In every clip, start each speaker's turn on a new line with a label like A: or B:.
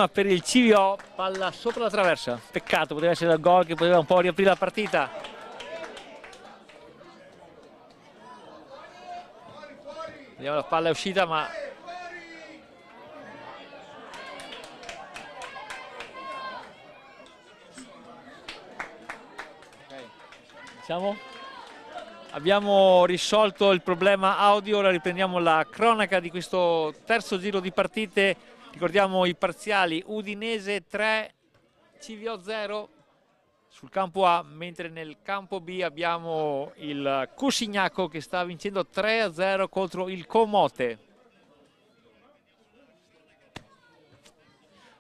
A: Per il CVO, palla sopra la traversa, peccato, poteva essere il gol che poteva un po' riaprire la partita. Vediamo, la palla è uscita, ma diciamo abbiamo risolto il problema audio. Ora riprendiamo la cronaca di questo terzo giro di partite. Ricordiamo i parziali: Udinese 3, CVO 0 sul campo A, mentre nel campo B abbiamo il Cosignaco che sta vincendo 3-0 contro il Comote.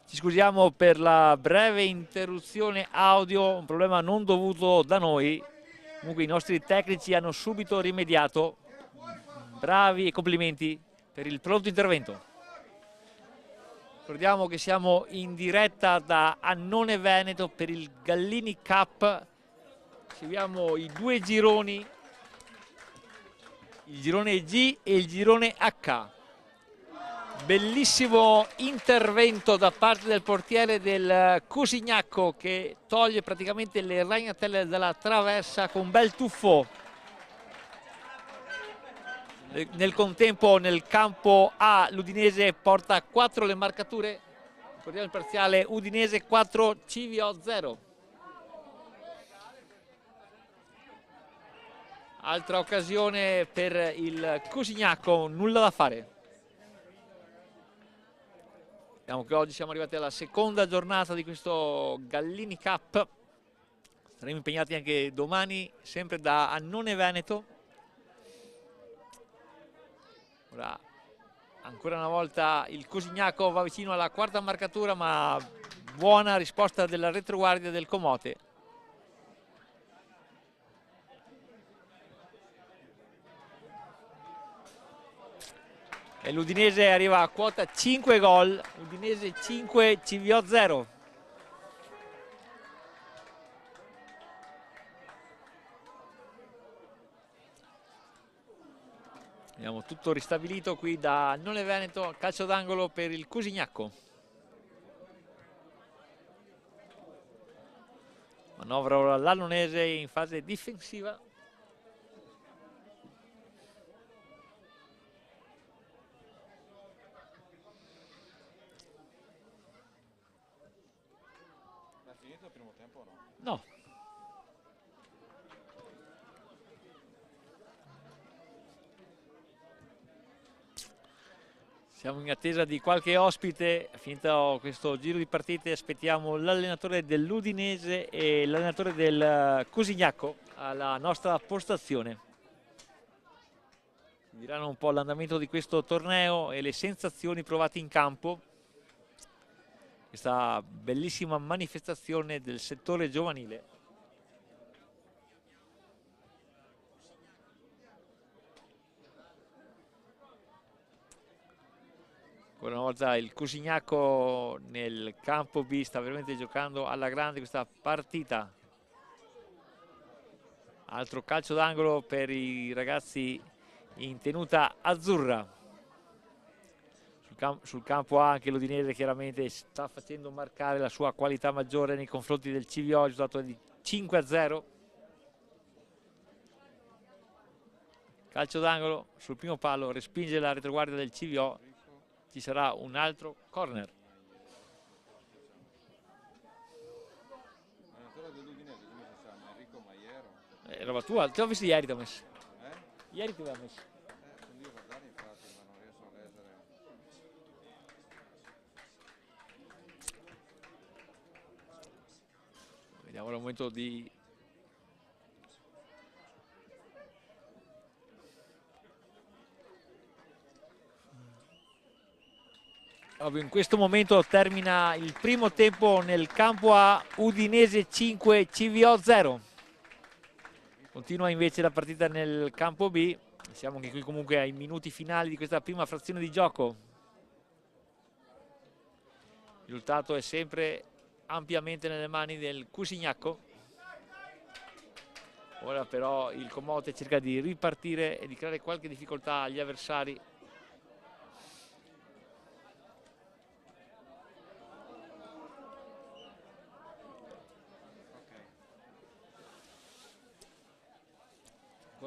A: Ci scusiamo per la breve interruzione audio, un problema non dovuto da noi. Comunque i nostri tecnici hanno subito rimediato. Bravi e complimenti per il pronto intervento. Ricordiamo che siamo in diretta da Annone Veneto per il Gallini Cup. Seguiamo i due gironi, il girone G e il girone H. Bellissimo intervento da parte del portiere del Cosignaco che toglie praticamente le ragnatele dalla traversa con un bel tuffo. Nel contempo nel campo A l'Udinese porta a 4 le marcature. Ricordiamo il parziale: Udinese 4, CVO 0. Altra occasione per il Cosignaco, nulla da fare. Vediamo che oggi siamo arrivati alla seconda giornata di questo Gallini Cup. Saremo impegnati anche domani, sempre da Annone Veneto. Ora, ancora una volta il Cosignaco va vicino alla quarta marcatura, ma buona risposta della retroguardia del Comote. E l'Udinese arriva a quota 5 gol, Udinese 5, CVO 0. Abbiamo tutto ristabilito qui da Annone Veneto, calcio d'angolo per il Cosignaco. Manovra ora l'Annonese in fase difensiva.
B: È finito il primo tempo o no?
A: No. Siamo in attesa di qualche ospite. Finito questo giro di partite aspettiamo l'allenatore dell'Udinese e l'allenatore del Cosignaco alla nostra postazione. Diranno un po' l'andamento di questo torneo e le sensazioni provate in campo. Questa bellissima manifestazione del settore giovanile. Ancora una volta il Cosignaco nel campo B sta veramente giocando alla grande questa partita. Altro calcio d'angolo per i ragazzi in tenuta azzurra. Sul campo A anche l'Udinese chiaramente sta facendo marcare la sua qualità maggiore nei confronti del CVO, risultato di 5-0. Calcio d'angolo sul primo palo, respinge la retroguardia del CVO, ci sarà un altro corner.
B: L'allenatore dell'Udinese come si chiama? Enrico Maiero?
A: Roba tua, ti ho visto ieri, ti ho messo. Ieri ti avevo messo.
B: Quindi io guardare infatti, ma non riesco a leggere.
A: Vediamo ora un momento di... Proprio in questo momento termina il primo tempo nel campo A, Udinese 5, CVO 0. Continua invece la partita nel campo B. Siamo anche qui comunque ai minuti finali di questa prima frazione di gioco. Il risultato è sempre ampiamente nelle mani del Cosignaco. Ora però il Comote cerca di ripartire e di creare qualche difficoltà agli avversari.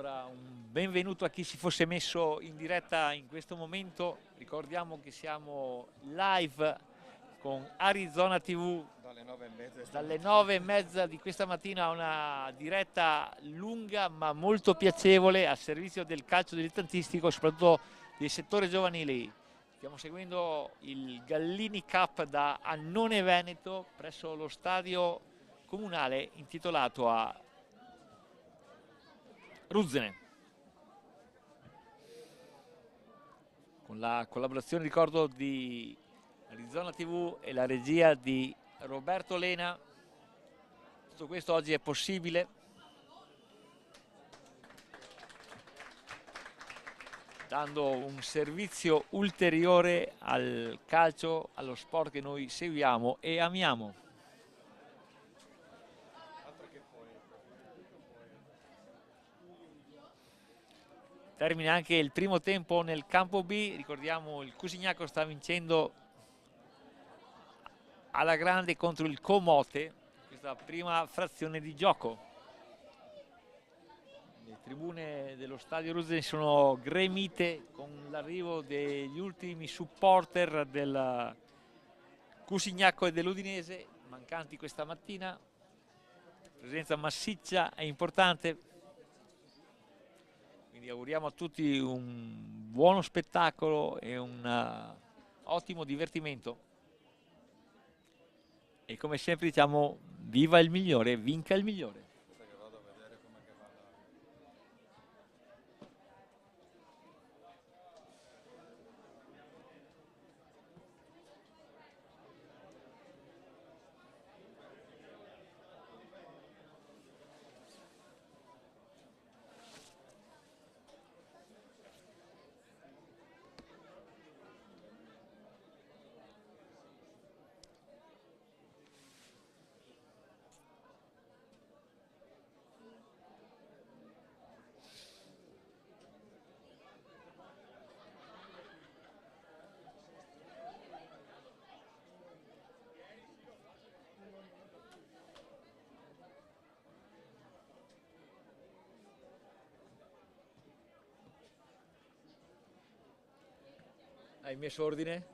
A: Allora, un benvenuto a chi si fosse messo in diretta in questo momento. Ricordiamo che siamo live con Arizona TV dalle 9:30 di questa mattina, una diretta lunga ma molto piacevole a servizio del calcio dilettantistico, soprattutto del settore giovanile. Stiamo seguendo il Gallini Cup da Annone Veneto presso lo stadio comunale intitolato a Ruzzene, con la collaborazione, ricordo, di Arizona TV e la regia di Roberto Lena. Tutto questo oggi è possibile dando un servizio ulteriore al calcio, allo sport che noi seguiamo e amiamo. Termina anche il primo tempo nel campo B, ricordiamo il Cusignaco sta vincendo alla grande contro il Comote, questa prima frazione di gioco. Le tribune dello stadio Ruzzene sono gremite con l'arrivo degli ultimi supporter del Cusignaco e dell'Udinese, mancanti questa mattina, presenza massiccia e importante. Quindi auguriamo a tutti un buono spettacolo e un ottimo divertimento. E come sempre diciamo, viva il migliore, vinca il migliore. Hai messo ordine?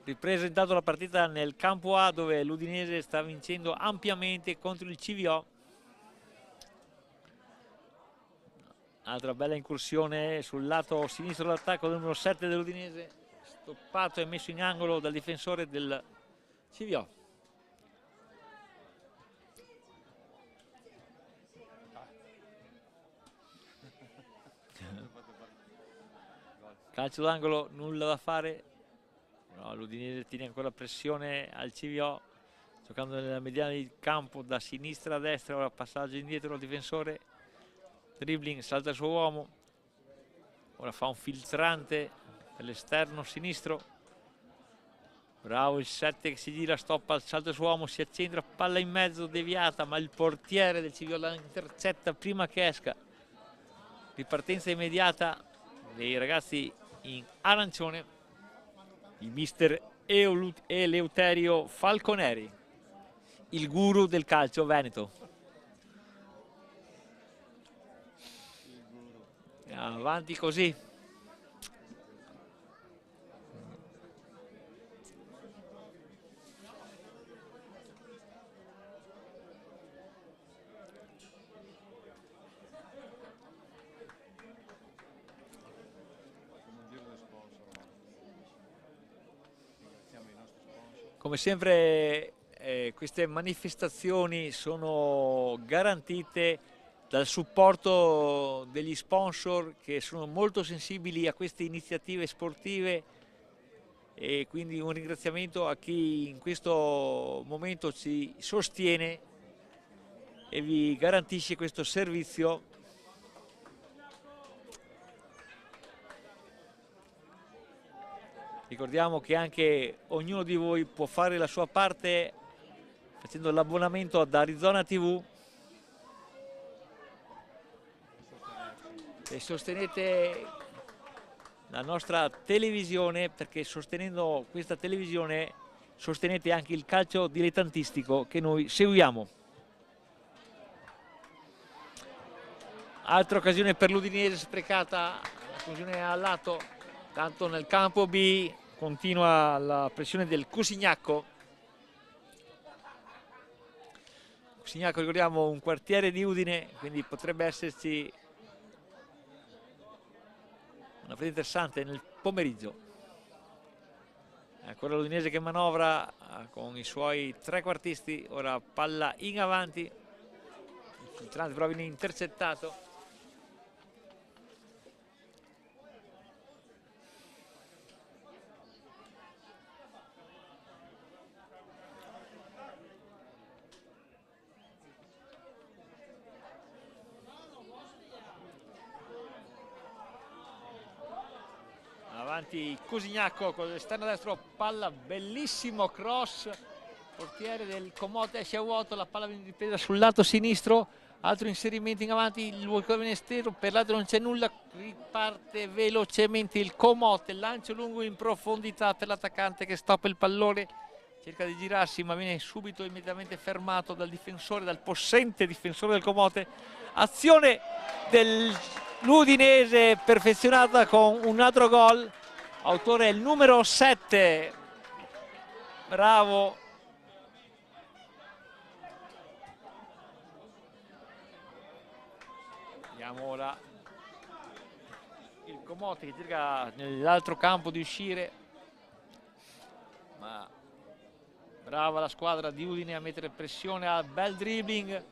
A: Ripresa intanto la partita nel campo A, dove l'Udinese sta vincendo ampiamente contro il CVO. Altra bella incursione sul lato sinistro dell'attacco del numero 7 dell'Udinese, stoppato e messo in angolo dal difensore del CVO. Calcio d'angolo, nulla da fare. No, l'Udinese tiene ancora pressione al CVO, giocando nella mediana di campo da sinistra a destra. Ora passaggio indietro al difensore, dribbling, salta il suo uomo, ora fa un filtrante per l'esterno sinistro, bravo il 7 che si gira, stoppa, salta il suo uomo, si accentra, palla in mezzo deviata, ma il portiere del CVO la intercetta prima che esca. Ripartenza immediata dei ragazzi in arancione, il mister Eleuterio Falconeri, il guru del calcio veneto. Avanti così. Come sempre queste manifestazioni sono garantite dal supporto degli sponsor, che sono molto sensibili a queste iniziative sportive, e quindi un ringraziamento a chi in questo momento ci sostiene e vi garantisce questo servizio. Ricordiamo che anche ognuno di voi può fare la sua parte facendo l'abbonamento ad Arizona TV e sostenete la nostra televisione, perché sostenendo questa televisione sostenete anche il calcio dilettantistico che noi seguiamo. Altra occasione per l'Udinese sprecata, occasione al lato, tanto nel campo B continua la pressione del Cusignacco. Cusignacco, ricordiamo, un quartiere di Udine, quindi potrebbe esserci una partita interessante nel pomeriggio. Ancora l'Udinese che manovra con i suoi trequartisti, ora palla in avanti, il filtrante però viene intercettato. Avanti Cusignacco con l'esterno destro, palla, bellissimo cross, portiere del Comote esce a vuoto, la palla viene ripresa sul lato sinistro, altro inserimento in avanti, il Volcone estero, per l'altro non c'è nulla, riparte velocemente il Comote, lancio lungo in profondità per l'attaccante che stoppa il pallone, cerca di girarsi ma viene subito immediatamente fermato dal difensore, dal possente difensore del Comote. Azione dell'Udinese perfezionata con un altro gol, autore è il numero 7, bravo. Vediamo ora il Comote che cerca nell'altro campo di uscire, ma brava la squadra di Udine a mettere pressione, al bel dribbling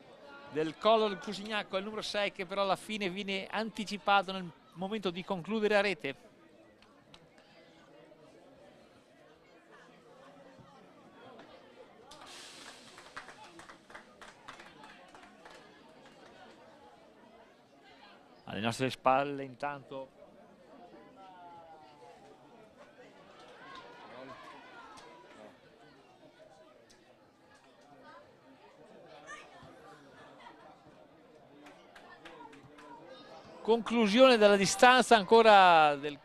A: del collo del Cusignacco, il numero 6 che però alla fine viene anticipato nel momento di concludere a rete. Alle nostre spalle intanto conclusione della distanza ancora del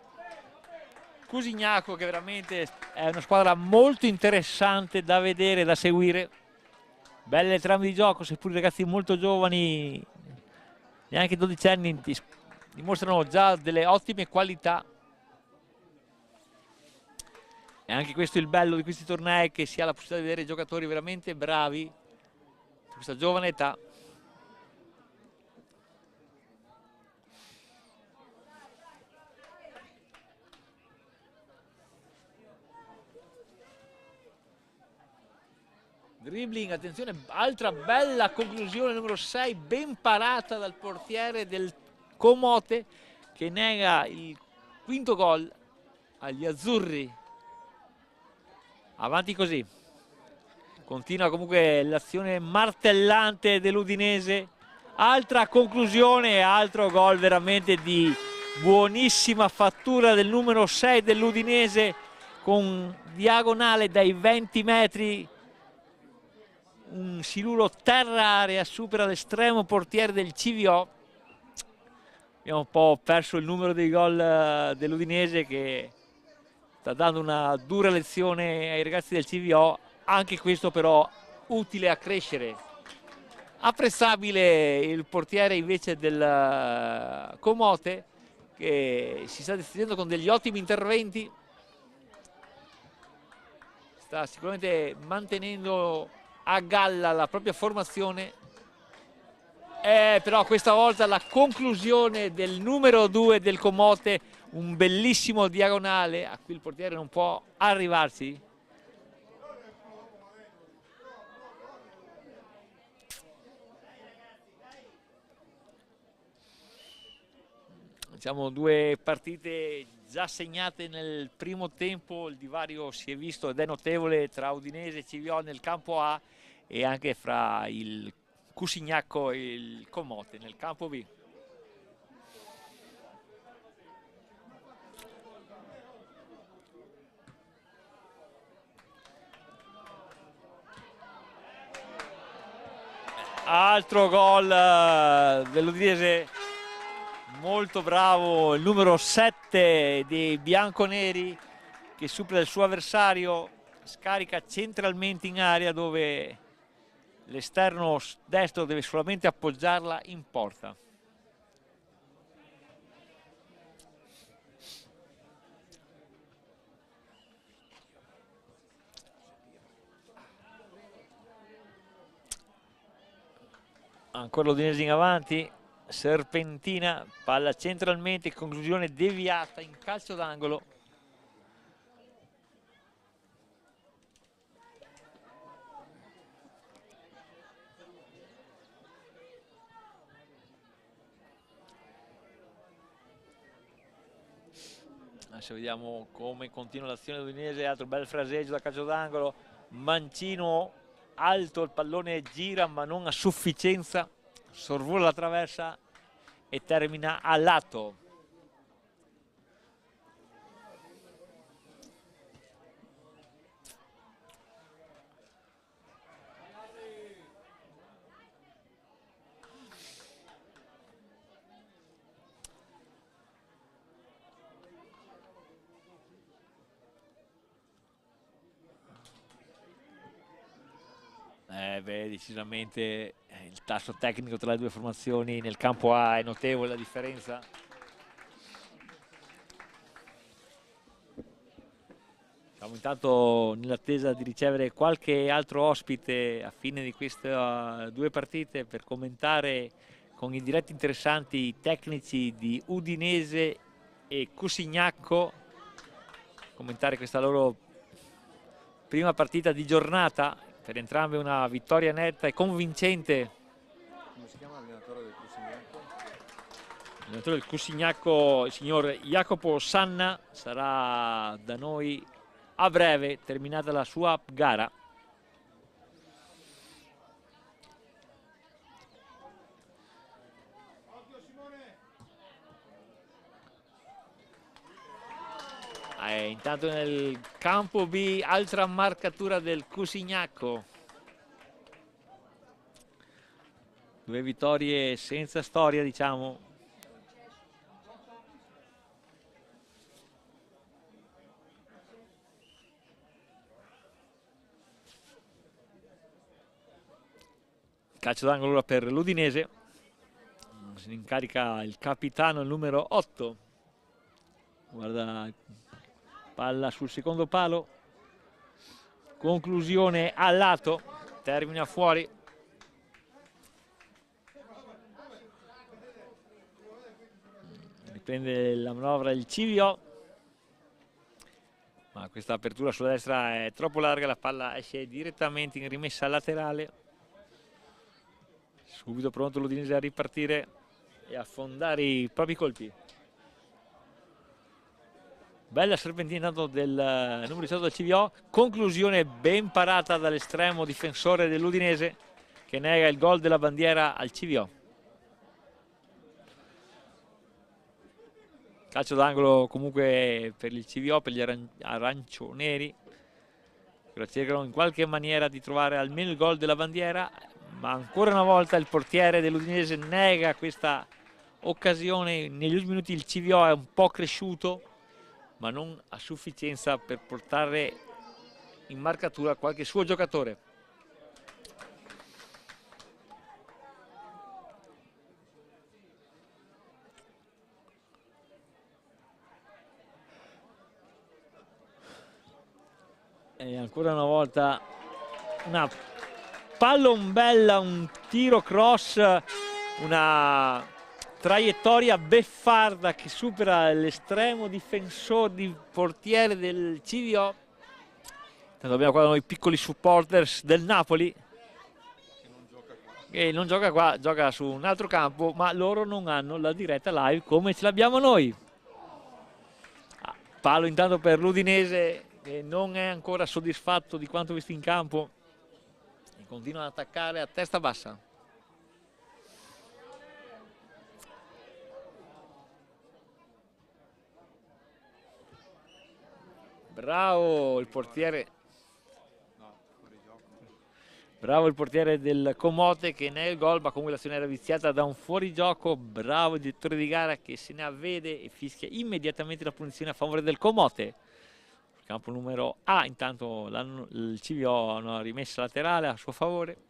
A: Cusignacco, che veramente è una squadra molto interessante da vedere, da seguire. Belle trame di gioco, seppur i ragazzi molto giovani, neanche 12 anni, dimostrano già delle ottime qualità. E anche questo è il bello di questi tornei, che si ha la possibilità di vedere giocatori veramente bravi in questa giovane età. Dribbling, attenzione, altra bella conclusione, numero 6, ben parata dal portiere del Comote, che nega il quinto gol agli azzurri. Avanti così, continua comunque l'azione martellante dell'Udinese, altra conclusione, altro gol veramente di buonissima fattura del numero 6 dell'Udinese, con diagonale dai 20 metri, un siluro terra-area, supera l'estremo portiere del CVO. Abbiamo un po' perso il numero dei gol dell'Udinese, che sta dando una dura lezione ai ragazzi del CVO, anche questo però utile a crescere. Apprezzabile il portiere invece del Comote, che si sta distinguendo con degli ottimi interventi, sta sicuramente mantenendo a galla la propria formazione, però questa volta la conclusione del numero 2 del Comote, un bellissimo diagonale a cui il portiere non può arrivarsi. Diciamo due partite già segnate nel primo tempo, il divario si è visto ed è notevole tra Udinese e CVO nel campo A e anche fra il Cusignacco e il Comote nel campo B. Altro gol dell'Udinese, molto bravo il numero 7 dei bianconeri che supera il suo avversario, scarica centralmente in area dove l'esterno destro deve solamente appoggiarla in porta. Ancora l'Udinese in avanti, serpentina, palla centralmente, conclusione deviata in calcio d'angolo. Adesso vediamo come continua l'azione dell'Udinese, altro bel fraseggio da calcio d'angolo, mancino alto, il pallone gira ma non a sufficienza, sorvola la traversa e termina a lato. Decisamente il tasso tecnico tra le due formazioni nel campo A è notevole la differenza. Siamo intanto nell'attesa di ricevere qualche altro ospite a fine di queste due partite per commentare con i diretti interessanti i tecnici di Udinese e Cusignacco, commentare questa loro prima partita di giornata. Per entrambe una vittoria netta e convincente.
B: Come si chiama l'allenatore del Cusignacco?
A: L'allenatore del Cusignacco, il signor Jacopo Sanna, sarà da noi a breve, terminata la sua gara. Intanto nel campo B altra marcatura del Cusignacco, 2 vittorie senza storia, diciamo. Calcio d'angolo per l'Udinese, se ne incarica il capitano, il numero 8, guarda, palla sul secondo palo, conclusione a lato, termina fuori. Riprende la manovra il CVO, ma questa apertura sulla destra è troppo larga, la palla esce direttamente in rimessa laterale. Subito pronto l'Udinese a ripartire e affondare i propri colpi. Bella serpentina del numero 18 del CVO, conclusione ben parata dall'estremo difensore dell'Udinese che nega il gol della bandiera al CVO. Calcio d'angolo comunque per il CVO, per gli arancioneri, che cercano in qualche maniera di trovare almeno il gol della bandiera, ma ancora una volta il portiere dell'Udinese nega questa occasione. Negli ultimi minuti il CVO è un po' cresciuto, ma non a sufficienza per portare in marcatura qualche suo giocatore. E ancora una volta una pallombella, un tiro cross, una traiettoria beffarda che supera l'estremo difensore di portiere del CVO. Tanto abbiamo qua noi piccoli supporters del Napoli che non gioca qua, gioca su un altro campo, ma loro non hanno la diretta live come ce l'abbiamo noi. Palo intanto per l'Udinese che non è ancora soddisfatto di quanto visto in campo e continua ad attaccare a testa bassa. Bravo il portiere, Bravo il portiere del Comote che nel gol, ma comunque l'azione era viziata da un fuorigioco. Bravo il direttore di gara che se ne avvede e fischia immediatamente la punizione a favore del Comote. Campo numero A, intanto il CVO ha una rimessa laterale a suo favore.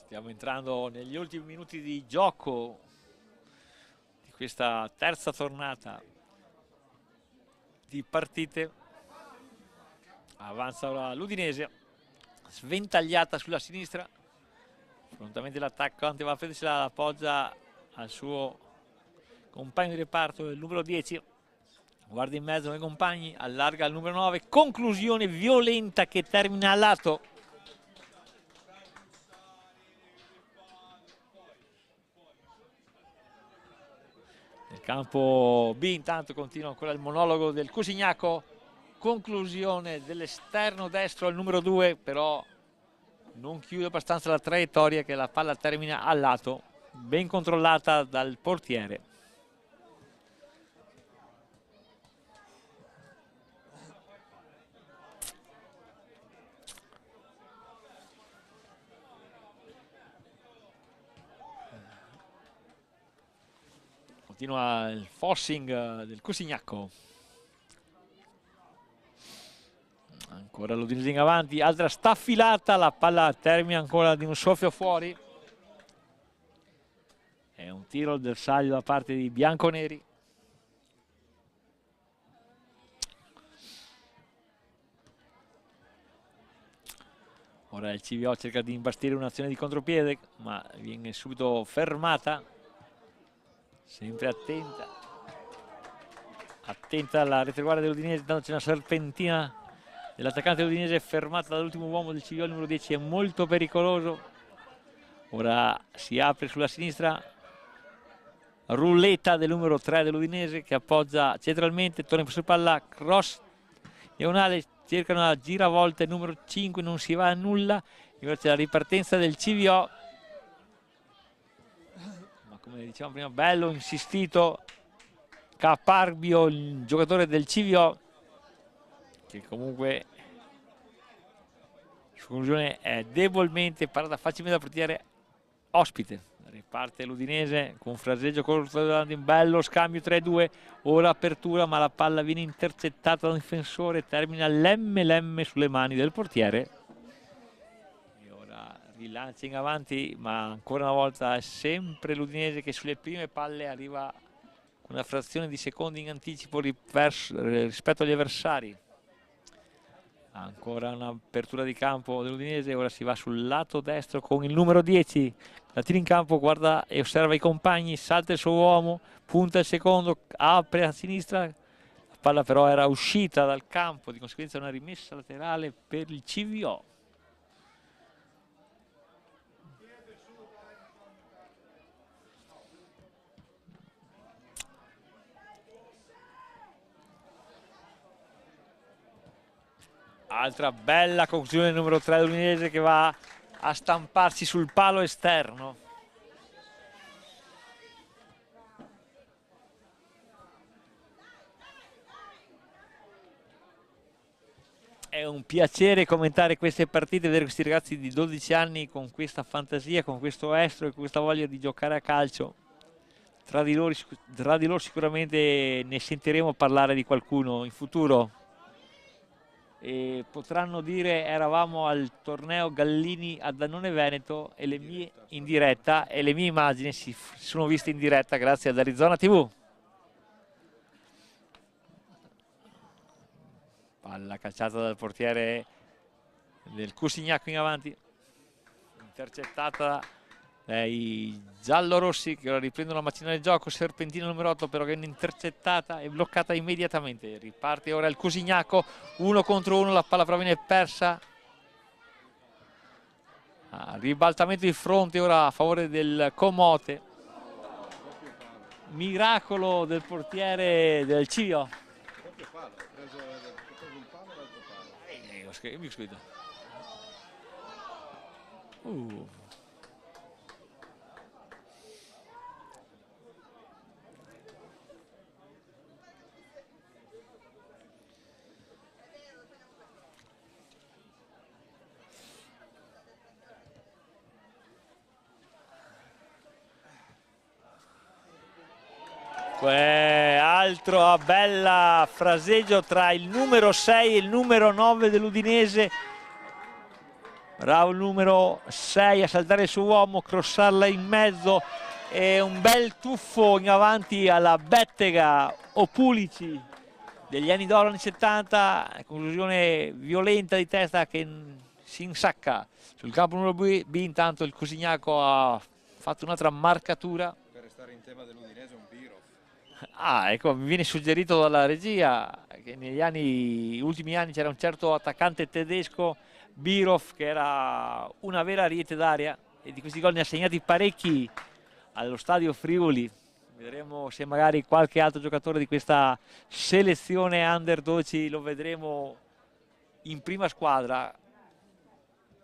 A: Stiamo entrando negli ultimi minuti di gioco di questa terza tornata di partite. Avanza ora l'Udinese, sventagliata sulla sinistra, prontamente l'attaccante va a Fede, se la appoggia al suo compagno di reparto, il numero 10, guarda in mezzo ai compagni, allarga al numero 9, conclusione violenta che termina a lato. Nel campo B intanto continua ancora il monologo del Cusignaco, conclusione dell'esterno destro al numero 2, però non chiude abbastanza la traiettoria che la palla termina al lato, ben controllata dal portiere. Continua il forcing del Cusignacco. Ancora l'Udinese in avanti, altra staffilata, la palla termina ancora di un soffio fuori. È un tiro al bersaglio da parte di bianconeri. Ora il CVO cerca di imbastire un'azione di contropiede, ma viene subito fermata. Sempre attenta alla retroguardia dell'Udinese, intanto c'è una serpentina dell'attaccante dell'Udinese fermata dall'ultimo uomo del CVO, il numero 10, è molto pericoloso. Ora si apre sulla sinistra, rulletta del numero 3 dell'Udinese che appoggia centralmente, torna in palla, cross diagonale, cercano la giravolta, il numero 5 non si va a nulla, invece la ripartenza del CVO. Come dicevamo prima, bello, insistito, caparbio il giocatore del CVO, che comunque su conclusione è debolmente parata facilmente da portiere ospite. Riparte l'Udinese con fraseggio corto davanti, un bello scambio 3-2, ora apertura ma la palla viene intercettata da un difensore, termina l'emme sulle mani del portiere. Rilancia in avanti, ma ancora una volta è sempre l'Udinese che sulle prime palle arriva con una frazione di secondi in anticipo rispetto agli avversari. Ancora un'apertura di campo dell'Udinese, ora si va sul lato destro con il numero 10, la tira in campo, guarda e osserva i compagni, salta il suo uomo, punta il secondo, apre a sinistra, la palla però era uscita dal campo, di conseguenza una rimessa laterale per il CVO. Altra bella conclusione numero 3 dell'Udinese che va a stamparsi sul palo esterno. È un piacere commentare queste partite, vedere questi ragazzi di 12 anni con questa fantasia, con questo estro e con questa voglia di giocare a calcio. Tra di loro sicuramente ne sentiremo parlare di qualcuno in futuro. E potranno dire eravamo al torneo Gallini a Dannone Veneto e le mie in diretta e le mie immagini si sono viste in diretta grazie ad Arizona TV. Palla calciata dal portiere del Cusignacco in avanti, intercettata dai giallorossi che ora riprendono la macchina del gioco. Serpentina numero 8 però che viene intercettata e bloccata immediatamente. Riparte ora il Cusignacco, 1 contro 1, la palla però viene persa. Ribaltamento di fronte ora a favore del Comote, miracolo del portiere del CVO. mi scusa. Altro bella fraseggio tra il numero 6 e il numero 9 dell'Udinese. Bravo il numero 6 a saltare il suo uomo, crossarla in mezzo e un bel tuffo in avanti alla Bettega o Pulici degli anni d'oro anni 70, conclusione violenta di testa che si insacca sul campo numero B. Intanto il Cosignaco ha fatto un'altra marcatura.
B: Per restare in tema dell'Udinese un Birov.
A: Ah, ecco, mi viene suggerito dalla regia che negli ultimi anni c'era un certo attaccante tedesco, Birov, che era una vera ariete d'aria e di questi gol ne ha segnati parecchi allo stadio Friuli. Vedremo se magari qualche altro giocatore di questa selezione under 12 lo vedremo in prima squadra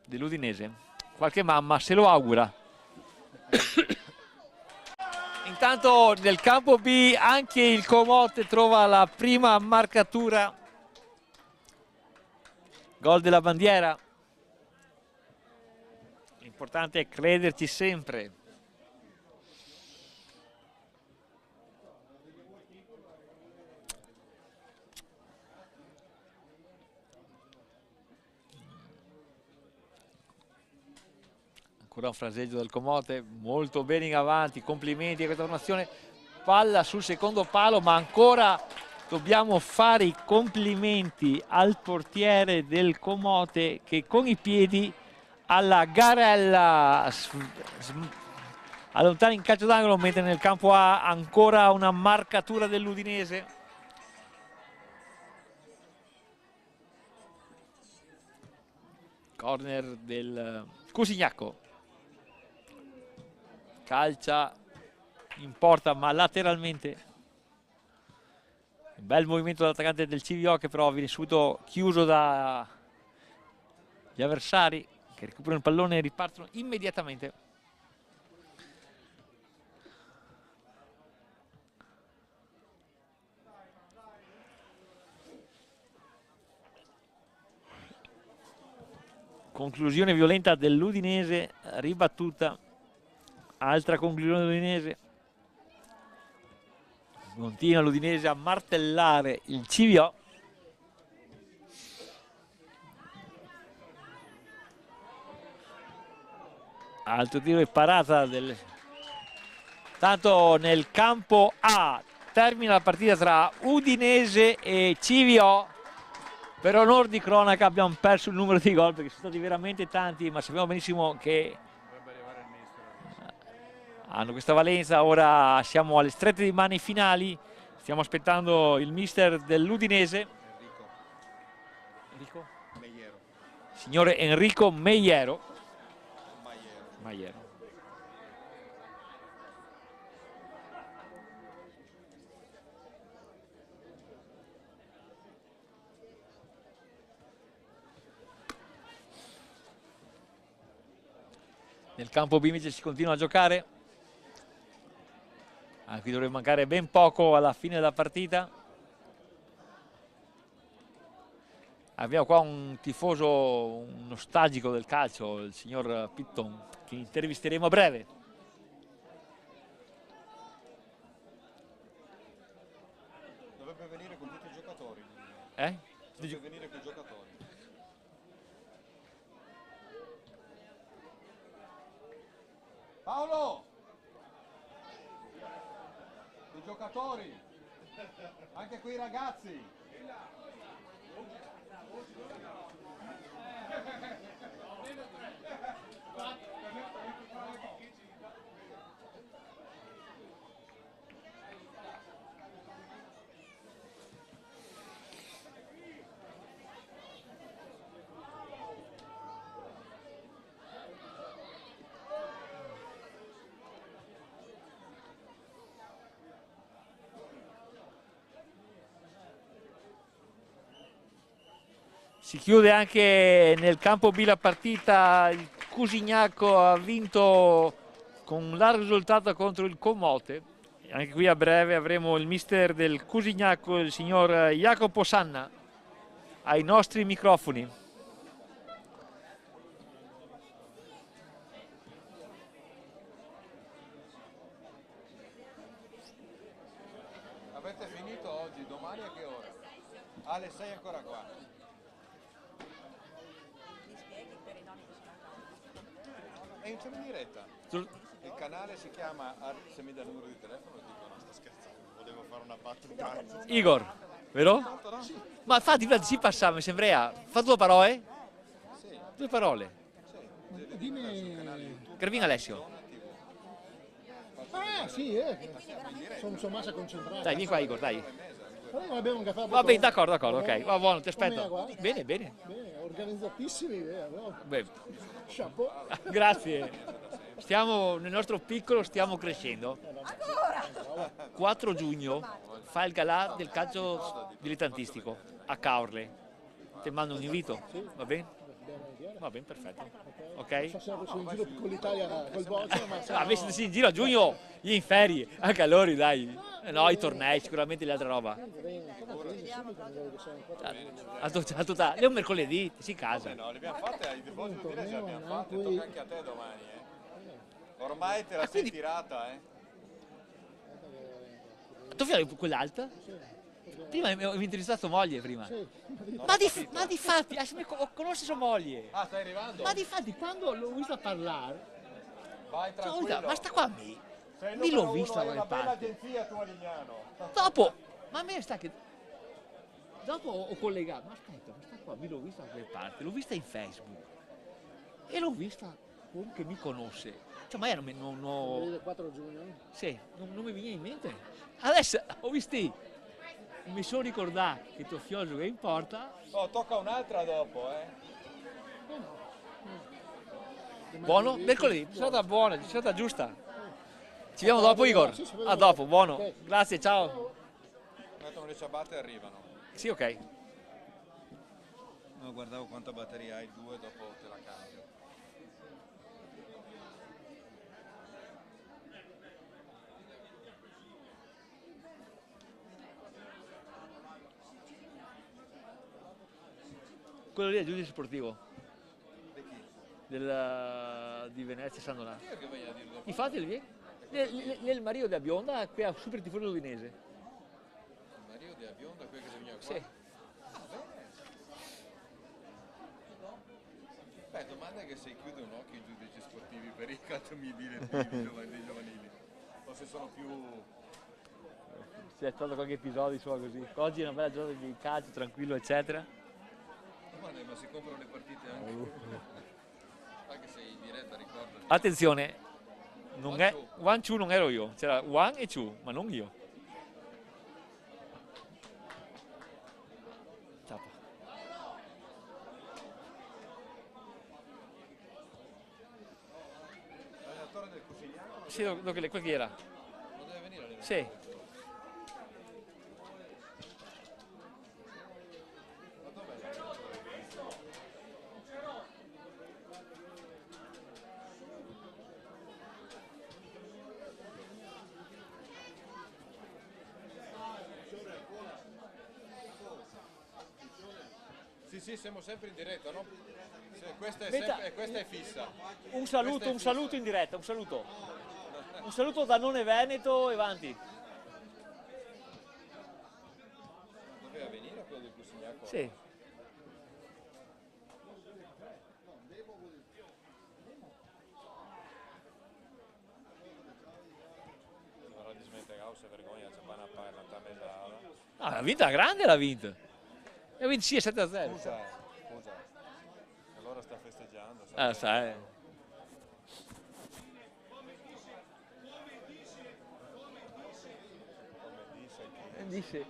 A: dell'Udinese. Qualche mamma se lo augura. Intanto nel campo B anche il Comote trova la prima marcatura. Gol della bandiera. L'importante è crederci sempre. Ancora un fraseggio del Comote, molto bene in avanti, complimenti a questa formazione. Palla sul secondo palo, ma ancora dobbiamo fare i complimenti al portiere del Comote che con i piedi alla Garella allontana in calcio d'angolo, mentre nel campo A ancora una marcatura dell'Udinese. Corner del Cosignaco. Calcia in porta ma lateralmente. Un bel movimento dell'attaccante del CVO che però viene subito chiuso dagli avversari che recuperano il pallone e ripartono immediatamente. Conclusione violenta dell'Udinese, ribattuta. Altra conclusione dell'Udinese. Continua l'Udinese a martellare il CVO. Altro tiro e parata del... Tanto nel campo A termina la partita tra Udinese e CVO. Per onor di cronaca abbiamo perso il numero di gol perché sono stati veramente tanti, ma sappiamo benissimo che hanno questa valenza. Ora siamo alle strette di mani finali, stiamo aspettando il mister dell'Udinese, signore Enrico Meiero. Nel campo B invece si continua a giocare. Qui dovrebbe mancare ben poco alla fine della partita. Abbiamo qua un tifoso, un nostalgico del calcio, il signor Pitton, che intervisteremo a breve.
B: Dovrebbe venire con tutti i giocatori.
A: Dovrebbe
B: venire con i giocatori. Paolo! I giocatori! Anche quei ragazzi!
A: Si chiude anche nel campo B la partita, il Cusignaco ha vinto con un largo risultato contro il Comote. Anche qui a breve avremo il mister del Cusignaco, il signor Jacopo Sanna, ai nostri microfoni.
B: Avete finito oggi, domani a che ora? Alle 6 ancora qua. È in diretta. Il canale si chiama, se mi dà il numero di telefono dico no, sto scherzando, volevo fare una battuta.
A: Igor, vero? Ma infatti si passava, mi sembra. Fa due parole?
B: Sì,
A: Due parole.
B: sì.
C: Dimmi.
A: Carvin Alessio.
C: Ah, sì, sono massa concentrata.
A: Dai, vieni qua Igor, dai.
C: Però non abbiamo un caffè.
A: Va bene, d'accordo, ok. Va buono, ti
C: Com'è,
A: aspetto.
C: guarda?
A: Bene, bene.
C: Bene, organizzatissimi, no?
A: Beh,
C: Chapeau.
A: grazie. Stiamo nel nostro piccolo, stiamo crescendo. 4 giugno fa il galà del calcio dilettantistico a Caorle. Ti mando un invito, va bene? Va bene, perfetto. Ok?
C: So sempre su in giro con l'Italia col Boccia, ma
A: Ah, invece sì, in giro a giugno, gli in ferie, anche a loro dai. No, i tornei, sicuramente le altre roba. È un mercoledì, si casa.
B: No, le abbiamo fatte ai depositi dire le abbiamo fatte, tocca anche a te domani, Ormai te la sei tirata,
A: Tu fai quell'alta? Prima mi interessato moglie prima. Ma di fatti, conosci sua moglie.
B: Ah, stai arrivando?
A: Ma di fatti, quando l'ho vista parlare,
B: Vai
A: cioè,
B: tranquillo.
A: ma sta qua a me.
B: Sei il
A: Mi l'ho
B: numero
A: vista
B: uno,
A: da
B: è
A: quelle
B: una bella
A: parti.
B: agenzia tu a Lignano.
A: Dopo, ma a me sta che. Dopo ho collegato, ma aspetta, ma sta qua, mi l'ho vista da quelle parti, l'ho vista in Facebook. E l'ho vista con che mi conosce. Cioè, ma io
C: il 4 giugno.
A: sì, non mi viene in mente. Adesso ho visti. Mi sono ricordato che tuo figlio gioca in porta.
B: No, tocca un'altra dopo,
A: Buono? Mercoledì, serata buona, serata giusta. Ci vediamo dopo Igor. A dopo, buono. Grazie, ciao.
B: Mettono le ciabatte e arrivano.
A: Sì, ok.
B: No, guardavo quanta batteria hai, 2, dopo te la cambio.
A: Quello lì è il giudice sportivo
B: Di chi?
A: di Venezia San Donato.
B: Chi è che vai a dire?
A: Infatti, lì nel Mario della Bionda, qui a super tifoso udinese.
B: Mario di Abionda, quello che si viene qua?
A: Sì.
B: Beh, domanda è che se chiude un occhio i giudici sportivi per i calciumi dilettanti dei giovanili. O se sono più...
A: C'è stato qualche episodio insomma così. Oggi è una bella giornata di calcio, tranquillo, eccetera.
B: Domanda è, ma si comprano le partite anche? Anche se in diretta ricordo.
A: Attenzione, non è, One Chu non ero io, c'era One e Chu, ma non io. Ciao.
B: L'allenatore del Cusigliano
A: Sì, quel che era.
B: non deve venire all'allenatore?
A: Sì.
B: Ma dov'è l'allenatore? Sì, sì, siamo sempre in diretta, no? Questa è, sempre, questa è fissa.
A: Un saluto in diretta, un saluto. Un saluto da None Veneto e avanti.
B: Doveva venire quello del Cusigliano?
A: Sì.
B: Ora di smettere, se vergogna, c'è una tabellata.
A: Ah, l'ha vinta grande, l'ha vinta. Ha vinto sì 7-0.
B: Scusa. Allora sta festeggiando.
A: Sai.
B: Come
A: Dice.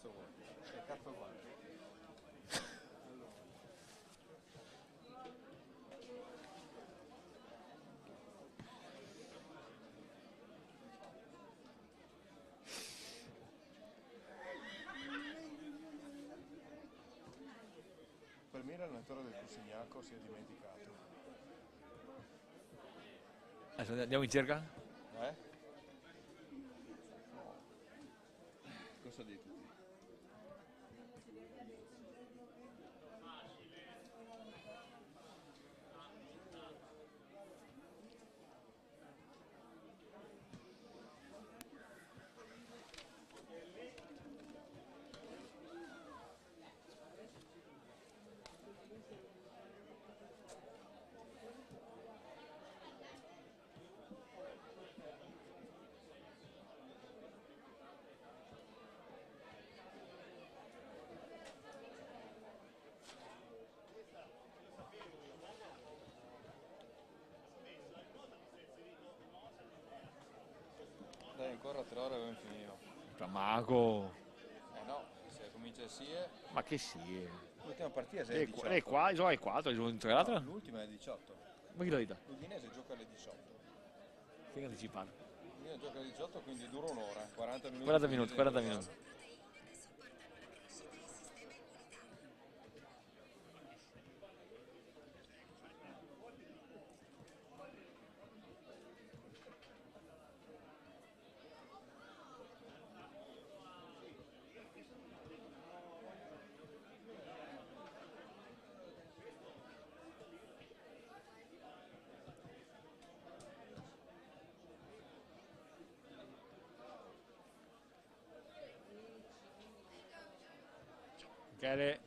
B: cazzo vuoi? Che cazzo vuoi? Per me l'allenatore del Cosignaco si è dimenticato.
A: Adesso andiamo in cerca?
B: Eh? Cosa dite? Dai, ancora 3 ore abbiamo finito.
A: Mago,
B: No, se comincia sì,
A: ma che sì.
B: l'ultima partita è
A: E
B: 18.
A: qua, gioca ai 4,
B: No,
A: integrata?
B: l'ultima è 18.
A: Ma chi l'ha detto?
B: L'Udinese gioca alle 18.
A: Che anticipato?
B: L'Udinese gioca alle 18, quindi dura un'ora, 40 minuti.
A: 40 minuti, 40 minuti. Michele,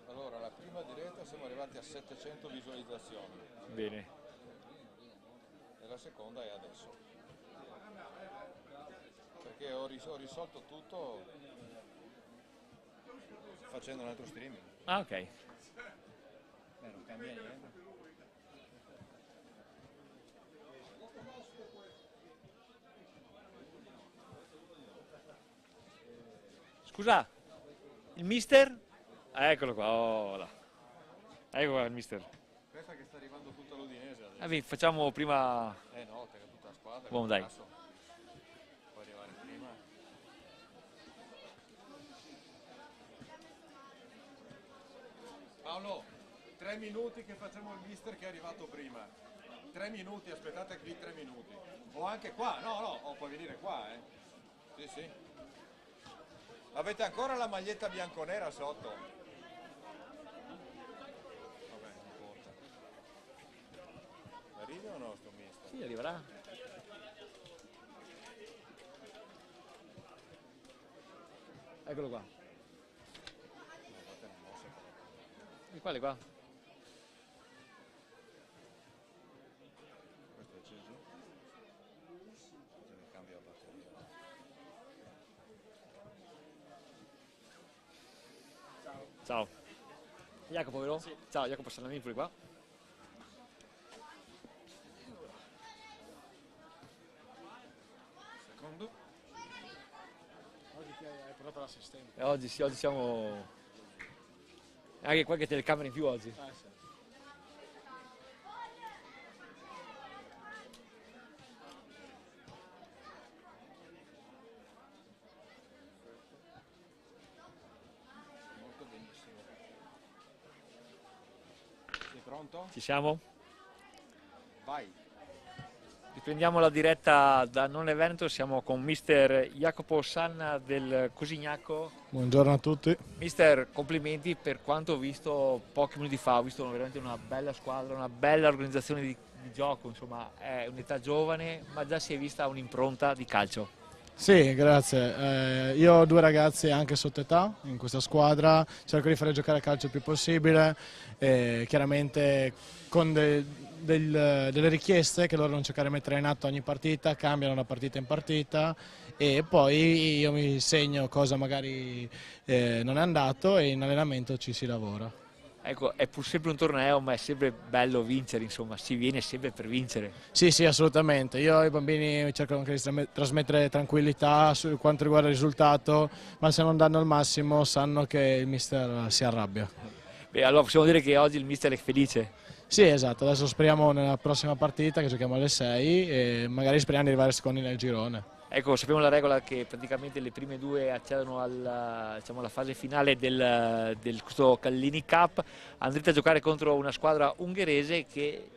B: Allora, la prima diretta siamo arrivati a 700 visualizzazioni
A: bene.
B: e la seconda è adesso. Perché ho risolto tutto facendo un altro streaming.
A: Ah, ok.
B: Non cambia niente.
A: Scusa, il mister? Ah, eccolo qua, oh, là. Ecco qua il mister.
B: Questa che sta arrivando tutta l'Udinese adesso.
A: Vabbè, facciamo prima...
B: No, che tutta la squadra.
A: Buon,
B: che
A: dai.
B: cazzo. Può arrivare prima. Paolo, 3 minuti che facciamo il mister che è arrivato prima. 3 minuti, aspettate qui 3 minuti. O anche qua, no, puoi venire qua, Sì, sì. Avete ancora la maglietta bianconera sotto? Vabbè, non importa. Arriva o no sto mister?
A: Sì, arriverà. Eccolo qua.
B: No, guardate, non so come.
A: Di qua, qua.
B: Questo è acceso? Bisogna cambiare la batteria.
A: Ciao. Jacopo, vero? Sì. Ciao, Jacopo Salami pure qua.
B: Secondo?
C: Oggi ti hai portato l'assistente.
A: E oggi sì, oggi siamo... Anche qualche telecamera in più oggi.
C: Sì.
B: Molto benissimo. Sei pronto?
A: Ci siamo?
B: Vai.
A: Riprendiamo la diretta da Non Evento, siamo con mister Jacopo Sanna del Cosignaco.
C: Buongiorno a tutti.
A: Mister, complimenti per quanto ho visto pochi minuti fa, ho visto veramente una bella squadra, una bella organizzazione di gioco, insomma è un'età giovane ma già si è vista un'impronta di calcio.
C: Sì, grazie. Io ho 2 ragazzi anche sotto età in questa squadra, cerco di fare giocare a calcio il più possibile, chiaramente con delle richieste che loro non cercare di mettere in atto ogni partita, cambiano da partita in partita e poi io mi segno cosa magari non è andato e in allenamento ci si lavora.
A: Ecco, è pur sempre un torneo, ma è sempre bello vincere, insomma, si viene sempre per vincere.
C: Sì, sì, assolutamente. Io ai bambini cerco anche di trasmettere tranquillità su quanto riguarda il risultato, ma se non danno il massimo sanno che il mister si arrabbia.
A: Beh, allora possiamo dire che oggi il mister è felice.
C: Sì, esatto, adesso speriamo nella prossima partita che giochiamo alle 6 e magari speriamo di arrivare secondi nel girone.
A: Ecco, sappiamo la regola che praticamente le prime due accedono diciamo, alla fase finale del questo Callini Cup. Andrete a giocare contro una squadra ungherese che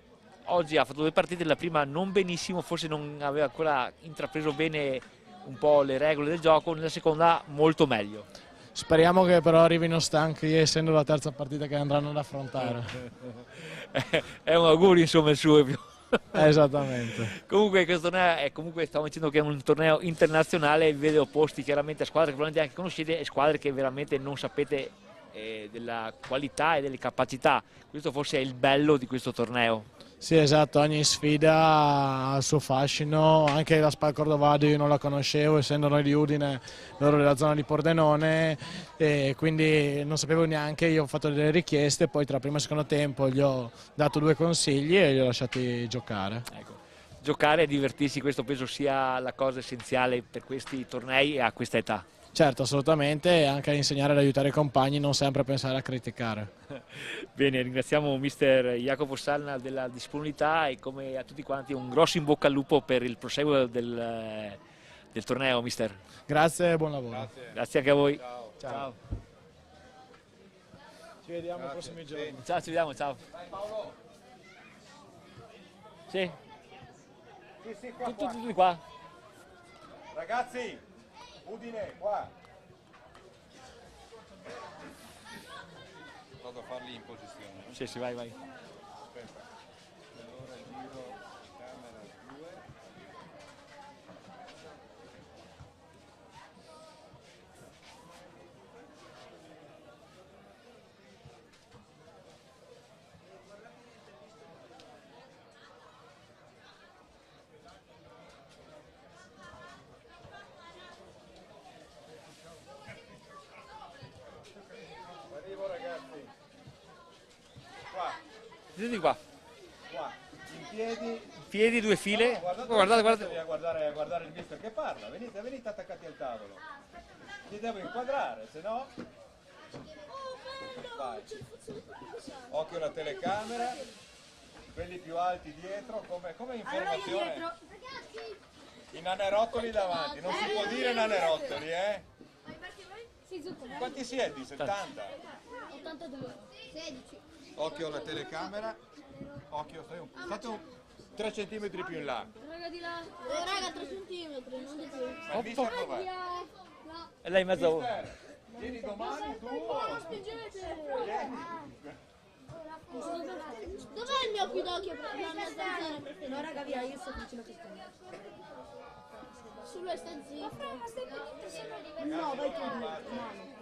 A: oggi ha fatto due partite, la prima non benissimo, forse non aveva ancora intrapreso bene un po' le regole del gioco, nella seconda molto meglio.
C: Speriamo che però arrivino stanchi, essendo la terza partita che andranno ad affrontare.
A: È un augurio, insomma, il suo.
C: Esattamente.
A: Comunque questo torneo è, comunque stiamo dicendo che è un torneo internazionale, vede opposti chiaramente a squadre che probabilmente anche conoscete e squadre che veramente non sapete della qualità e delle capacità. Questo forse è il bello di questo torneo.
C: Sì, esatto, ogni sfida ha il suo fascino, anche la Spal Cordovado io non la conoscevo, essendo noi di Udine, loro della zona di Pordenone, e quindi non sapevo neanche, io ho fatto delle richieste, poi tra primo e secondo tempo gli ho dato due consigli e li ho lasciati giocare.
A: Ecco. Giocare e divertirsi, questo penso sia la cosa essenziale per questi tornei e a questa età.
C: Certo, assolutamente, e anche a insegnare ad aiutare i compagni, non sempre pensare a criticare.
A: Bene, ringraziamo mister Jacopo Salna della disponibilità e come a tutti quanti un grosso in bocca al lupo per il proseguo del torneo, mister.
C: Grazie e buon lavoro.
A: Grazie anche a voi.
C: Ciao. Ci vediamo nei prossimi giorni.
A: Ciao, ci vediamo, ciao. Sì,
B: Sì, qua,
A: tutti qua.
B: Ragazzi, Udine, qua. Vado a farli in posizione.
A: Sì, vai, vai.
B: Aspetta. Allora giro camera 2. Arrivo ragazzi. Qua,
A: Tutti qua.
B: qua, in piedi.
A: Piedi, due file.
B: No,
A: Guardate,
B: guardate
A: guardate.
B: a guardare il mister che parla. Venite attaccati al tavolo. Vi devo inquadrare, se no. Vai. Occhio alla telecamera. Quelli più alti dietro, come informazione. I nanerottoli davanti, non si può dire nanerottoli, eh? Quanti siete? 70?
D: 82. 16.
B: Occhio alla telecamera. Occhio, state 3 centimetri più in là.
D: Raga di là. Raga 3 centimetri, non di più.
B: Ma il mister dov'è?
D: No.
A: E lei in mezzo.
B: Mister, vieni domani tu.
D: Spingete.
B: Vieni.
D: Dov'è il mio occhio per la mia stanzina preferita? No raga via, io sto vicino a questo. Sulla sta zitto. No, vai tu. No.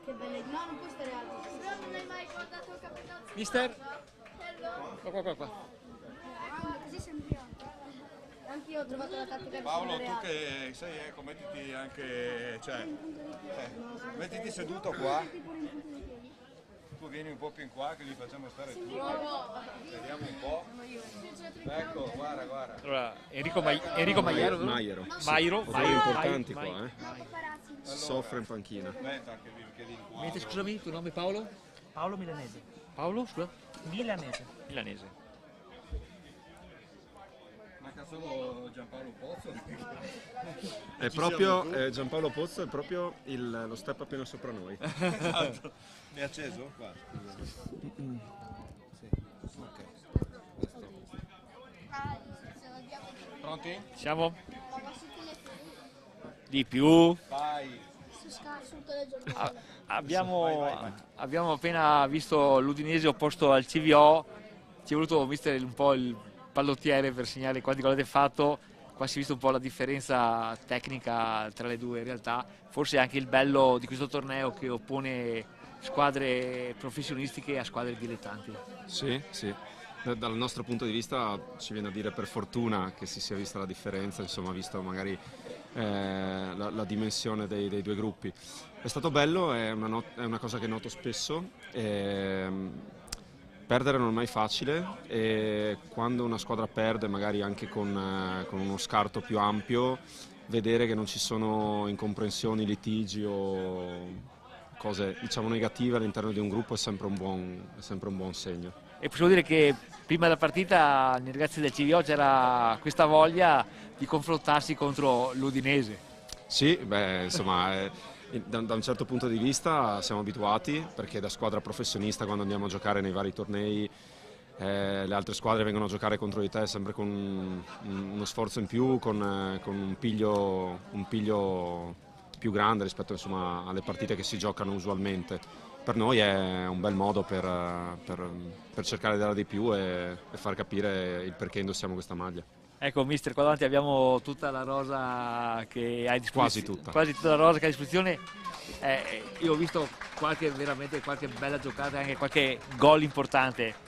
D: Che belle, no, non puoi stare alto. Non hai mai guardato il capitano?
A: Mister? Qua.
D: Così sembriamo. Anch'io ho trovato la tattica
B: Paolo, tu che sei ecco, mettiti anche, cioè, mettiti seduto qua. Tu vieni un po' più in qua che li facciamo stare tutti. Vediamo un po'. Ecco, guarda.
A: Allora, Enrico Maiero.
E: Mairo.
A: Mairo.
E: Sono importanti qua, Soffre in panchina.
B: Aspetta che di qua.
A: Mentre, scusami, il tuo nome è Paolo?
F: Paolo Milanese.
A: Paolo, scusa?
F: Milanese.
A: Milanese.
B: Manca solo Giampaolo Pozzo.
E: È proprio Giampaolo Pozzo, è proprio lo step appena sopra noi.
B: Esatto. Mi è acceso? Qua. Pronti?
A: Siamo? Di più.
B: Vai.
A: Abbiamo appena visto l'Udinese opposto al CVO, ci è voluto mister un po' il pallottiere per segnare quanti gol avete fatto. Qua si è visto un po' la differenza tecnica tra le due in realtà, forse anche il bello di questo torneo che oppone squadre professionistiche a squadre dilettanti.
E: Sì. Dal nostro punto di vista ci viene a dire per fortuna che si sia vista la differenza, insomma, visto magari la dimensione dei due gruppi. È stato bello, è una cosa che noto spesso. Perdere non è mai facile e quando una squadra perde, magari anche con uno scarto più ampio, vedere che non ci sono incomprensioni, litigi o cose, diciamo, negative all'interno di un gruppo è sempre un buon segno.
A: E possiamo dire che prima della partita nei ragazzi del CVO c'era questa voglia di confrontarsi contro l'Udinese.
E: Sì, beh, insomma, da un certo punto di vista siamo abituati, perché da squadra professionista, quando andiamo a giocare nei vari tornei, le altre squadre vengono a giocare contro di te sempre con uno sforzo in più, con un piglio più grande rispetto, insomma, alle partite che si giocano usualmente. Per noi è un bel modo per cercare di dare di più e far capire il perché indossiamo questa maglia.
A: Ecco, mister, qua davanti abbiamo tutta la rosa che hai a disposizione. Quasi tutta la rosa che hai a disposizione. Io ho visto veramente qualche bella giocata, anche qualche gol importante.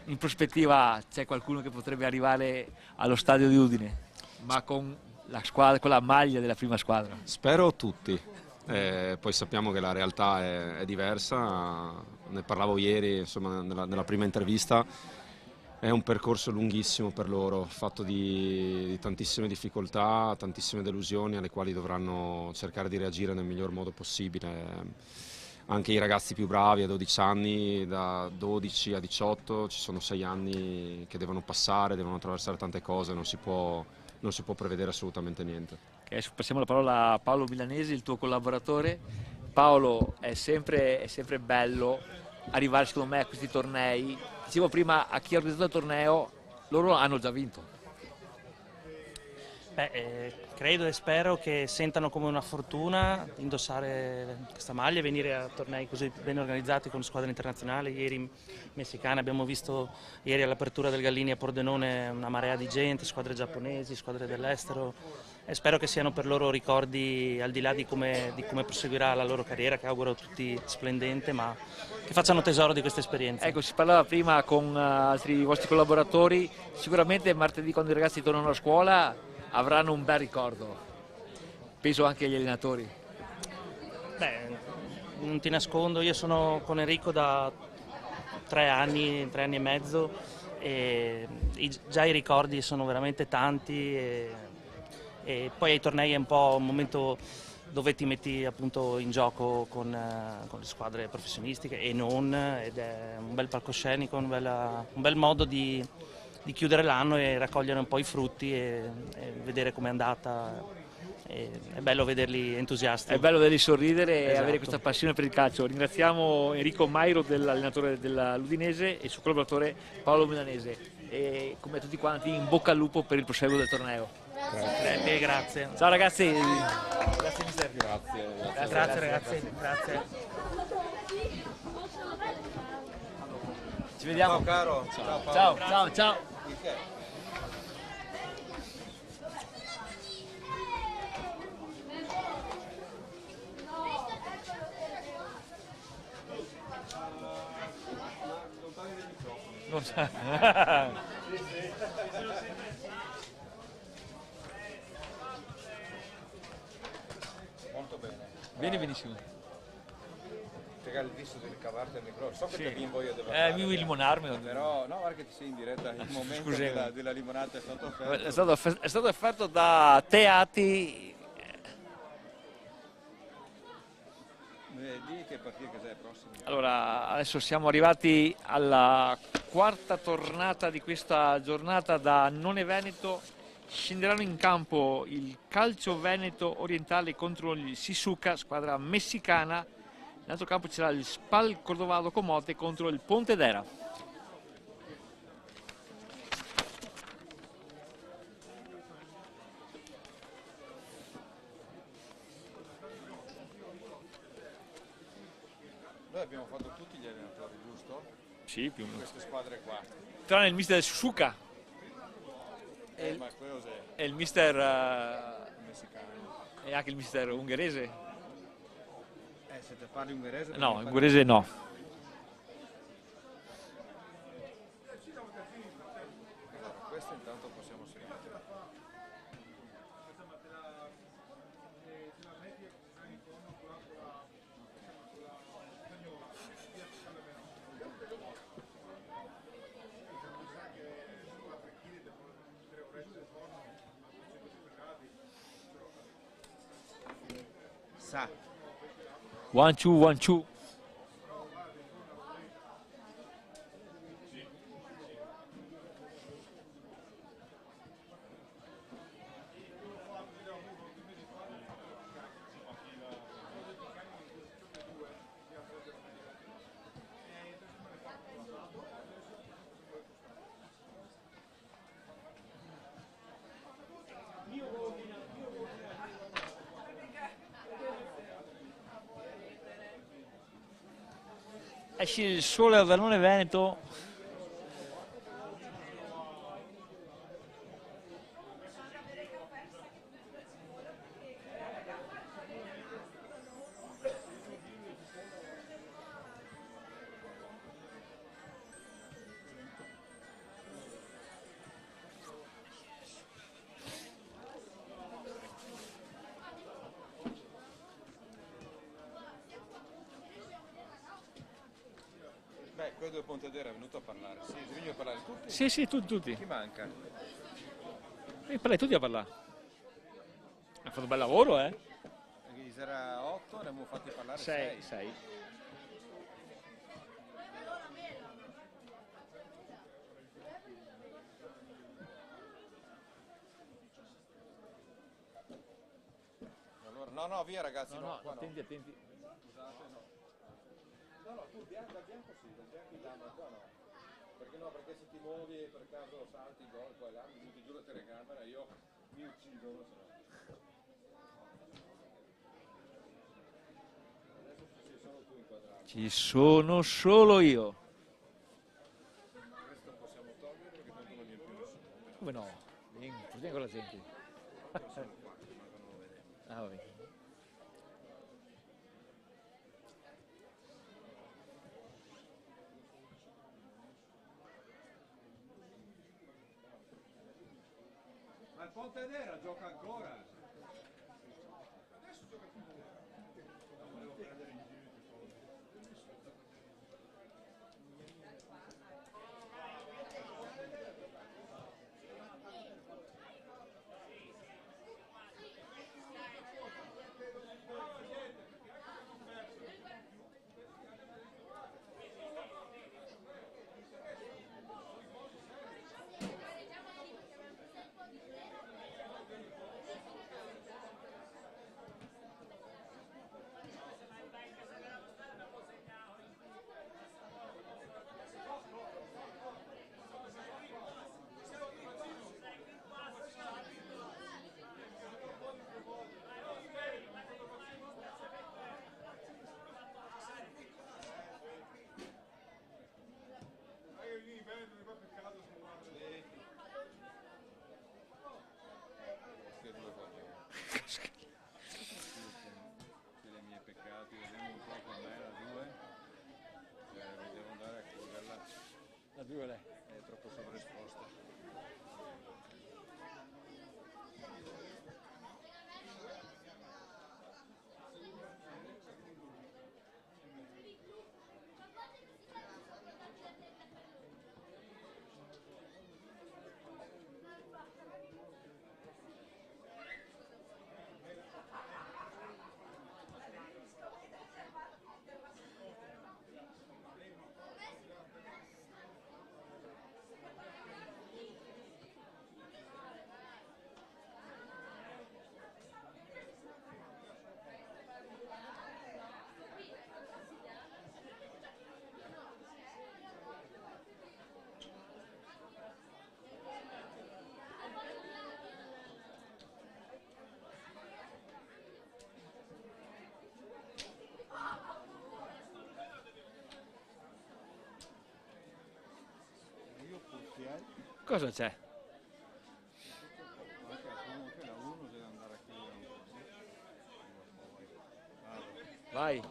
A: In prospettiva c'è qualcuno che potrebbe arrivare allo stadio di Udine, ma con la squadra, con la maglia della prima squadra.
E: Spero tutti. Poi sappiamo che la realtà è diversa, ne parlavo ieri, insomma, nella prima intervista. È un percorso lunghissimo per loro, fatto di tantissime difficoltà, tantissime delusioni alle quali dovranno cercare di reagire nel miglior modo possibile. Anche i ragazzi più bravi a 12 anni, da 12 a 18, ci sono 6 anni che devono passare, devono attraversare tante cose, non si può prevedere assolutamente niente.
A: Adesso passiamo la parola a Paolo Milanesi, il tuo collaboratore. Paolo, è sempre bello arrivare, secondo me, a questi tornei. Dicevo prima, a chi ha organizzato il torneo, loro hanno già vinto.
F: Credo e spero che sentano come una fortuna indossare questa maglia e venire a tornei così ben organizzati con squadre internazionali. Ieri messicane, abbiamo visto ieri all'apertura del Gallini a Pordenone una marea di gente, squadre giapponesi, squadre dell'estero, e spero che siano per loro ricordi, al di là di come proseguirà la loro carriera, che auguro a tutti splendente, ma che facciano tesoro di questa esperienza.
A: Ecco, si parlava prima con altri vostri collaboratori, sicuramente martedì quando i ragazzi tornano a scuola avranno un bel ricordo, penso anche agli allenatori.
F: Non ti nascondo, io sono con Enrico da 3 anni e mezzo e già i ricordi sono veramente tanti e poi ai tornei è un po' un momento dove ti metti appunto in gioco con le squadre professionistiche e non, ed è un bel palcoscenico, un bel modo di chiudere l'anno e raccogliere un po' i frutti e vedere com'è andata. È bello vederli entusiasti.
A: È bello vederli sorridere,
F: esatto,
A: e avere questa passione per il calcio. Ringraziamo Enrico Mairo, dell'allenatore dell'Udinese, e il suo collaboratore Paolo Milanese. E come tutti quanti, in bocca al lupo per il proseguo del torneo.
F: Grazie.
A: Ciao ragazzi. Grazie mister.
F: Grazie ragazzi. Grazie.
A: Ci vediamo.
B: Ciao caro.
A: Ciao.
B: Molto bene.
A: Vieni benissimo.
B: Il visto di ricavarti il microfono. So che te bimbo io devo
A: Mi vuoi limonarmi?
B: però no, guarda che ti sei in diretta, il momento della limonata è stato offerto.
A: È stato offerto da Teati.
B: Di che partita che è prossima?
A: Allora, adesso siamo arrivati alla quarta tornata di questa giornata da None Veneto. Scenderanno in campo il Calcio Veneto Orientale contro il Sisuca, squadra messicana. Nell'altro campo c'era il Spal Cordovado Comote contro il Pontedera.
B: Noi abbiamo fatto tutti gli allenatori, giusto?
A: Sì, più o meno.
B: Queste squadre qua.
A: Tranne il mister Sisuca
B: Ma cos'è?
A: e il mister
B: Messicano.
A: e anche il mister ungherese.
B: Se te parli ungherese...
A: No, ungherese no.
B: Questo intanto possiamo seguire. sa.
A: 1-2, 1-2. Esce il sole al Vallone Veneto.
B: Beh, quello del Pontedera è venuto a parlare. Sì, bisogna parlare tutti.
A: Sì, sì, tutti.
B: Chi manca?
A: E parlai tutti a parlare. Ha fatto un bel lavoro, eh?
B: Era 8, ne abbiamo fatti parlare
A: 6.
B: 6. Allora, no, via ragazzi, no, qua no.
A: attenti.
B: Scusate, no. No, tu da bianco sì, da bianco in là, ma qua no. Perché no? Perché se ti muovi e per caso salti gol qua e là, mi butti giù la telecamera e io mi uccido, se no. Adesso ci sei solo tu inquadrato.
A: Ci sono solo io.
B: Questo possiamo togliere perché tanto non viene più nessuno.
A: Come no? Vieni con la gente.
B: Sono 4, mancano lo vedere.
A: Ah, vabbè.
B: Ma il Pontedera gioca ancora. Le mie peccati, vediamo un po' com'è la 2. Devo andare a chiuderla.
A: La 2 lei.
B: È troppo sovraesposta.
A: Cosa c'è?
B: Comunque la 1 deve andare a chiudere.
A: Vai.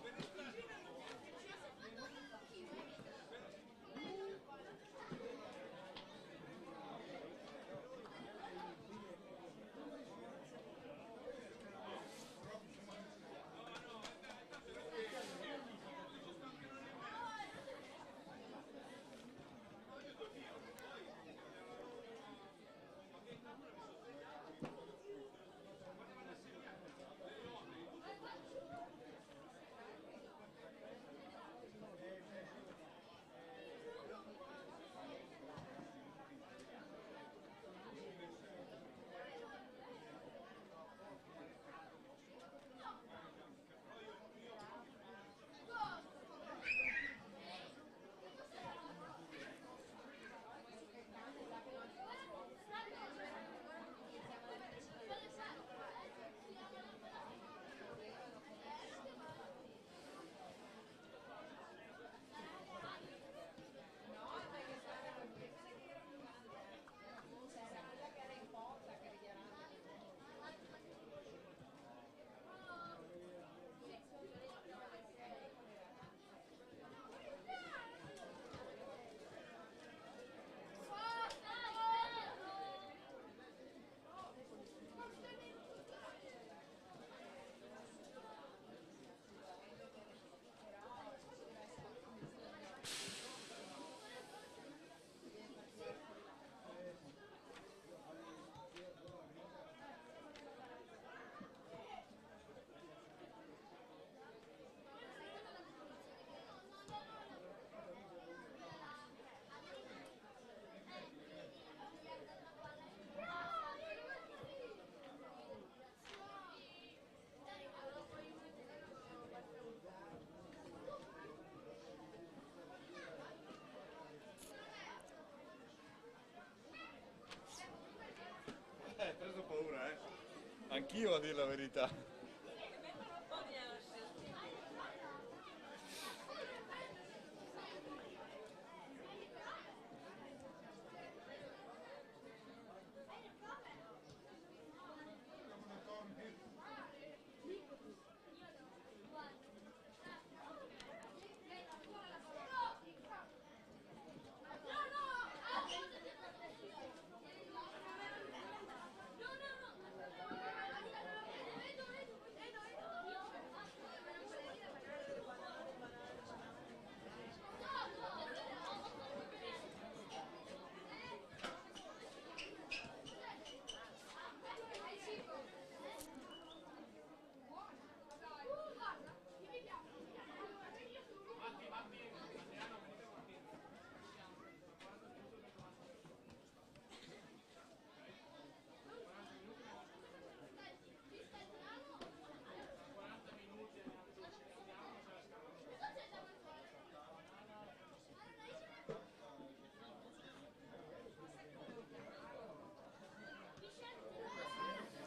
B: Anch'io a dire la verità.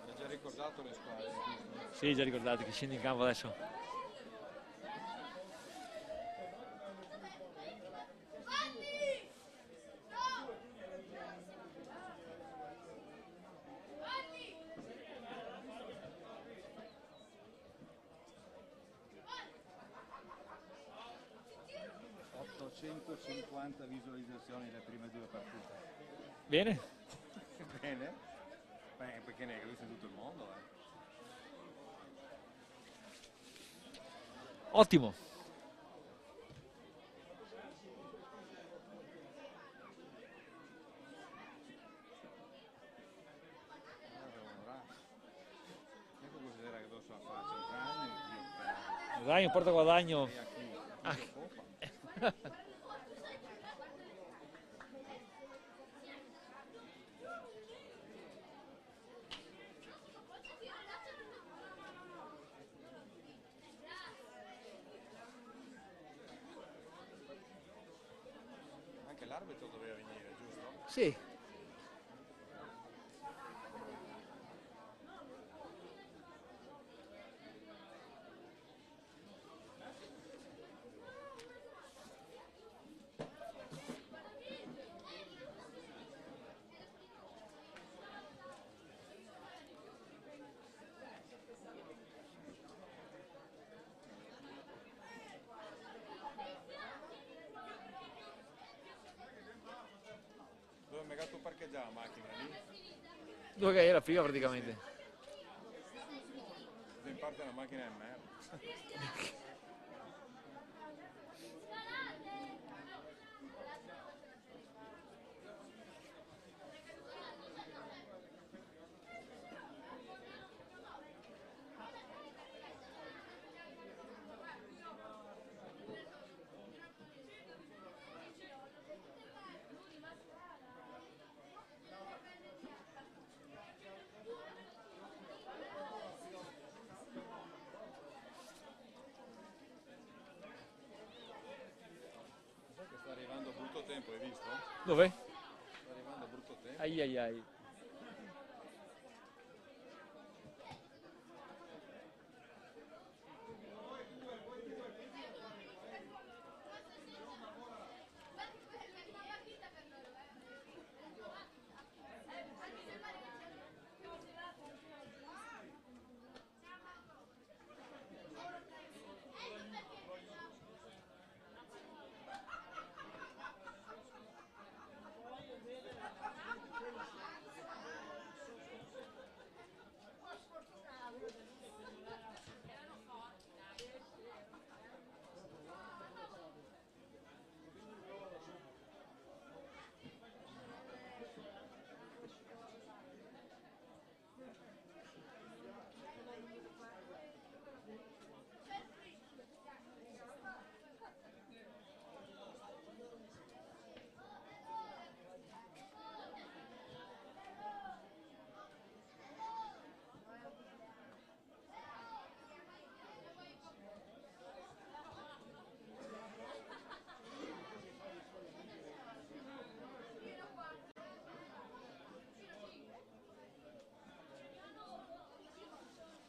B: Hai già ricordato le squadre, giusto?
A: Sì, già ricordate che scende in campo adesso.
B: Visualizzazioni le prime due partite.
A: Bene?
B: Bene? Beh, perché ne hai visto in tutto il mondo,
A: Ottimo.
B: Ecco cos'era che addosso la faccia, un ragno,
A: Guadagno, porta guadagno.
B: e a chi?
A: Ah.
B: Anche l'arbitro doveva venire, giusto?
A: Sì.
B: Dove mi ha gatto parcheggiare la macchina lì?
A: Dove che era prima praticamente.
B: In parte la macchina è merda. Sai che sta arrivando brutto tempo, hai visto?
A: Dove?
B: Sta arrivando brutto tempo.
A: Ai ai ai.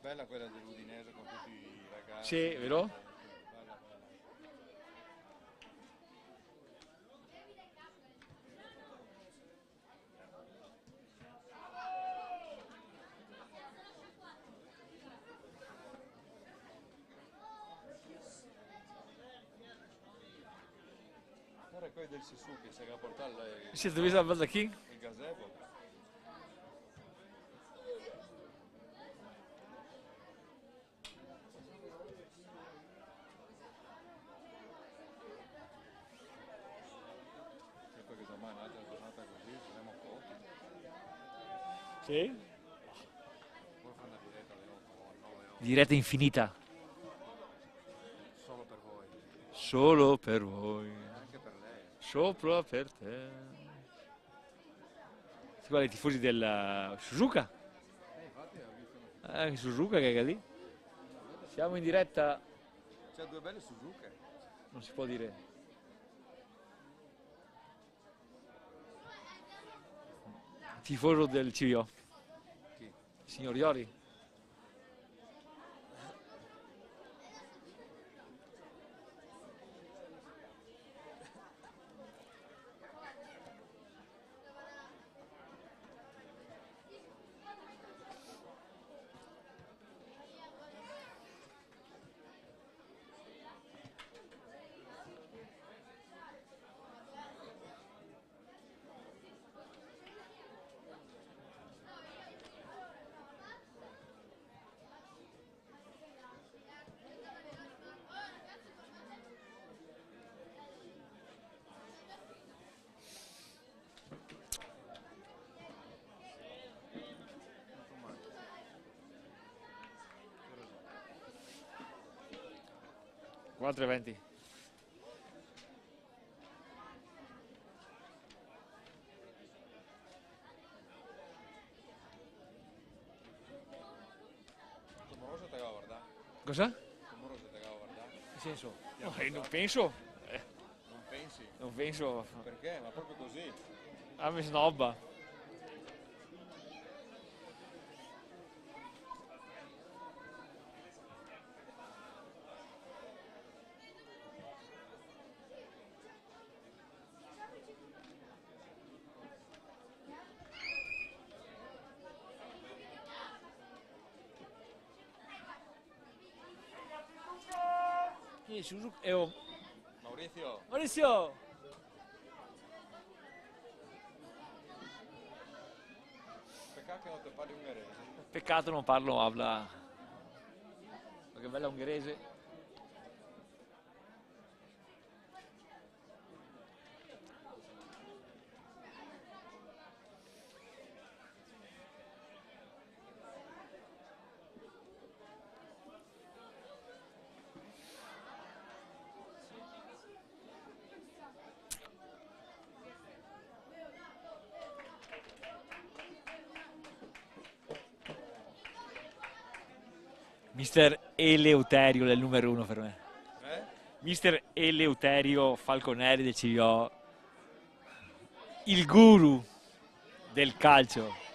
B: bella quella dell'Udinese con tutti i ragazzi.
A: Sì, vero?
B: Bella, bella. Guarda quelli del Suzuki, si era portato
A: Siete visto la base qui?
B: il gazebo. E poi che domani è un'altra giornata così, saremo pochi.
A: Sì.
B: Poi fanno una diretta alle 8, 9 ore,
A: Diretta infinita.
B: solo per voi,
A: Solo per voi.
B: anche per lei.
A: Sopra per te. Si guarda i tifosi del Suzuka.
B: Infatti ho visto,
A: Suzuka che è lì. Siamo in diretta,
B: c'è due belle Suzuki.
A: non si può dire. Tifoso del CVO.
B: Chi?
A: Signor Iori. Quattro e 20.
B: Moroso te la guarda?
A: Cosa?
B: Moroso te la guarda?
A: Che senso? No, non penso.
B: Non pensi?
A: Non penso.
B: Perché? Ma proprio così.
A: A me snobba. Suzuka.
B: Maurizio,
A: Maurizio!
B: peccato che non ti parli ungherese.
A: Peccato non parlo, habla. Ma che bella ungherese. Mister Eleuterio è il numero uno per me. Mister Eleuterio Falconeri del CVO, il guru del calcio.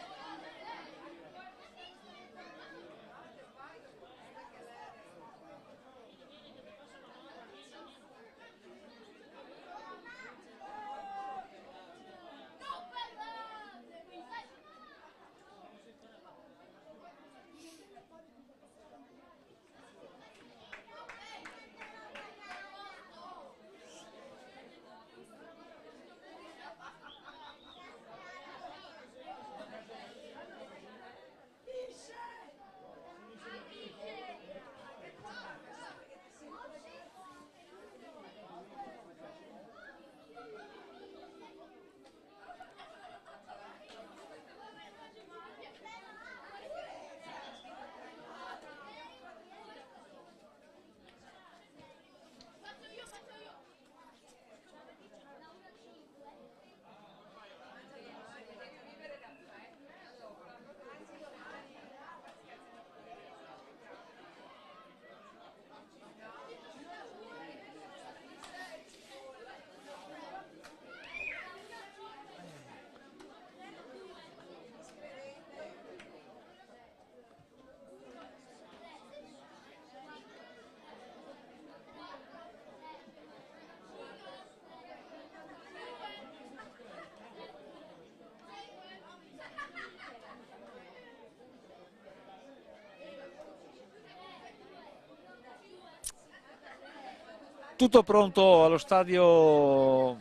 A: tutto pronto allo stadio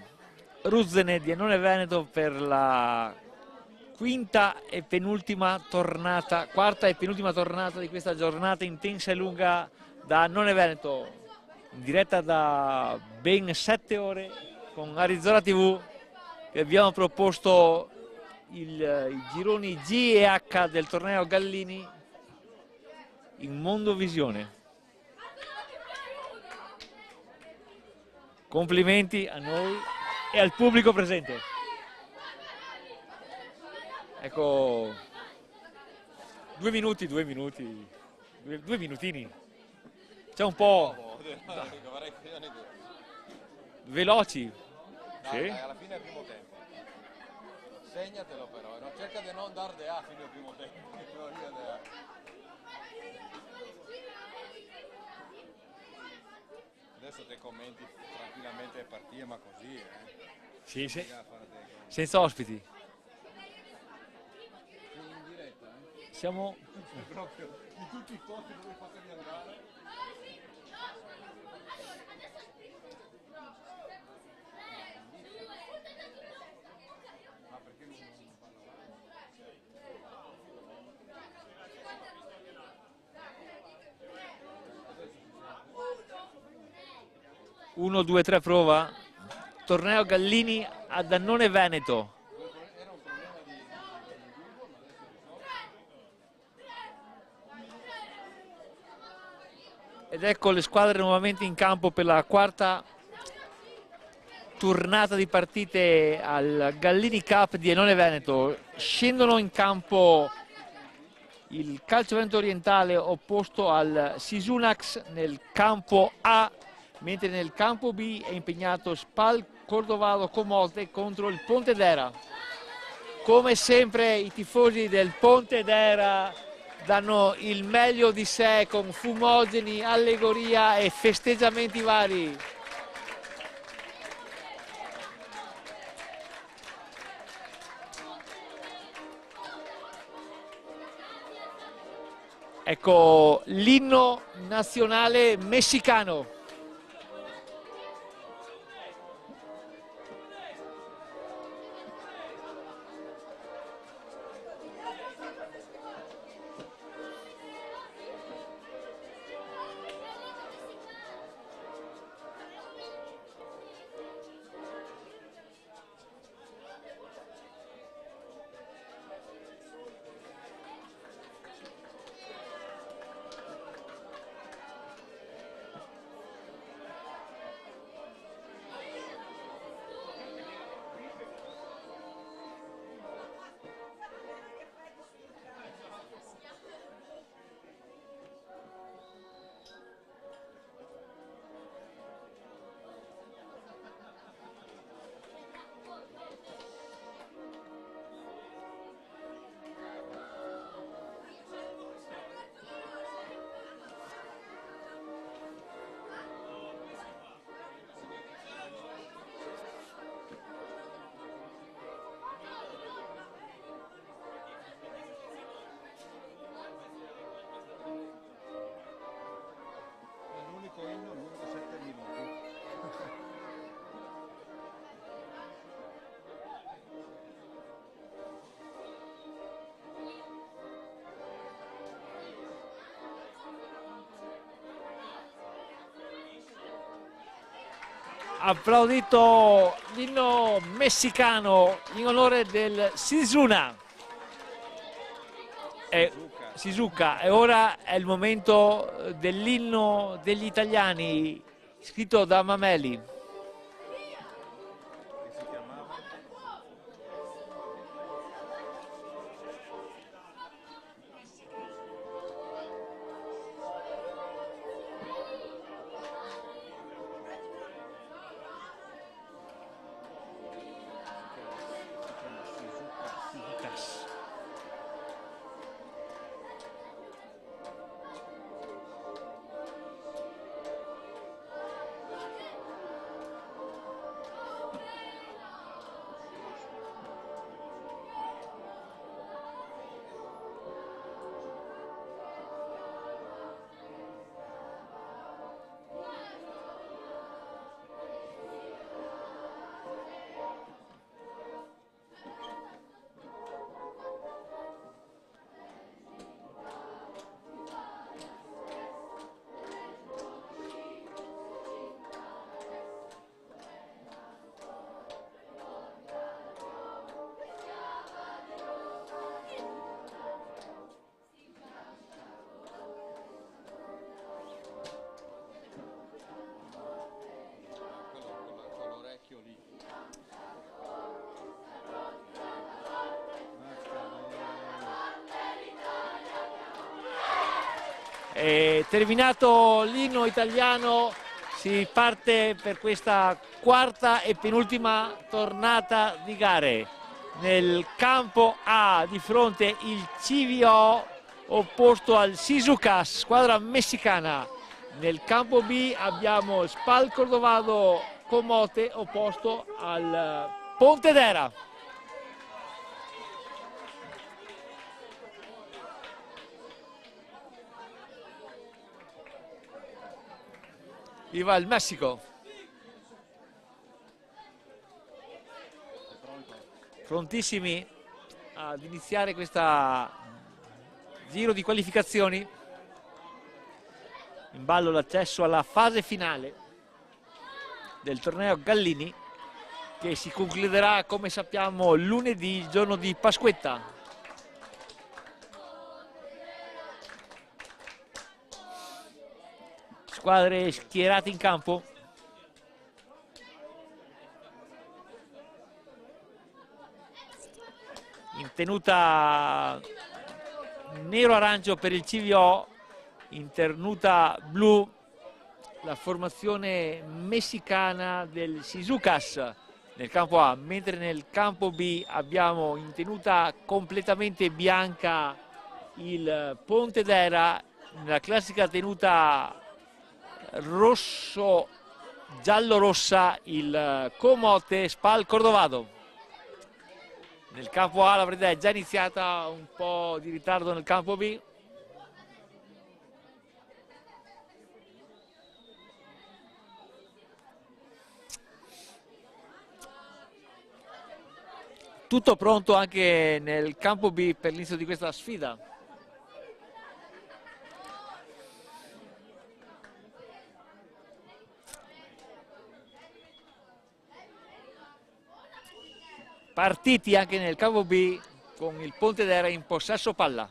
A: Ruzzene di Annone Veneto per la quarta e penultima tornata di questa giornata intensa e lunga da Annone Veneto, in diretta da ben 7 ore con Arizona TV. Vi abbiamo proposto i gironi G e H del torneo Gallini in Mondovisione. Complimenti a noi e al pubblico presente. Ecco, 2 minutini. C'è un po' veloci.
B: Dai,
A: Sì.
B: dai, alla fine è il primo tempo. Segnatelo però, no? Cerca di non dar de A fino al primo tempo. Adesso te commenti tranquillamente le partite, ma così,
A: Sì, sì.
B: Bisogna fare dei commenti.
A: Senza ospiti.
B: In diretta,
A: Siamo
B: proprio di tutti i posti dove fatevi andare. Ma perché non fanno avanti?
A: 1, 2, 3 prova. Torneo Gallini a Dannone Veneto.
B: Era un problema di Google, ma adesso
A: Ed ecco le squadre nuovamente in campo per la quarta tornata di partite al Gallini Cup di Annone Veneto. Scendono in campo il Calcio Veneto Orientale opposto al Sisunax nel campo A, mentre nel campo B è impegnato Spal Cordovado Comolte contro il Pontedera. Come sempre i tifosi del Pontedera danno il meglio di sé con fumogeni, allegoria e festeggiamenti vari. Ecco l'inno nazionale messicano.
B: è l'unico inno lungo 7 minuti.
A: Applaudito l'inno messicano in onore del Sisuna. Shizuka, e ora è il momento dell'inno degli italiani scritto da Mameli.
B: Che si chiamava lì.
A: E terminato l'inno italiano, si parte per questa quarta e penultima tornata di gare. Nel campo A di fronte il CVO opposto al Shizukas, squadra messicana. Nel campo B abbiamo Spal Cordovado Comote opposto al Pontedera. Viva il Messico! Prontissimi ad iniziare questa giro di qualificazioni. In ballo l'accesso alla fase finale del torneo Gallini, che si concluderà, come sappiamo, lunedì, il giorno di Pasquetta. Squadre schierate in campo. In tenuta nero-arancio per il CVO, in tenuta blu la formazione messicana del Shizukas nel campo A, mentre nel campo B abbiamo in tenuta completamente bianca il Pontedera, nella classica tenuta rosso giallo-rossa il Comote Spal Cordovado. Nel campo A la partita è già iniziata, un po' di ritardo nel campo B. Tutto pronto anche nel campo B per l'inizio di questa sfida. Partiti anche nel campo B con il Pontedera in possesso palla.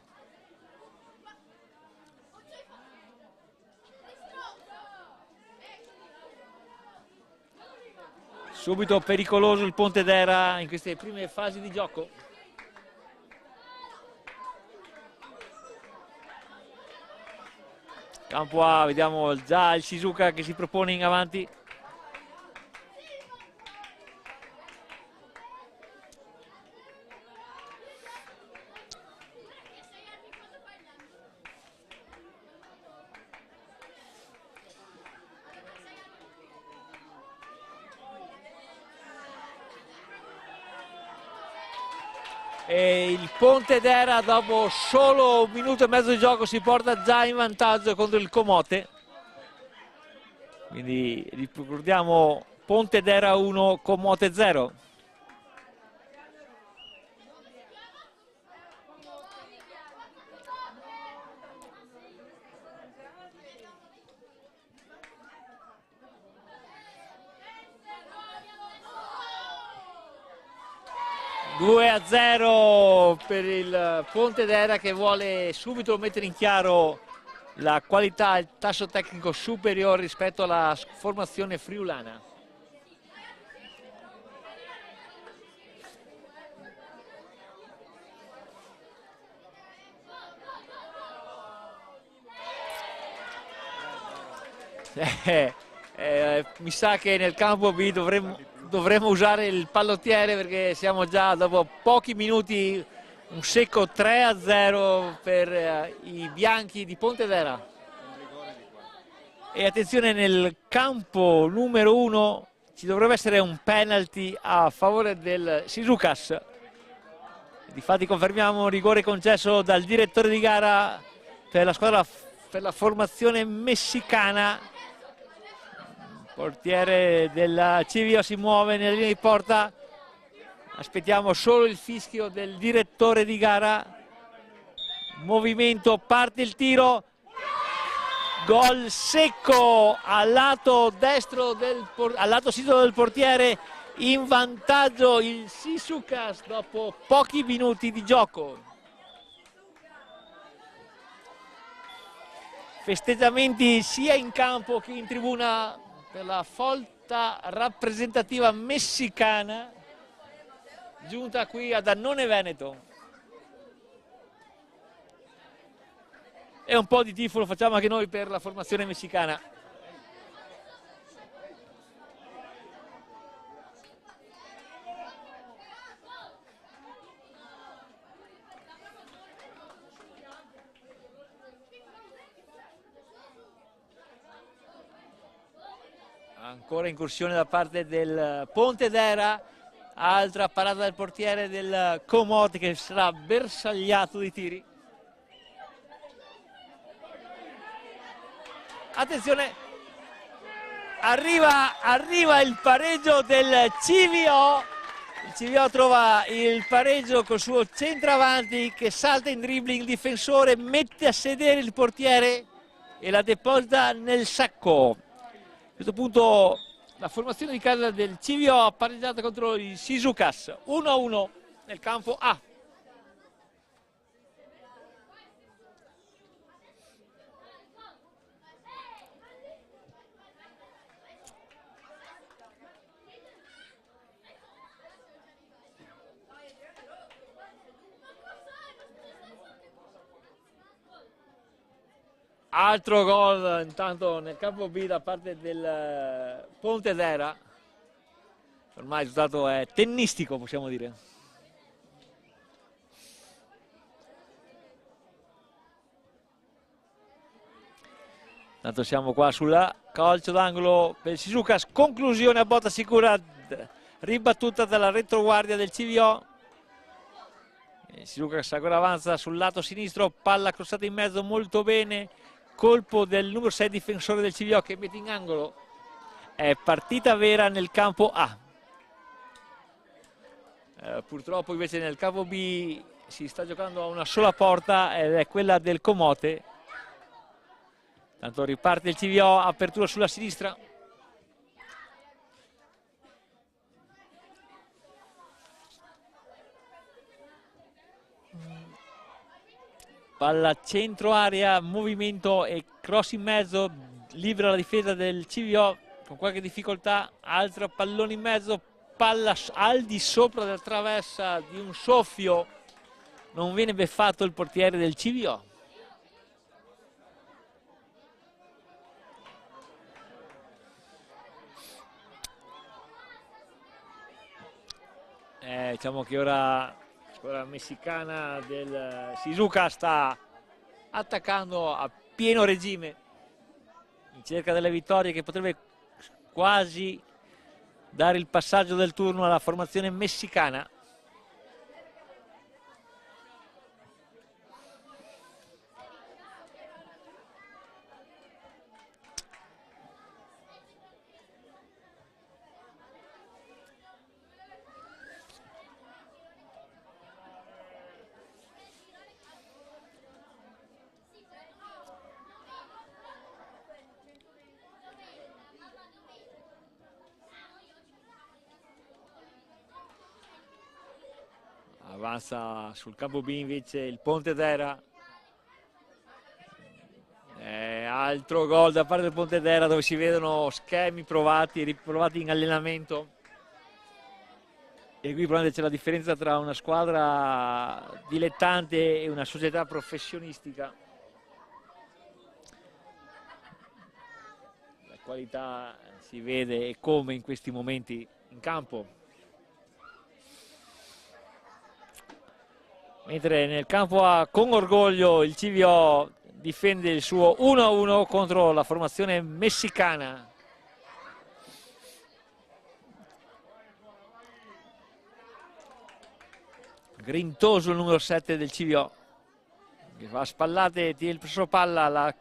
A: Subito pericoloso il Pontedera in queste prime fasi di gioco. Campo A, vediamo già il Shizuka che si propone in avanti. E il Pontedera dopo solo 1 minuto e mezzo di gioco si porta già in vantaggio contro il Comote. Quindi ricordiamo Pontedera 1, Comote 0. (2-0) per il Pontedera, che vuole subito mettere in chiaro la qualità e il tasso tecnico superiore rispetto alla formazione friulana. Mi sa che nel campo B dovremmo usare il pallottiere, perché siamo già dopo pochi minuti un secco 3-0 per i bianchi di Pontedera. E attenzione, nel campo numero 1 ci dovrebbe essere un penalty a favore del Shizukas. Difatti confermiamo rigore concesso dal direttore di gara per la squadra, per la formazione messicana. Il portiere della CVO si muove nella linea di porta. Aspettiamo solo il fischio del direttore di gara. Movimento, parte il tiro. Gol secco al lato destro al lato sinistro del portiere, in vantaggio il Shizukas dopo pochi minuti di gioco. Festeggiamenti sia in campo che in tribuna per la questa rappresentativa messicana giunta qui ad Annone Veneto. E un po' di tifo lo facciamo anche noi per la formazione messicana. Ancora incursione da parte del Pontedera, altra parata del portiere del Comote che sarà bersagliato di tiri. Attenzione, arriva il pareggio del CVO. Il CVO trova il pareggio col suo centravanti che salta in dribbling il difensore, mette a sedere il portiere e la deposita nel sacco. A questo punto la formazione di casa del CVO ha pareggiato contro il Shizukas 1-1 nel campo A. Altro gol intanto nel campo B da parte del Pontedera. Ormai il risultato è tennistico, possiamo dire. Intanto siamo qua sulla calcio d'angolo per il Shizukas. Conclusione a botta sicura, ribattuta dalla retroguardia del CVO. Il Shizukas ancora avanza sul lato sinistro, palla crossata in mezzo molto bene. Colpo del numero 6 difensore del CVO che mette in angolo. È partita vera nel campo A. Purtroppo invece nel campo B si sta giocando a una sola porta ed è quella del Comote. Tanto riparte il CVO, apertura sulla sinistra. Palla centro area, movimento e cross in mezzo, libera la difesa del CVO con qualche difficoltà, altro pallone in mezzo, palla al di sopra della traversa di un soffio, non viene beffato il portiere del CVO. Diciamo che ora la squadra messicana del Shizuka sta attaccando a pieno regime in cerca delle vittorie che potrebbe quasi dare il passaggio del turno alla formazione messicana. Avanza sul campo B invece il Pontedera. Altro gol da parte del Pontedera dove si vedono schemi provati e riprovati in allenamento. E qui probabilmente c'è la differenza tra una squadra dilettante e una società professionistica. La qualità si vede e come in questi momenti in campo. Mentre nel campo A con orgoglio il CVO difende il suo 1-1 contro la formazione messicana. Grintoso il numero 7 del CVO che va a spallate, tiene il presso palla, la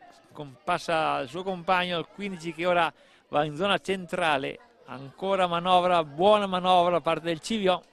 A: passa al suo compagno il 15 che ora va in zona centrale. Ancora manovra, buona manovra da parte del CVO.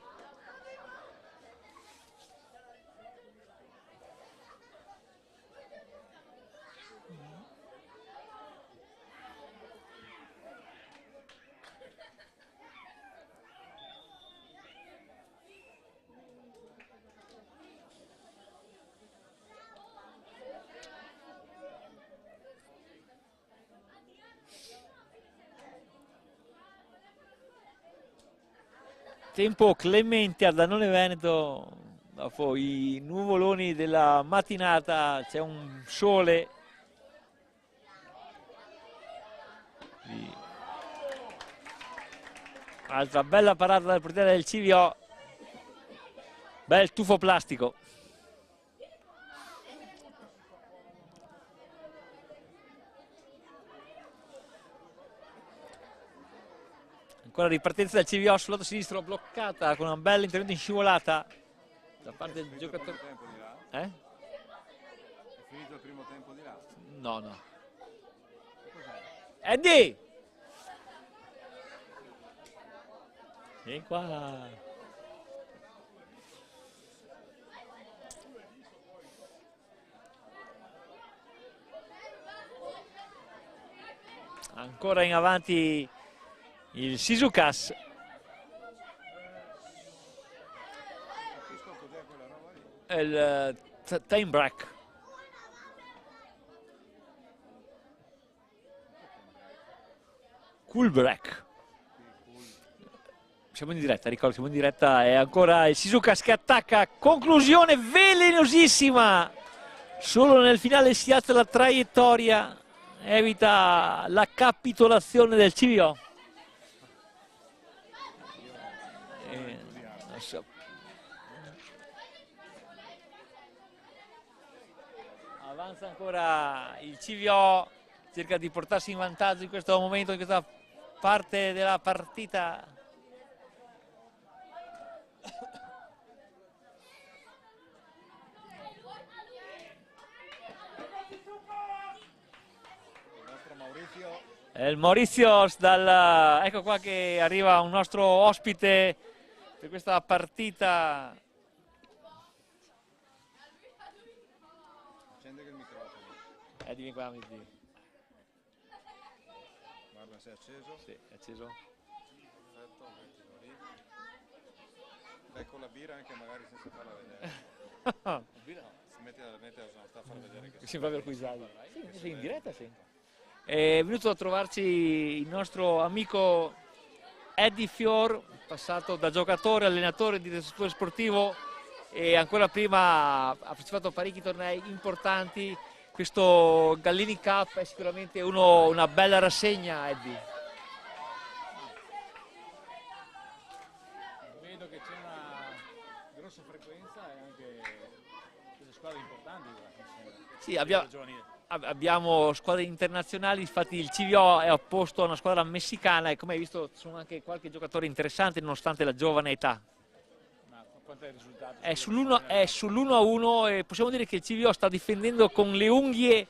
A: Tempo clemente a Dannone Veneto, dopo i nuvoloni della mattinata c'è un sole. Altra bella parata dal portiere del CVO, bel tuffo plastico. Ancora ripartenza del CVO sul lato sinistro, bloccata con una bella intervento in scivolata da parte del giocatore.
B: Tempo di là?
A: Eh?
B: È finito il primo tempo di là?
A: No, no. Eddie! Vieni qua. Ancora in avanti il Sisukas. È il time break. Cool break. Siamo in diretta, ricordo, siamo in diretta. È ancora il Sisukas che attacca. Conclusione velenosissima. Solo nel finale si alza la traiettoria. Evita la capitolazione del CVO. Avanza ancora il CVO, cerca di portarsi in vantaggio in questo momento, in questa parte della partita. È il Mauritius ecco qua che arriva un nostro ospite per questa partita.
B: Accendi il microfono.
A: Vieni qua, mi dici.
B: Guarda se è acceso.
A: Sì, è acceso.
B: Perfetto, mettilo lì. Becco la birra anche magari senza farla vedere. Si mette a sta a far vedere che
A: Sì, proprio acquisato. Sì, sei in diretta, sì. È venuto a trovarci il nostro amico Eddie Fior, passato da giocatore, allenatore, direttore sportivo e ancora prima ha partecipato a parecchi tornei importanti. Questo Gallini Cup è sicuramente una bella rassegna, Eddie.
G: Vedo che c'è una grossa frequenza e anche delle squadre importanti.
A: Sì, abbiamo squadre internazionali, infatti il CVO è opposto a una squadra messicana e come hai visto ci sono anche qualche giocatore interessante nonostante la giovane età.
G: Ma quanto è il risultato?
A: È sull'1-1 e possiamo dire che il CVO sta difendendo con le unghie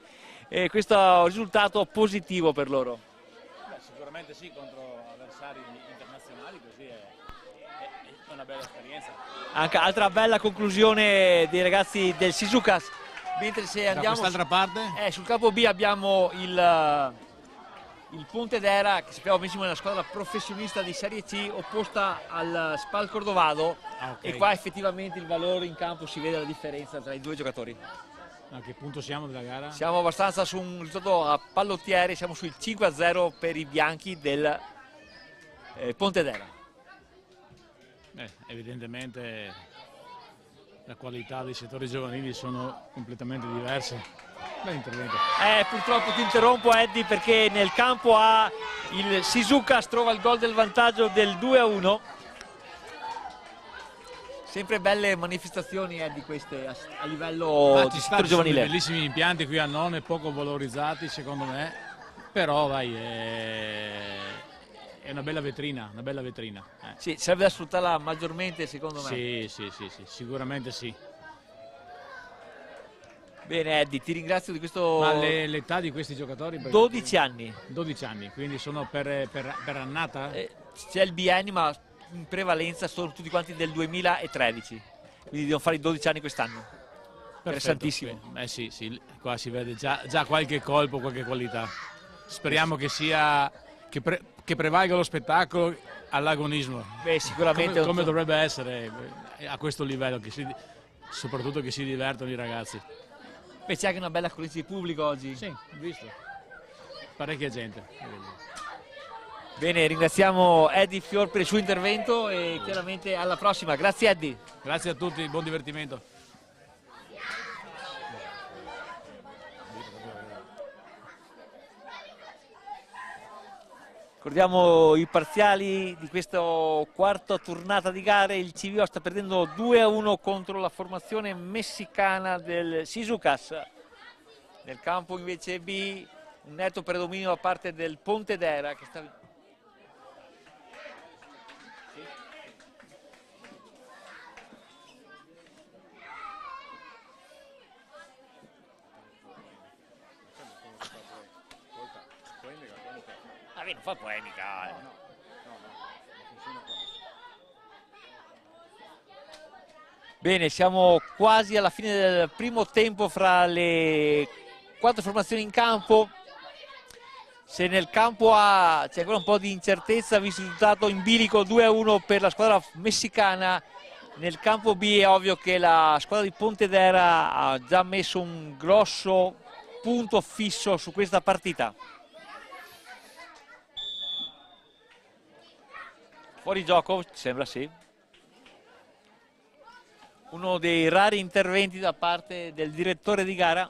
A: questo risultato positivo per loro.
G: Beh, sicuramente sì, contro avversari internazionali, così è una bella esperienza.
A: Anche altra bella conclusione dei ragazzi del Sisukas. Mentre se andiamo
G: da quest'altra parte?
A: Sul capo B abbiamo il Pontedera, che sappiamo benissimo è una squadra professionista di Serie C opposta al Spal Cordovado.
G: Okay.
A: E qua effettivamente il valore in campo si vede la differenza tra i due giocatori.
G: A che punto siamo della gara?
A: Siamo abbastanza su un risultato a pallottiere, siamo sul 5-0 per i bianchi del Pontedera.
G: Evidentemente la qualità dei settori giovanili sono completamente diverse. Bel intervento.
A: Purtroppo ti interrompo, Eddie, perché nel campo A il Sisukas trova il gol del vantaggio del 2-1. Sempre belle manifestazioni, Eddie, queste a livello di settore giovanile.
G: Sono bellissimi impianti qui a None, poco valorizzati secondo me, però vai, è una bella vetrina, una bella vetrina.
A: Sì, serve da sfruttarla maggiormente secondo me.
G: Sì, sicuramente sì.
A: Bene Eddie, ti ringrazio di questo...
G: Ma l'età di questi giocatori?
A: 12 anni.
G: 12 anni, quindi sono per annata?
A: C'è il biennio, ma in prevalenza sono tutti quanti del 2013, quindi devono fare i 12 anni quest'anno. Interessantissimo.
G: Sì, qua si vede già qualche colpo, qualche qualità. Speriamo che sia... che prevalga lo spettacolo all'agonismo.
A: Sicuramente
G: come dovrebbe essere a questo livello, soprattutto che si divertono i ragazzi.
A: C'è anche una bella accoglienza di pubblico oggi.
G: Sì, ho visto. Parecchia gente.
A: Bene, ringraziamo Eddie Fior per il suo intervento e chiaramente alla prossima. Grazie Eddie.
G: Grazie a tutti, buon divertimento.
A: Ricordiamo i parziali di questa quarta tornata di gare. Il CVO sta perdendo 2-1 contro la formazione messicana del Shizukas. Nel campo invece B un netto predominio da parte del Pontedera che sta... non fa polemica. Bene, siamo quasi alla fine del primo tempo fra le 4 formazioni in campo. Se nel campo A c'è ancora un po' di incertezza visto il risultato in bilico 2-1 per la squadra messicana, nel campo B è ovvio che la squadra di Pontedera ha già messo un grosso punto fisso su questa partita. Fuori gioco, sembra sì. Uno dei rari interventi da parte del direttore di gara.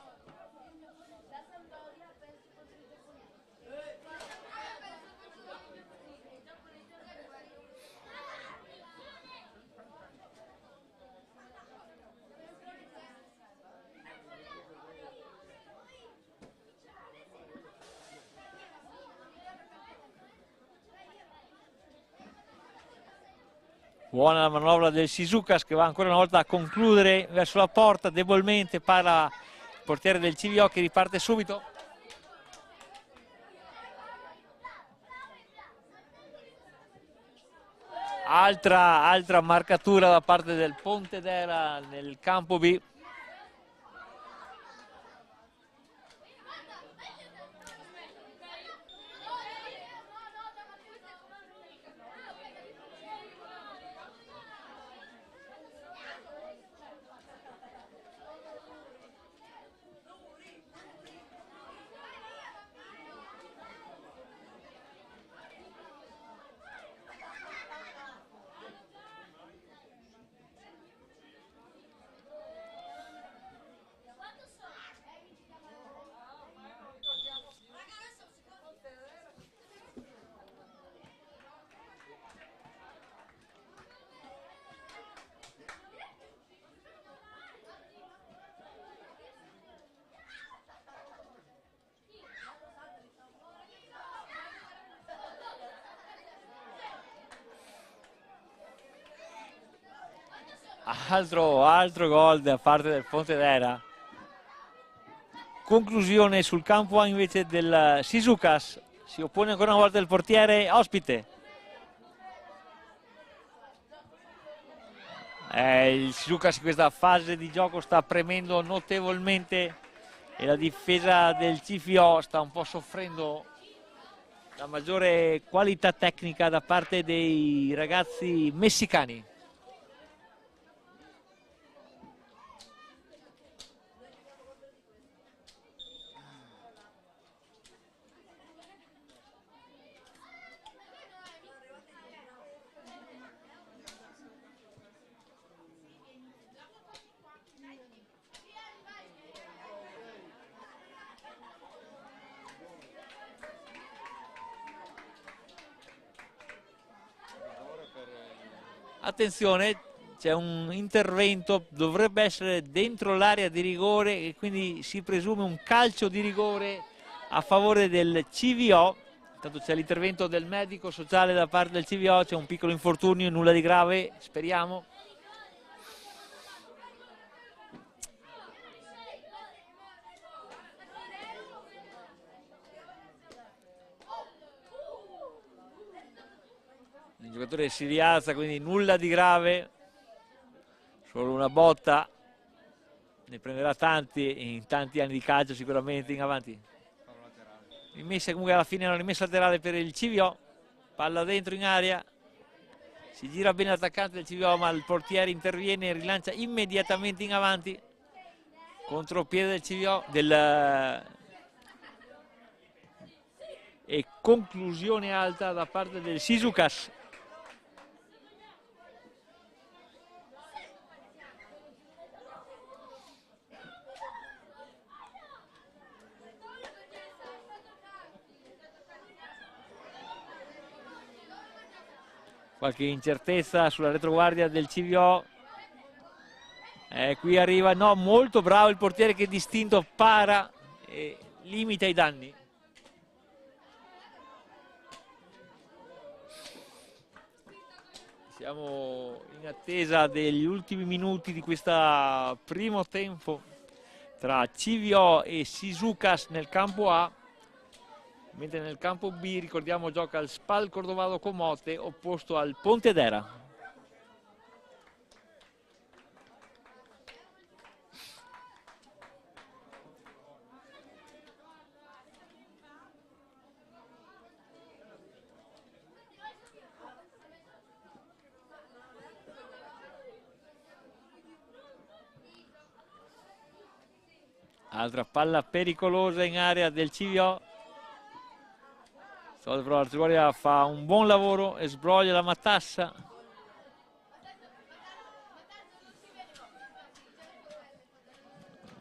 A: Buona la manovra del Shizukas che va ancora una volta a concludere verso la porta, debolmente para il portiere del CVO che riparte subito. Altra marcatura da parte del Pontedera nel campo B. Altro gol da parte del Pontedera. Conclusione sul campo A invece del Shizukas. Si oppone ancora una volta il portiere ospite. Il Shizukas in questa fase di gioco sta premendo notevolmente e la difesa del CFO sta un po' soffrendo la maggiore qualità tecnica da parte dei ragazzi messicani. Attenzione, c'è un intervento, dovrebbe essere dentro l'area di rigore e quindi si presume un calcio di rigore a favore del CVO. Intanto c'è l'intervento del medico sociale da parte del CVO, c'è un piccolo infortunio, nulla di grave, speriamo. Il giocatore si rialza, quindi nulla di grave, solo una botta, ne prenderà tanti in tanti anni di calcio sicuramente in avanti. Rimessa comunque alla fine, una rimessa laterale per il CVO, palla dentro in area, si gira bene l'attaccante del CVO ma il portiere interviene e rilancia immediatamente in avanti, contropiede del CVO, e conclusione alta da parte del Sisukas. Qualche incertezza sulla retroguardia del CVO. Qui arriva, no, molto bravo il portiere che distinto para e limita i danni. Siamo in attesa degli ultimi minuti di questo primo tempo tra CVO e Sisukas nel campo A, mentre nel campo B, ricordiamo, gioca il Spal Cordovado Comote opposto al Pontedera. Altra palla pericolosa in area del CVO. Però l'Artigoria fa un buon lavoro e sbroglia la matassa.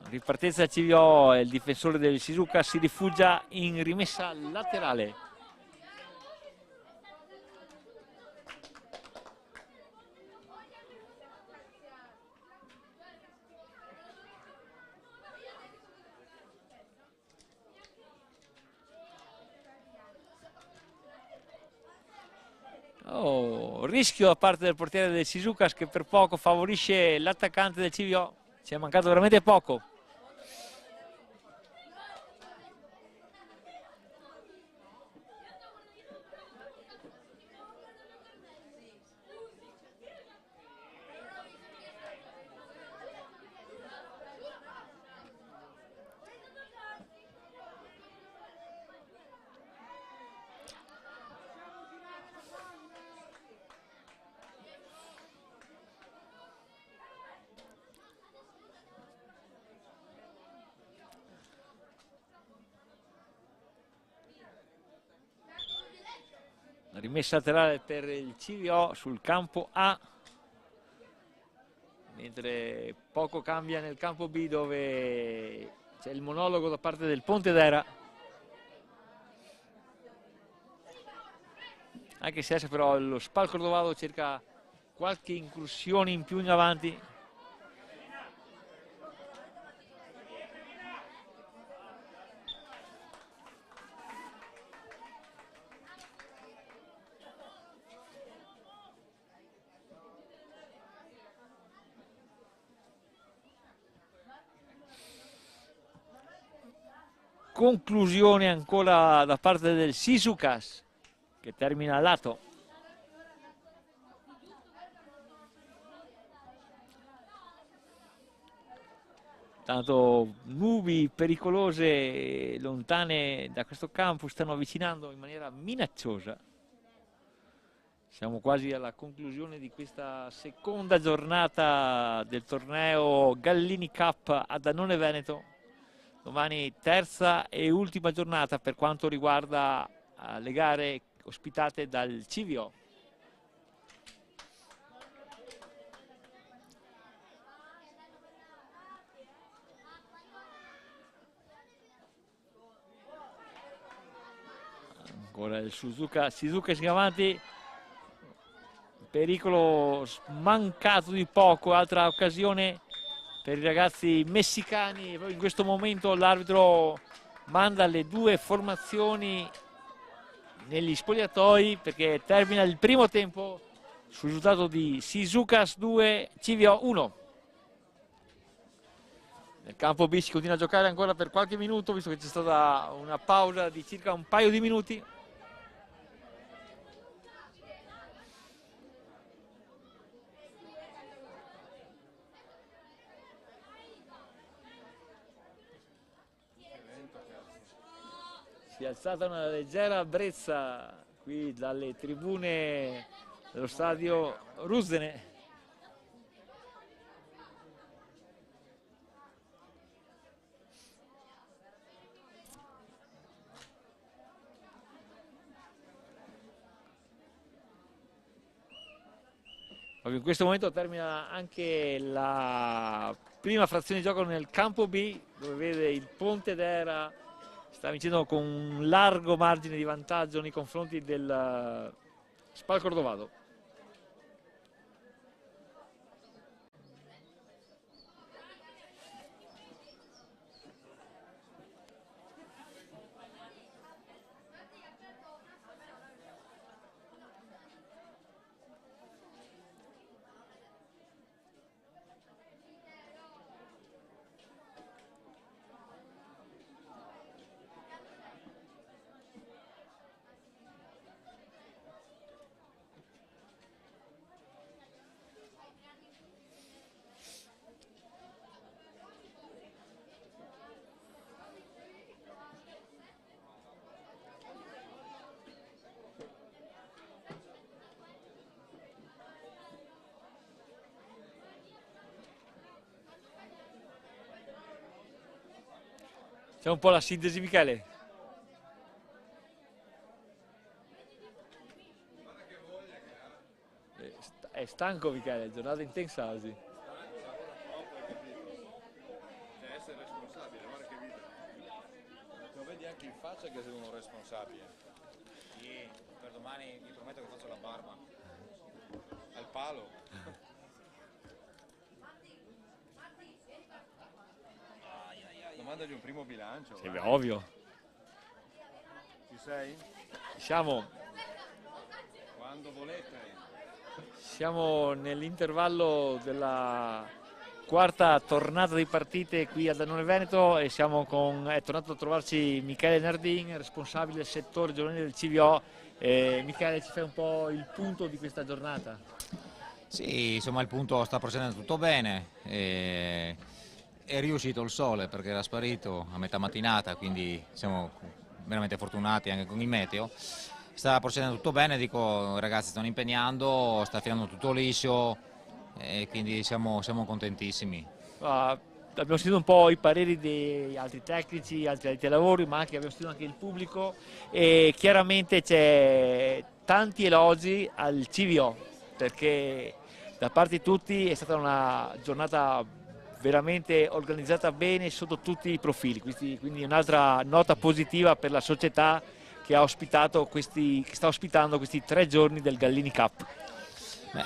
A: Ripartenza CVO e il difensore del Shizuka si rifugia in rimessa laterale. Rischio da parte del portiere del Sisukas che per poco favorisce l'attaccante del CVO. Ci è mancato veramente poco. Rimessa laterale per il CVO sul campo A, mentre poco cambia nel campo B dove c'è il monologo da parte del Pontedera, anche se adesso però lo Spal Cordovado cerca qualche incursione in più in avanti. Conclusione ancora da parte del Sisukas che termina a lato. Tanto nubi pericolose lontane da questo campo stanno avvicinando in maniera minacciosa. Siamo quasi alla conclusione di questa seconda giornata del torneo Gallini Cup a Dannone Veneto. Domani terza e ultima giornata per quanto riguarda le gare ospitate dal CVO. Ancora il Shizuka si avanti, pericolo mancato di poco, altra occasione per i ragazzi messicani. In questo momento l'arbitro manda le due formazioni negli spogliatoi perché termina il primo tempo sul risultato di Sisukas 2 CVO 1. Nel campo B si continua a giocare ancora per qualche minuto, visto che c'è stata una pausa di circa un paio di minuti. Si è alzata una leggera brezza qui dalle tribune dello stadio Ruzdene. In questo momento termina anche la prima frazione di gioco nel campo B, dove vede il Pontedera sta vincendo con un largo margine di vantaggio nei confronti del Spal Cordovado. C'è un po' la sintesi, Michele? È stanco, Michele, giornata intensa oggi.
B: Cioè essere responsabile, guarda che vita. Lo vedi anche in faccia che sei uno responsabile. Sì, per domani vi prometto che faccio la barba. Al palo. Domandagli un primo bilancio.
A: Sì, beh, ovvio.
B: Ci sei?
A: Siamo
B: Quando volete.
A: Siamo nell'intervallo della quarta tornata di partite qui a Dannone Veneto e è tornato a trovarci Michele Nardin, responsabile del settore giovanile del CVO. Michele, ci fai un po' il punto di questa giornata?
H: Sì, insomma il punto sta procedendo tutto bene. È riuscito il sole perché era sparito a metà mattinata, quindi siamo veramente fortunati anche con il meteo. Sta procedendo tutto bene, dico, i ragazzi stanno impegnando, sta filando tutto liscio e quindi siamo contentissimi.
A: Abbiamo sentito un po' i pareri di altri tecnici, altri addetti ai lavori, ma anche abbiamo sentito anche il pubblico e chiaramente c'è tanti elogi al CVO perché da parte di tutti è stata una giornata veramente organizzata bene sotto tutti i profili, quindi un'altra nota positiva per la società che sta ospitando questi 3 giorni del Gallini Cup.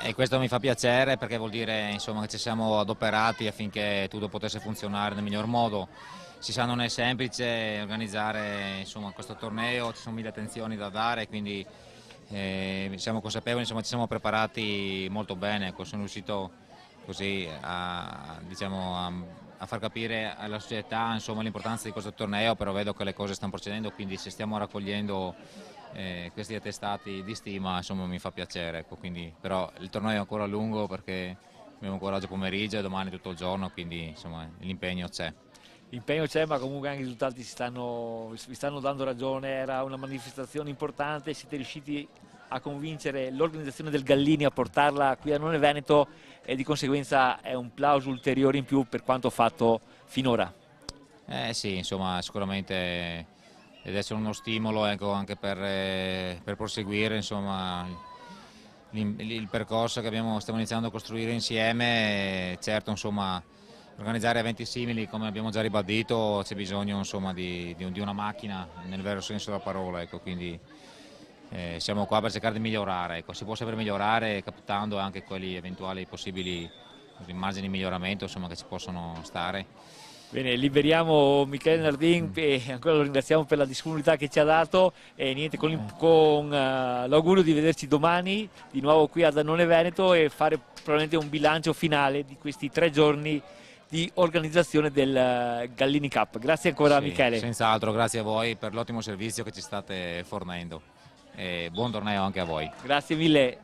H: E questo mi fa piacere perché vuol dire insomma, che ci siamo adoperati affinché tutto potesse funzionare nel miglior modo. Si sa, non è semplice organizzare insomma, questo torneo, ci sono 1000 attenzioni da dare, quindi siamo consapevoli, insomma, ci siamo preparati molto bene, sono riuscito così a far capire alla società l'importanza di questo torneo, però vedo che le cose stanno procedendo, quindi se stiamo raccogliendo questi attestati di stima insomma mi fa piacere, ecco, quindi, però il torneo è ancora lungo perché abbiamo ancora oggi pomeriggio e domani tutto il giorno, quindi insomma l'impegno c'è.
A: L'impegno c'è, ma comunque anche i risultati vi stanno dando ragione, era una manifestazione importante, siete riusciti a convincere l'organizzazione del Gallini a portarla qui a Dannone Veneto e di conseguenza è un plauso ulteriore in più per quanto fatto finora.
H: Sì, insomma sicuramente deve essere uno stimolo, ecco, anche per proseguire insomma, il percorso che stiamo iniziando a costruire insieme. Certo, insomma, organizzare eventi simili, come abbiamo già ribadito, c'è bisogno insomma, di una macchina nel vero senso della parola, ecco, quindi siamo qua per cercare di migliorare, ecco. Si può sempre migliorare captando anche quelli eventuali possibili margini di miglioramento insomma, che ci possono stare.
A: Bene, liberiamo Michele Nardin e ancora lo ringraziamo per la disponibilità che ci ha dato e niente, con l'augurio di vederci domani di nuovo qui a Dannone Veneto e fare probabilmente un bilancio finale di questi 3 giorni di organizzazione del Gallini Cup. Grazie ancora, sì, Michele.
H: Senz'altro, grazie a voi per l'ottimo servizio che ci state fornendo e buon torneo anche a voi.
A: Grazie mille.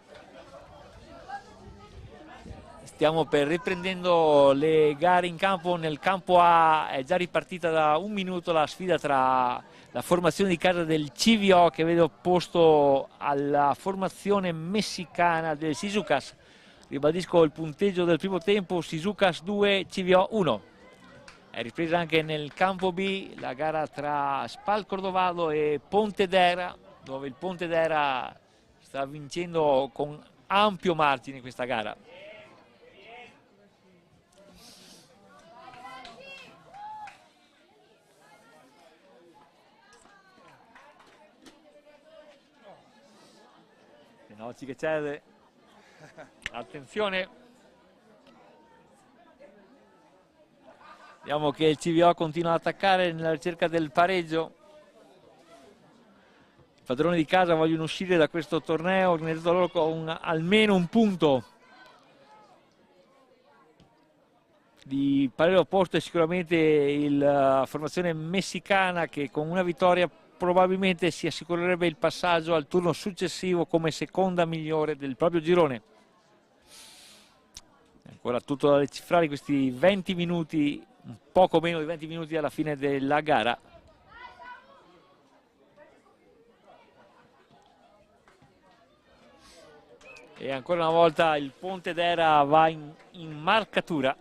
A: Stiamo riprendendo le gare in campo. Nel campo A è già ripartita da 1 minuto la sfida tra la formazione di casa del CVO, che vede opposto alla formazione messicana del Sisucas. Ribadisco il punteggio del primo tempo: Sisucas 2, CVO 1. È ripresa anche nel campo B la gara tra Spal Cordovado e Pontedera, dove il Pontedera sta vincendo con ampio margine in questa gara. Oggi che cede, attenzione, vediamo che il CVO continua ad attaccare nella ricerca del pareggio. I padroni di casa vogliono uscire da questo torneo organizzato loro con almeno un punto di parere opposto. È sicuramente la formazione messicana, che con una vittoria probabilmente si assicurerebbe il passaggio al turno successivo come seconda migliore del proprio girone. Ancora tutto da decifrare questi 20 minuti, un poco meno di 20 minuti alla fine della gara. E ancora una volta il Pontedera va in marcatura.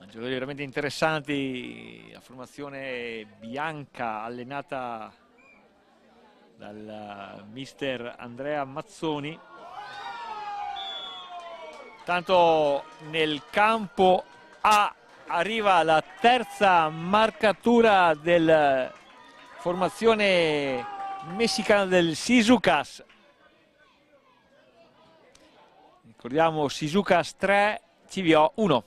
A: Giocatori veramente interessanti, la formazione bianca allenata dal mister Andrea Mazzoni. Tanto nel campo A arriva la terza marcatura della formazione messicana del Shizukas. Ricordiamo Shizukas 3, CVO 1.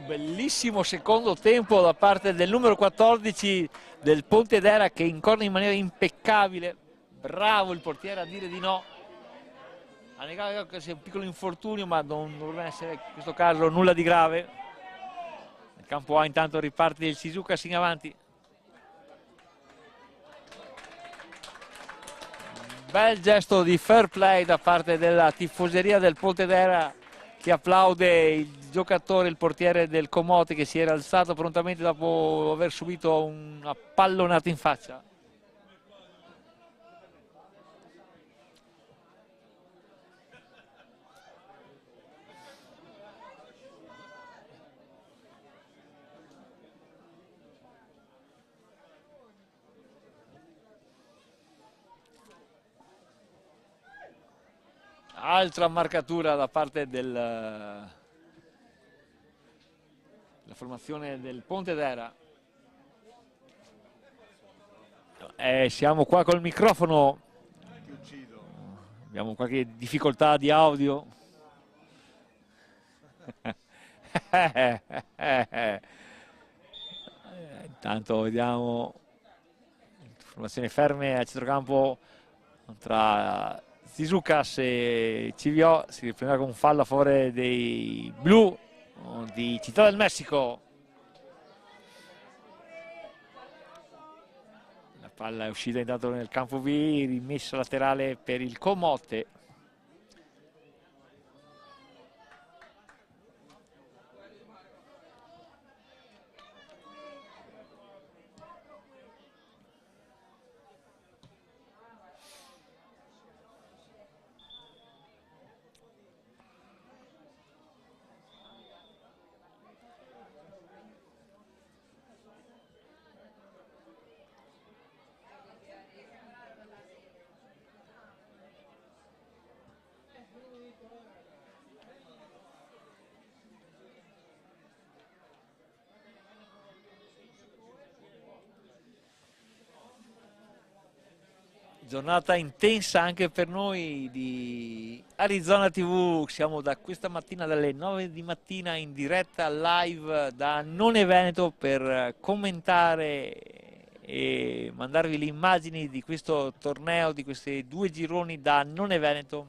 A: Bellissimo secondo tempo da parte del numero 14 del Pontedera, che incorre in maniera impeccabile. Bravo il portiere a dire di no. Ha negato che sia un piccolo infortunio, ma non dovrebbe essere in questo caso nulla di grave. Nel campo A intanto riparte il Shizukas in avanti. Bel gesto di fair play da parte della tifoseria del Pontedera, che applaude il giocatore, il portiere del Comote, che si era alzato prontamente dopo aver subito una pallonata in faccia. Altra marcatura da parte della formazione del Pontedera. Siamo qua col microfono, abbiamo qualche difficoltà di audio. Intanto vediamo formazioni ferme a centrocampo tra Shizukas e CVO. Si riprenderà con un fallo a favore dei blu di Città del Messico. La palla è uscita intanto nel campo B, rimessa laterale per il Comote. Giornata intensa anche per noi di Arizona TV. Siamo da questa mattina dalle 9 di mattina in diretta live da None Veneto per commentare e mandarvi le immagini di questo torneo, di questi due gironi da None Veneto.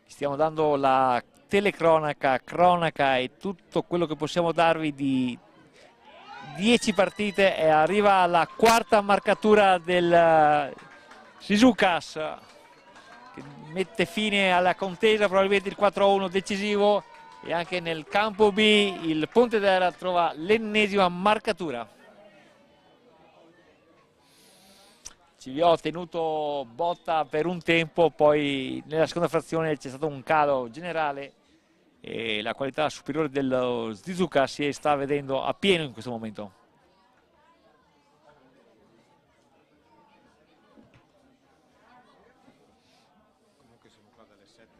A: Stiamo dando la telecronaca, cronaca e tutto quello che possiamo darvi di 10 partite e arriva alla quarta marcatura del Shizukas, che mette fine alla contesa, probabilmente il 4-1 decisivo, e anche nel campo B il Pontedera trova l'ennesima marcatura. CVO ha tenuto botta per un tempo, poi nella seconda frazione c'è stato un calo generale e la qualità superiore dello Shizuka si sta vedendo a pieno in questo momento.
B: Comunque siamo qua dalle 7:30.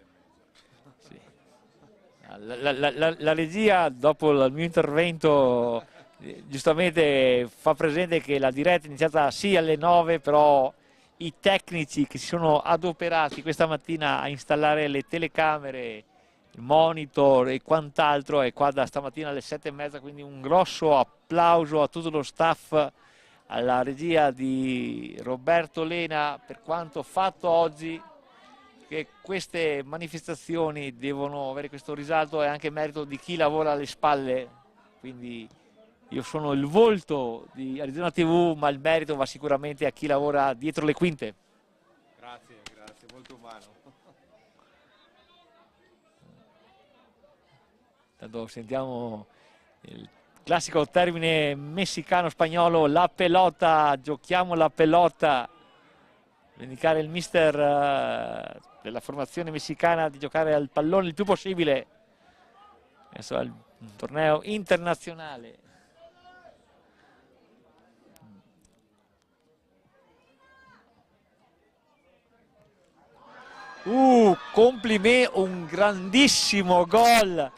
A: Sì. La regia, dopo il mio intervento, giustamente fa presente che la diretta è iniziata sì alle 9, però i tecnici che si sono adoperati questa mattina a installare le telecamere, il monitor e quant'altro è qua da stamattina alle 7:30, quindi un grosso applauso a tutto lo staff, alla regia di Roberto Lena per quanto fatto oggi, che queste manifestazioni devono avere questo risalto, è anche merito di chi lavora alle spalle, quindi io sono il volto di Arizona TV, ma il merito va sicuramente a chi lavora dietro le quinte.
B: Grazie, grazie, molto umano.
A: Tanto sentiamo il classico termine messicano-spagnolo, la pelota, giochiamo la pelota, indicare il mister della formazione messicana di giocare al pallone il più possibile. Adesso è un torneo internazionale. Complimenti, un grandissimo gol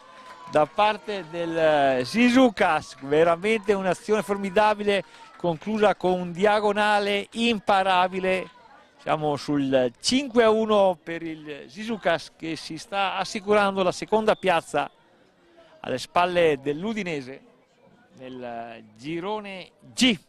A: da parte del Shizukas, veramente un'azione formidabile conclusa con un diagonale imparabile. Siamo sul 5-1 per il Shizukas, che si sta assicurando la seconda piazza alle spalle dell'Udinese nel girone G.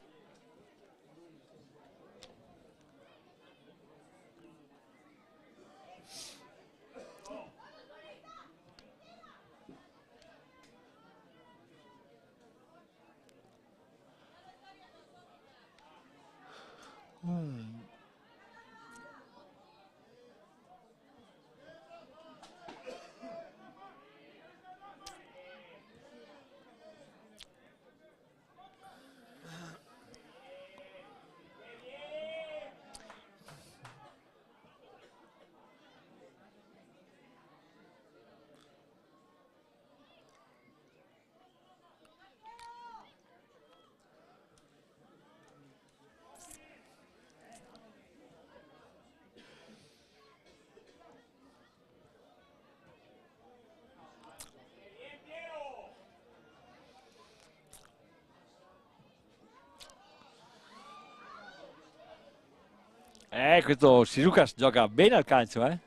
A: Questo Shizukas gioca bene al calcio, eh?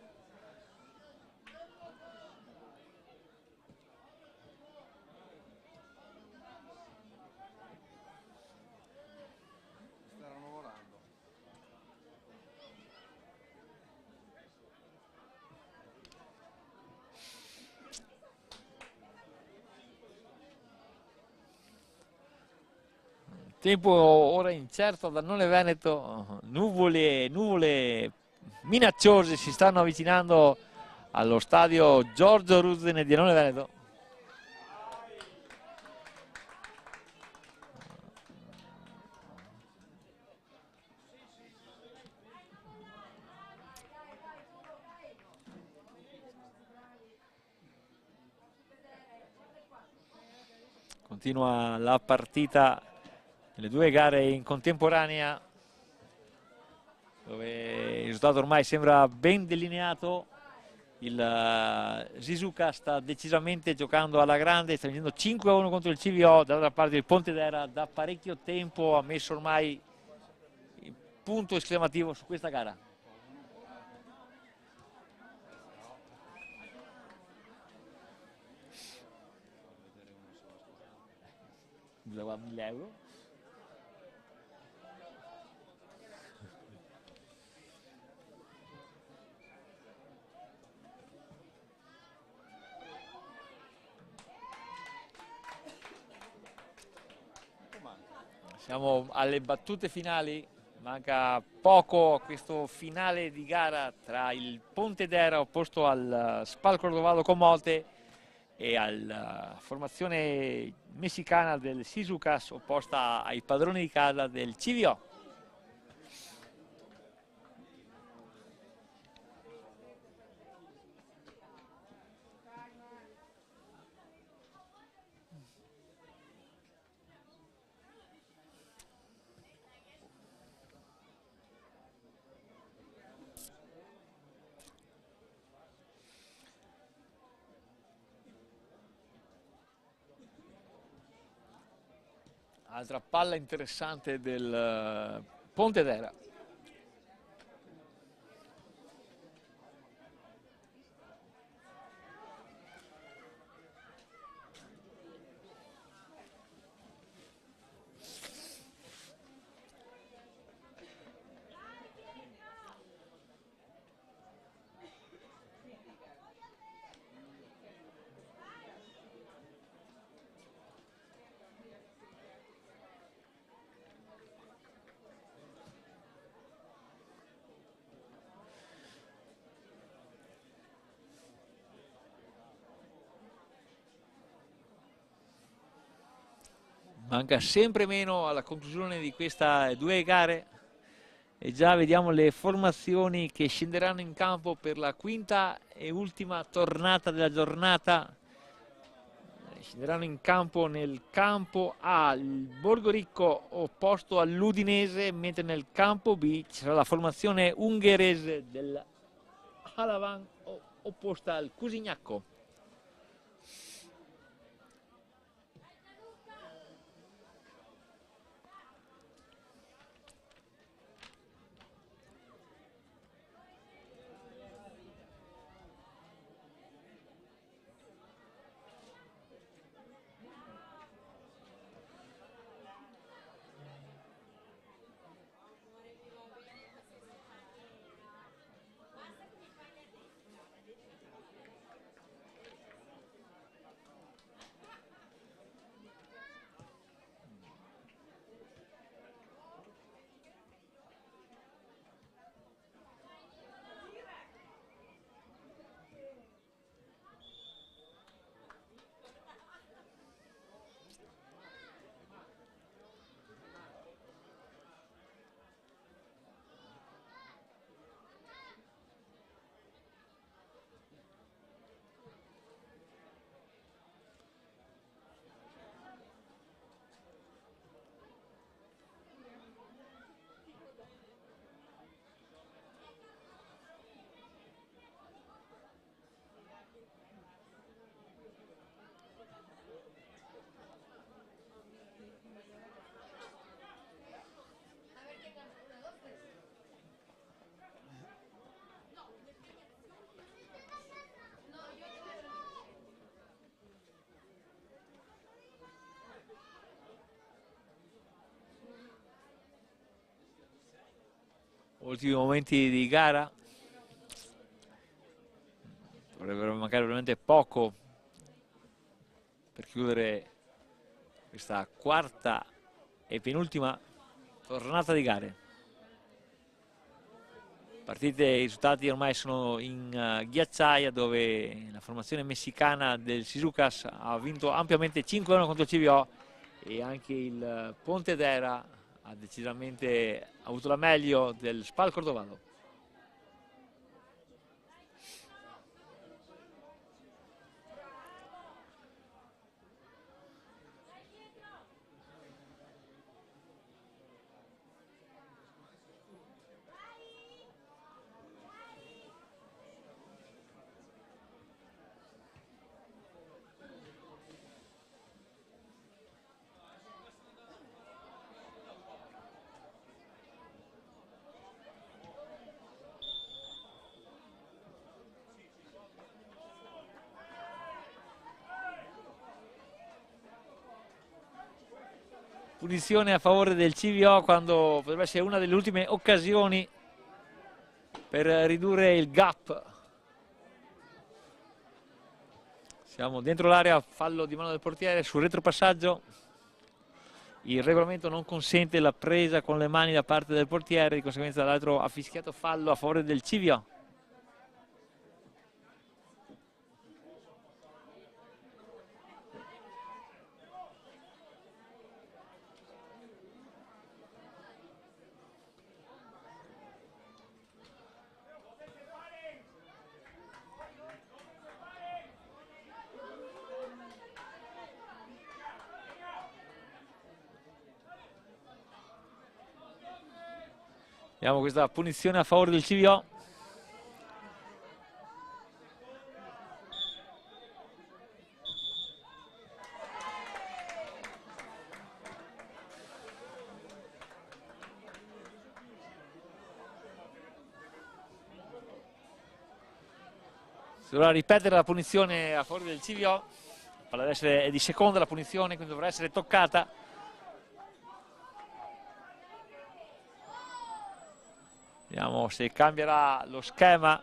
B: Staranno volando.
A: Tempo ora incerto da None Veneto, nuvole minacciose si stanno avvicinando allo stadio Giorgio Ruzzene di None Veneto. Continua la partita, le due gare in contemporanea, dove il risultato ormai sembra ben delineato. Il Shizuka sta decisamente giocando alla grande, sta vincendo 5-1 contro il CVO. Dall'altra parte il Pontedera da parecchio tempo ha messo ormai il punto esclamativo su questa gara. Bisogna 1.000 euro.
B: Com'è?
A: Siamo alle battute finali, manca poco a questo finale di gara tra il Pontedera opposto al Spal Cordovado Comote e alla formazione messicana del Sisucas opposta ai padroni di casa del CVO. Altra palla interessante del Pontedera. Manca sempre meno alla conclusione di queste due gare e già vediamo le formazioni che scenderanno in campo per la quinta e ultima tornata della giornata. Scenderanno in campo nel campo A il Borgoricco opposto all'Udinese, mentre nel campo B ci sarà la formazione ungherese dell'Alavan opposta al Cusignacco. Ultimi momenti di gara, dovrebbero mancare veramente poco per chiudere questa quarta e penultima tornata di gare. Partite e risultati ormai sono in ghiacciaia, dove la formazione messicana del Sisucas ha vinto ampiamente 5-1 contro il CVO e anche il Pontedera ha decisamente avuto la meglio del Spal Cordovado. Punizione a favore del CVO quando potrebbe essere una delle ultime occasioni per ridurre il gap. Siamo dentro l'area, fallo di mano del portiere sul retropassaggio il regolamento non consente la presa con le mani da parte del portiere, di conseguenza l'altro ha fischiato fallo a favore del Civio. Vediamo questa punizione a favore del Civio. Si dovrà ripetere la punizione a favore del Civio. La palla deve essere di seconda la punizione, quindi dovrà essere toccata. Vediamo se cambierà lo schema.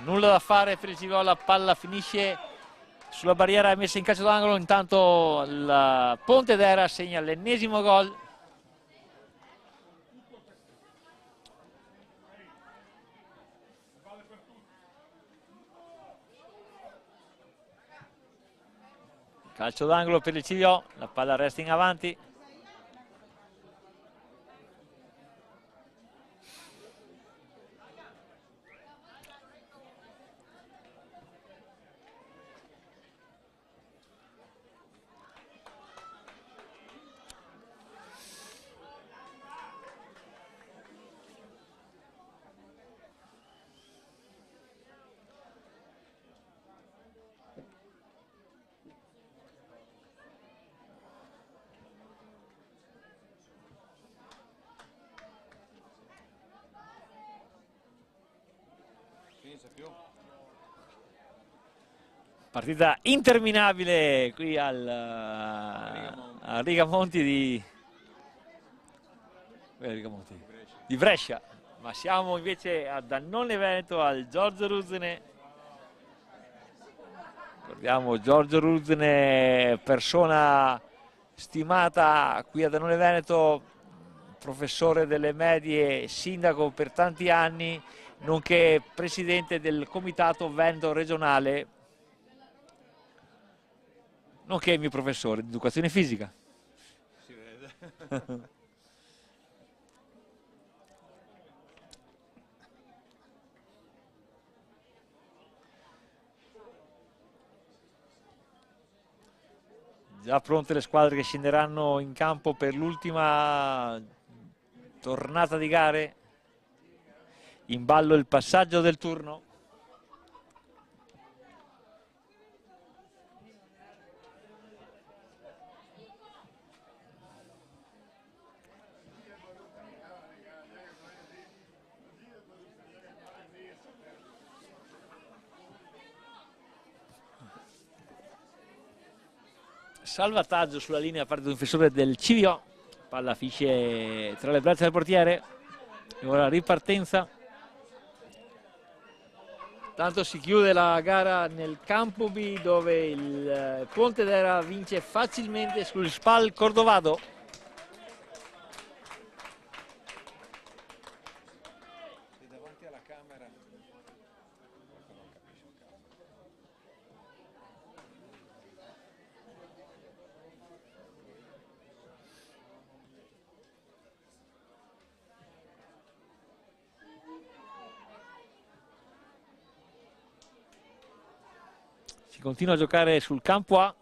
A: Nulla da fare per il Civio, la palla finisce sulla barriera messa in calcio d'angolo. Intanto il Pontedera segna l'ennesimo gol. Calcio d'angolo per il Civio, la palla resta in avanti. Partita interminabile qui a Rigamonti di Brescia, ma siamo invece a Dannone Veneto, al Giorgio Ruzzene. Ricordiamo Giorgio Ruzzene, persona stimata qui a Dannone Veneto, professore delle medie, sindaco per tanti anni, nonché presidente del comitato Veneto regionale, nonché il mio professore di educazione fisica.
B: Si vede.
A: Già pronte le squadre che scenderanno in campo per l'ultima tornata di gare. In ballo il passaggio del turno. Salvataggio sulla linea da parte del difensore del Civio, palla finisce tra le braccia del portiere e ora ripartenza. Tanto si chiude la gara nel campo B, dove il Pontedera vince facilmente sul Spal Cordovado.
B: Davanti alla camera.
A: Si continua a giocare sul campo A.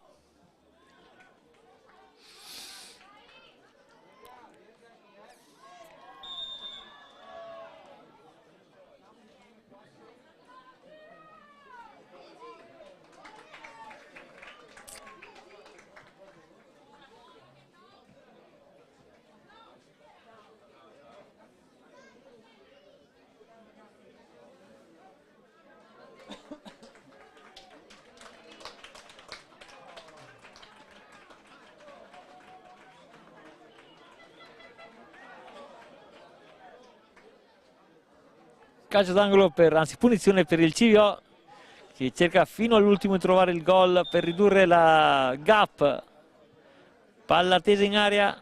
A: calcio d'angolo anzi punizione per il CVO, che cerca fino all'ultimo di trovare il gol per ridurre la gap. Palla tesa in area,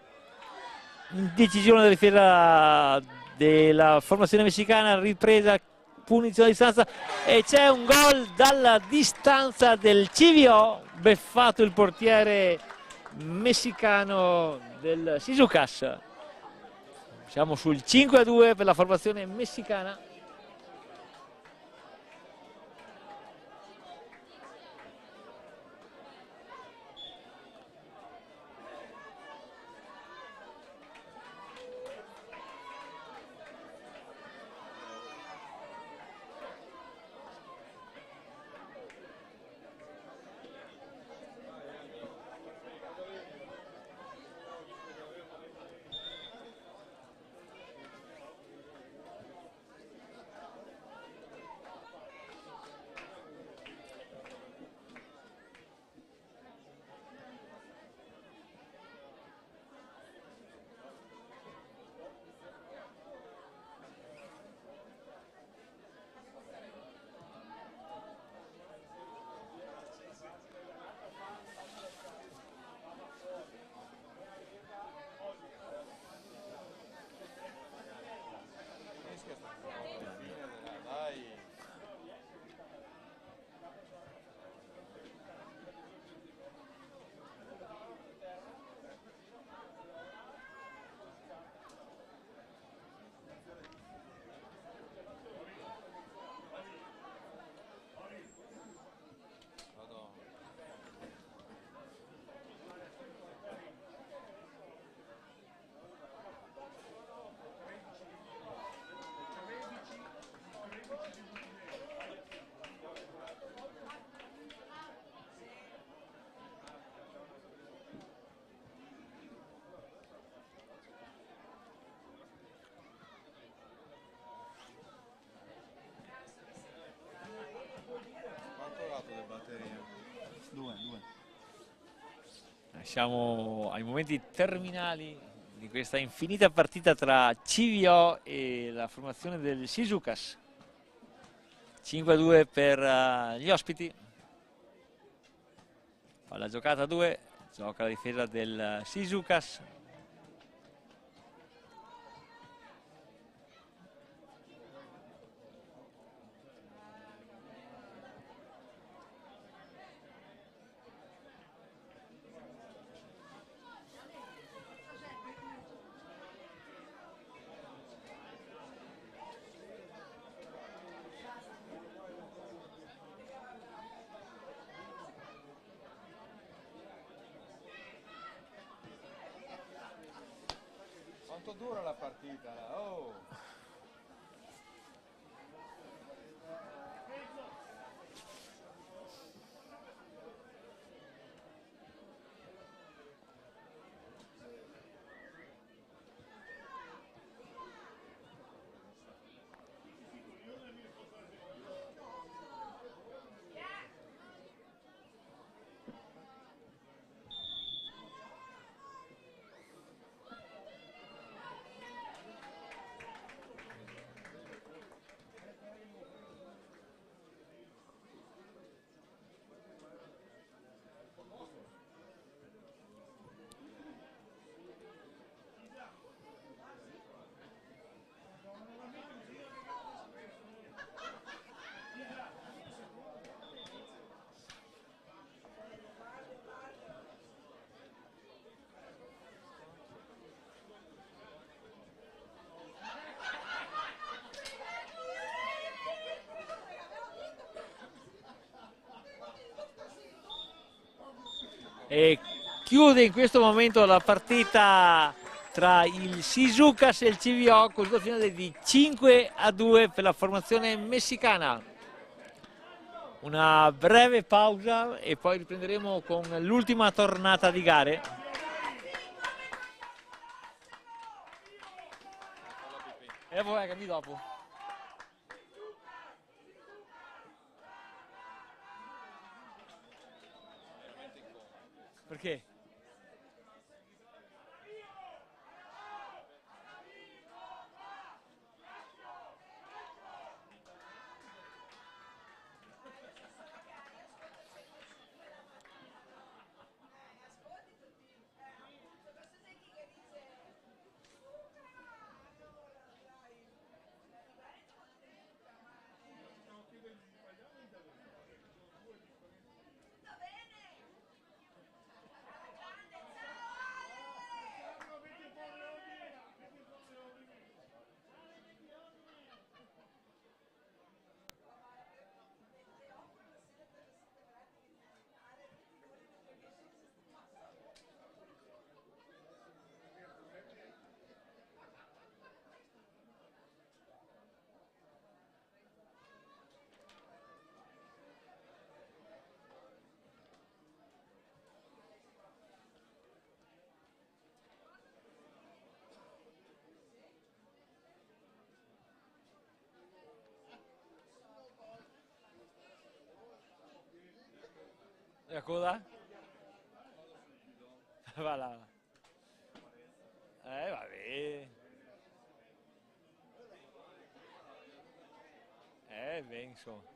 A: decisione della difesa della formazione messicana, ripresa, punizione a distanza e c'è un gol dalla distanza del CVO, beffato il portiere messicano del Shizukas. Siamo sul 5-2 per la formazione messicana. Siamo ai momenti terminali di questa infinita partita tra CVO e la formazione del Shizukas. 5-2 per gli ospiti. Palla giocata a 2, gioca la difesa del Shizukas.
B: Quanto dura la partita? Oh.
A: E chiude in questo momento la partita tra il Shizukas e il CVO con il finale di 5-2 per la formazione messicana. Una breve pausa e poi riprenderemo con l'ultima tornata di gare. E voi cambi dopo. Perché? La coda? Va là. Vabbè. Ben, insomma.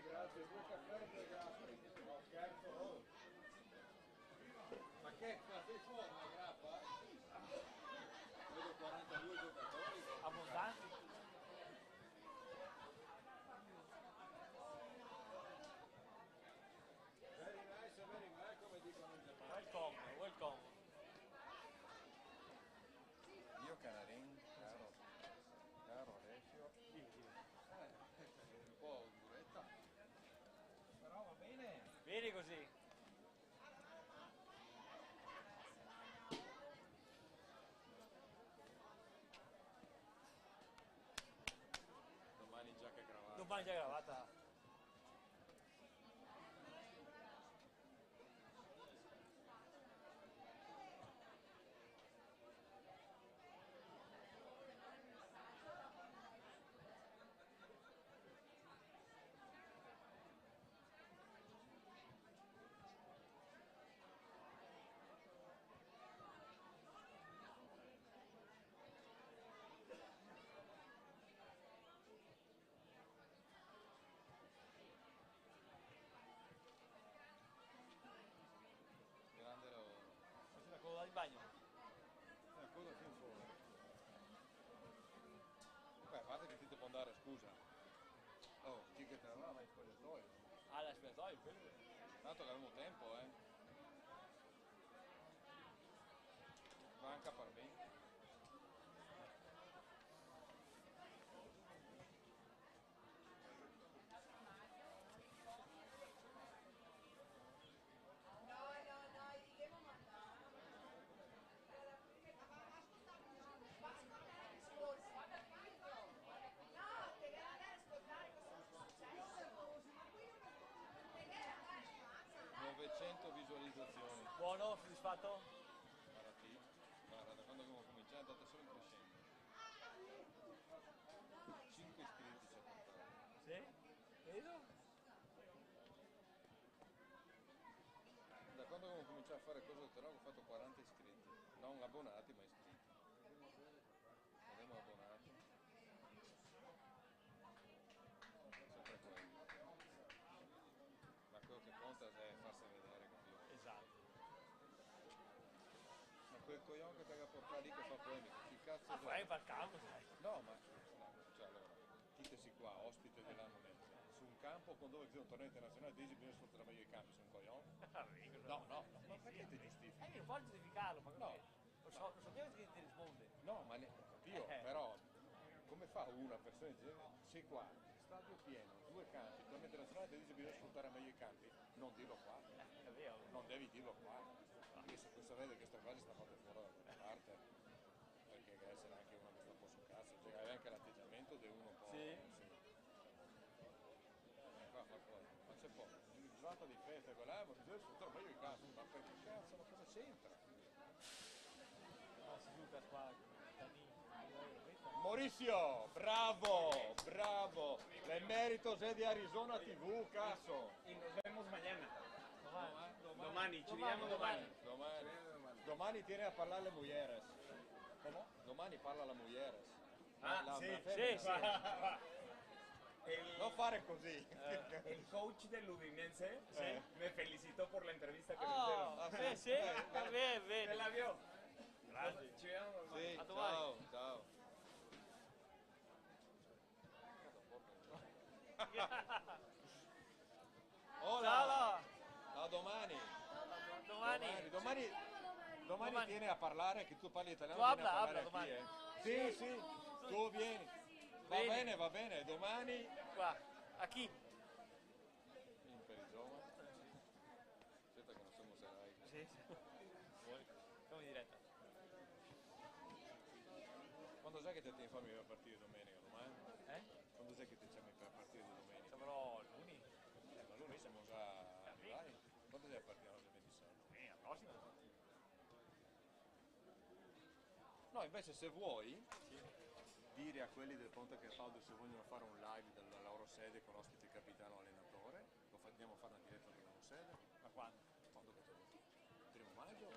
B: Grazie, due caffè e due gasperi. No, scherzo. Oh. Ma che sei fuori la grappa? Vedo 42 giocatori.
A: Abbondanti?
B: Very nice, come dicono in Giappone.
A: Welcome, welcome.
B: Io Canarin, caro Alessio. Un po' duretta. Però va bene.
A: Vieni così.
B: Domani giacca e cravatta.
A: Domani già gravata.
B: Grande lavoro.
A: Faccio la coda di bagno.
B: Una cosa più fuori. Beh, a parte che ti devo andare, scusa. Oh, chi che te la va in spogliatoio?
A: Ah, la spogliatoio, quello.
B: Tanto che avevamo tempo, Manca per me. Visualizzazioni.
A: Buono, soddisfatto?
B: Guarda, da quando abbiamo cominciato è andata solo in crescendo. 5 iscritti ci ha portato.
A: Sì? Vedo?
B: Da quando abbiamo cominciato a fare cose del terreno ho fatto 40 iscritti. Non abbonati ma iscritti. Abbiamo abbonati. Sempre quello. Ma quello che conta è farsi vedere, capito?
A: Esatto.
B: Ma quel coglione che ti ha portato lì che fa polemica, chi cazzo
A: Ma fai per campo, sai.
B: No, ma cioè allora, chi qua, ospite dell'Annunense, su un campo con dove c'è un torneo internazionale di bisogna sfruttare meglio i campi, su un coglione? No, ma perché ti giustifichi?
A: Non puoi giustificarlo, ma
B: No.
A: non so neanche che ti risponde.
B: No, ma io però, come fa una persona di genere, sei qua, stadio pieno, due campi, torneo internazionale ti dice bisogna sfruttare meglio i campi, non dirlo qua,
A: È vero.
B: non devi dirlo qua, perché se questo vede che questa cosa sta fatta fuori da quella parte, perché deve essere anche una che sta un po' sul cazzo, Hai anche l'atteggiamento di uno un po'.
A: Sì.
B: Qua fa cosa? Ma c'è poco. Giornata di festa quella, ma io in casa, ma perché cazzo, ma cosa c'entra? Mauricio, bravo, bravo. L'emeritos è di Arizona TV, cazzo.
I: Y nos vemos mañana. Domani, ci vediamo domani.
B: Domani tiene a parlare le mujeres. Come? Domani parla la mujeres.
I: Sì,
B: femmina.
I: El,
B: Non fare così.
I: el coach dell'Udinese
B: Sí.
I: me felicitó por la entrevista que
A: Oh,
I: me hicieron.
A: sì, va bene,
I: ¿Se
A: bene.
I: la vio?
A: Grazie.
I: Ci vediamo domani.
B: Sì,
A: A domani.
B: ciao. Hola.
A: Ciao.
B: A domani.
A: Domani.
B: Domani vieni a parlare, che tu parli italiano,
A: Tu
B: vieni a parlare
A: habla
B: qui,
A: domani.
B: Sì, tu vieni. Va bene, domani.
A: Qua. A chi?
B: In perizoma. Aspetta che non siamo serai.
A: Sì. Siamo in diretta.
B: Quando sai che te ti fammi per partire domenica domani? Quando sai che ti chiami per partire domenica?
A: Saprò lunedì.
B: Ma noi siamo già arrivati. Quando sei a partire oggi 26?
A: La prossima.
B: No, invece se vuoi dire a quelli del Ponte Cataldo se vogliono fare un live dalla loro sede con ospite capitano allenatore, lo andiamo a fare una diretta dalla loro sede.
A: Ma quando?
B: Quando che te lo dico? 1° maggio,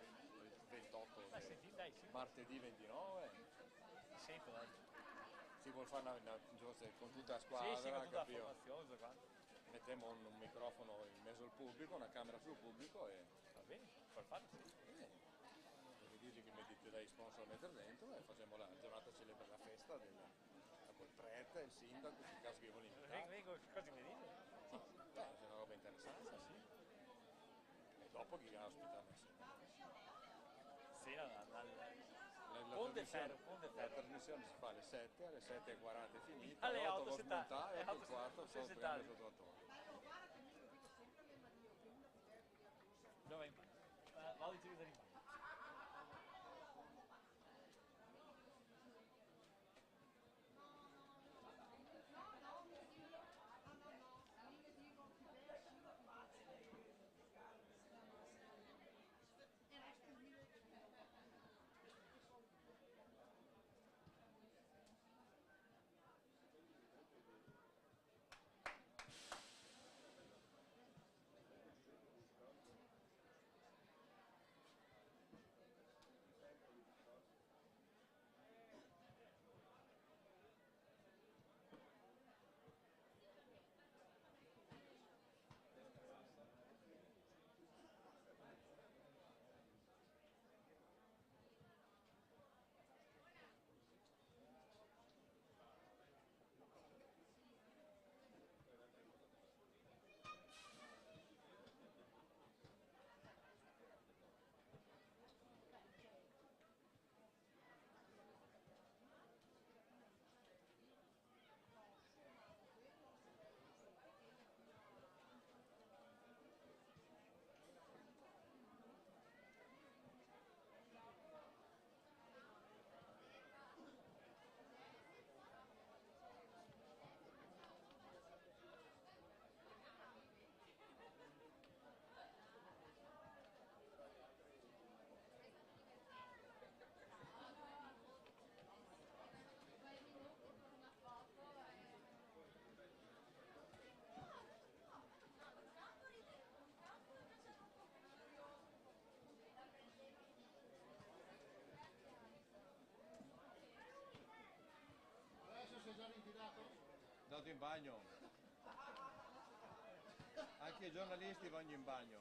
B: 28,
A: Senti, dai, sì.
B: martedì 29.
A: Sento, dai.
B: Si vuol fare una giostra con tutta la squadra,
A: Sì, con tutta la
B: capito?
A: formazione, tutto quanto.
B: Mettiamo un microfono in mezzo al pubblico, una camera sul pubblico e
A: Va bene, per farlo, sì.
B: mi dici che mettete dai sponsor a mettere dentro e facciamo la giornata celebre la festa col prete, il sindaco, in caso che vuole invitare.
A: Vengo, cosa mi dite?
B: È una roba interessante, sì. E dopo chi viene a ospitare
A: Sì, dal
B: la
A: Ponte
B: trasmissione-
A: Ferro.
B: La trasmissione si fa alle 7, alle 7:40 è finita,
A: Alle
B: alle 8
A: 8
B: lo
A: settare,
B: smontare e
A: alle
B: il 4
A: 8
B: sotto
A: settare.
B: sotto la torre.
A: Dove vai in bagno? Vado in giro in bagno.
B: Andato in bagno. Anche i giornalisti vanno in bagno.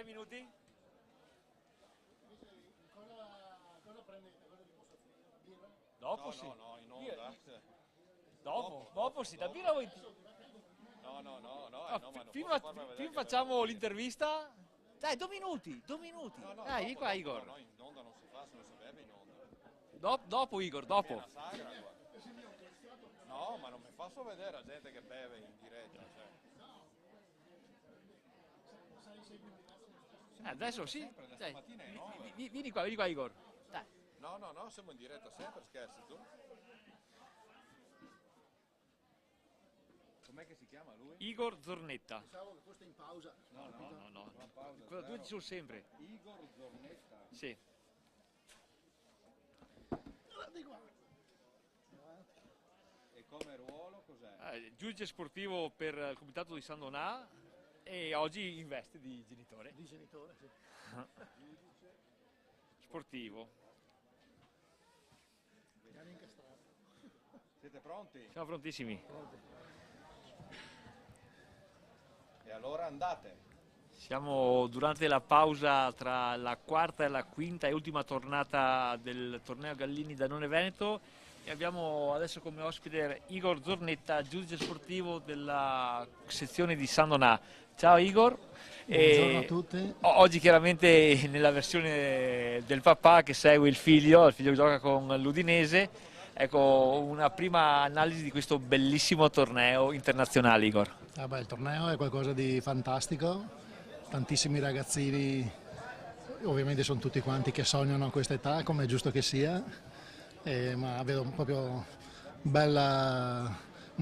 A: minuti? Dopo
B: No,
A: sì.
B: no, in onda.
A: Dopo sì, da birra vuoi...
B: No,
A: No,
B: ma non
A: prima,
B: posso farmi vedere
A: prima
B: che
A: facciamo l'intervista. Dai, 2 minuti, 2 minuti.
B: No,
A: Dai, vieni
B: dopo,
A: qua
B: dopo,
A: Igor.
B: No, in onda non si fa, se non si beve in onda.
A: Dopo Igor,
B: È
A: dopo.
B: una sagra qua. No, ma non mi faccio vedere la gente che beve in diretta. Cioè.
A: Adesso sì.
B: Sempre, da
A: Dai,
B: stamattina è 9.
A: vieni qua Igor. Dai.
B: No, siamo in diretta sempre, scherzi tu? Com'è che si chiama lui?
A: Igor Zornetta.
J: Pensavo che foste in pausa.
A: No.
B: Pausa,
A: Quella due ci sono sempre.
B: Igor Zornetta.
A: Sì.
B: E come ruolo cos'è?
A: Giudice sportivo per il comitato di San Donà e oggi in veste di genitore.
J: Di genitore, sì.
A: Sportivo.
B: Siete pronti?
A: Siamo prontissimi.
B: E allora andate.
A: Siamo durante la pausa tra la quarta e la quinta e ultima tornata del torneo Gallini Danone Veneto e abbiamo adesso come ospite Igor Zornetta, giudice sportivo della sezione di San Donà. Ciao Igor.
J: Buongiorno a tutti.
A: Oggi chiaramente nella versione del papà che segue il figlio che gioca con l'Udinese. Ecco, una prima analisi di questo bellissimo torneo internazionale, Igor.
J: Il torneo è qualcosa di fantastico, tantissimi ragazzini, ovviamente sono tutti quanti che sognano a questa età, come è giusto che sia, ma vedo proprio un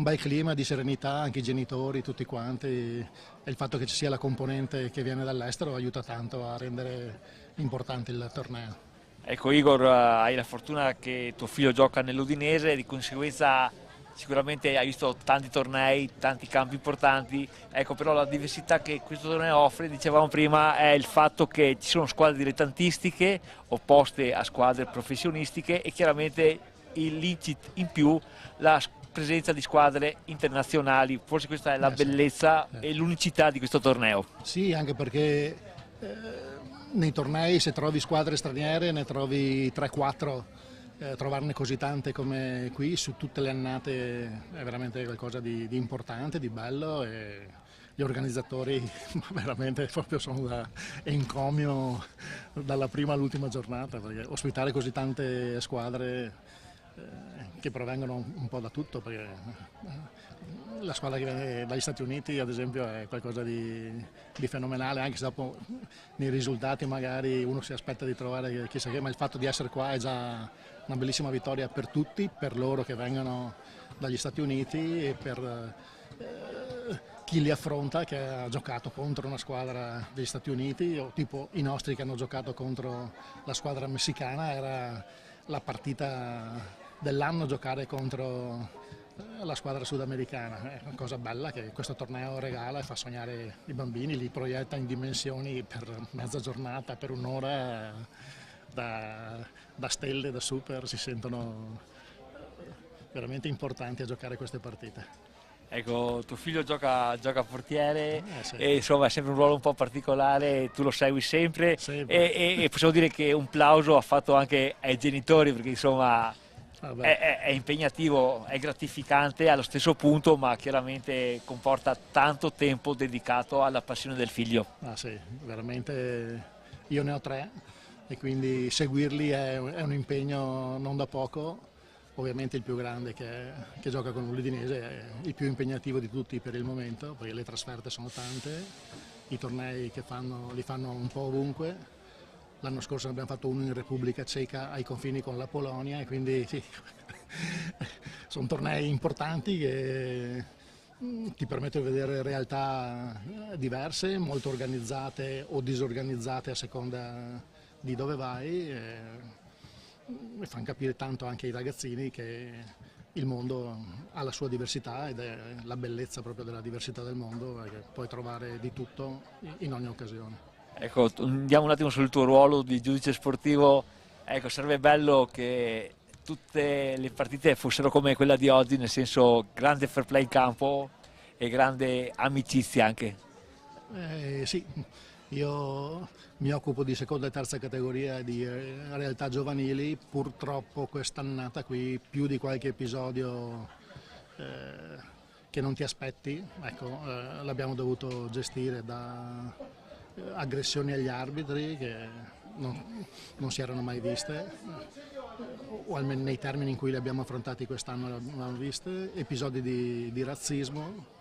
J: bel clima di serenità, anche i genitori, tutti quanti, e il fatto che ci sia la componente che viene dall'estero aiuta tanto a rendere importante il torneo.
A: Ecco Igor, hai la fortuna che tuo figlio gioca nell'Udinese, di conseguenza sicuramente hai visto tanti tornei, tanti campi importanti, ecco però la diversità che questo torneo offre, dicevamo prima, è il fatto che ci sono squadre dilettantistiche opposte a squadre professionistiche e chiaramente l'incit in più la presenza di squadre internazionali, forse questa è la bellezza e l'unicità di questo torneo.
J: Sì, anche perché nei tornei se trovi squadre straniere ne trovi 3-4, trovarne così tante come qui su tutte le annate è veramente qualcosa di importante, di bello e gli organizzatori veramente proprio sono da encomio dalla prima all'ultima giornata, perché ospitare così tante squadre che provengono un po' da tutto, perché la squadra che viene dagli Stati Uniti ad esempio è qualcosa di fenomenale, anche se dopo nei risultati magari uno si aspetta di trovare chissà che, ma il fatto di essere qua è già una bellissima vittoria per tutti, per loro che vengono dagli Stati Uniti e per chi li affronta, che ha giocato contro una squadra degli Stati Uniti, o tipo i nostri che hanno giocato contro la squadra messicana, era la partita dell'anno giocare contro la squadra sudamericana. È una cosa bella che questo torneo regala e fa sognare i bambini, li proietta in dimensioni per mezza giornata, per un'ora, da stelle, da super, si sentono veramente importanti a giocare queste partite.
A: Ecco, tuo figlio gioca portiere
J: Sì.
A: e insomma è sempre un ruolo un po' particolare, tu lo segui sempre e possiamo dire che un plauso ha fatto anche ai genitori perché insomma è impegnativo, è gratificante allo stesso punto, ma chiaramente comporta tanto tempo dedicato alla passione del figlio.
J: Sì, veramente io ne ho 3 e quindi seguirli è un impegno non da poco. Ovviamente il più grande che gioca con l'Udinese è il più impegnativo di tutti per il momento, perché le trasferte sono tante, i tornei che fanno li fanno un po' ovunque. L'anno scorso ne abbiamo fatto uno in Repubblica Ceca ai confini con la Polonia e quindi sì, sono tornei importanti che ti permettono di vedere realtà diverse, molto organizzate o disorganizzate a seconda di dove vai. E fanno capire tanto anche ai ragazzini che il mondo ha la sua diversità ed è la bellezza proprio della diversità del mondo, che puoi trovare di tutto in ogni occasione.
A: Ecco, andiamo un attimo sul tuo ruolo di giudice sportivo. Ecco, sarebbe bello che tutte le partite fossero come quella di oggi, nel senso grande fair play in campo e grande amicizia anche.
J: Sì, Io mi occupo di seconda e terza categoria di realtà giovanili, purtroppo quest'annata qui più di qualche episodio che non ti aspetti, ecco, l'abbiamo dovuto gestire da aggressioni agli arbitri che non si erano mai viste, o almeno nei termini in cui li abbiamo affrontati quest'anno le abbiamo viste, episodi di razzismo.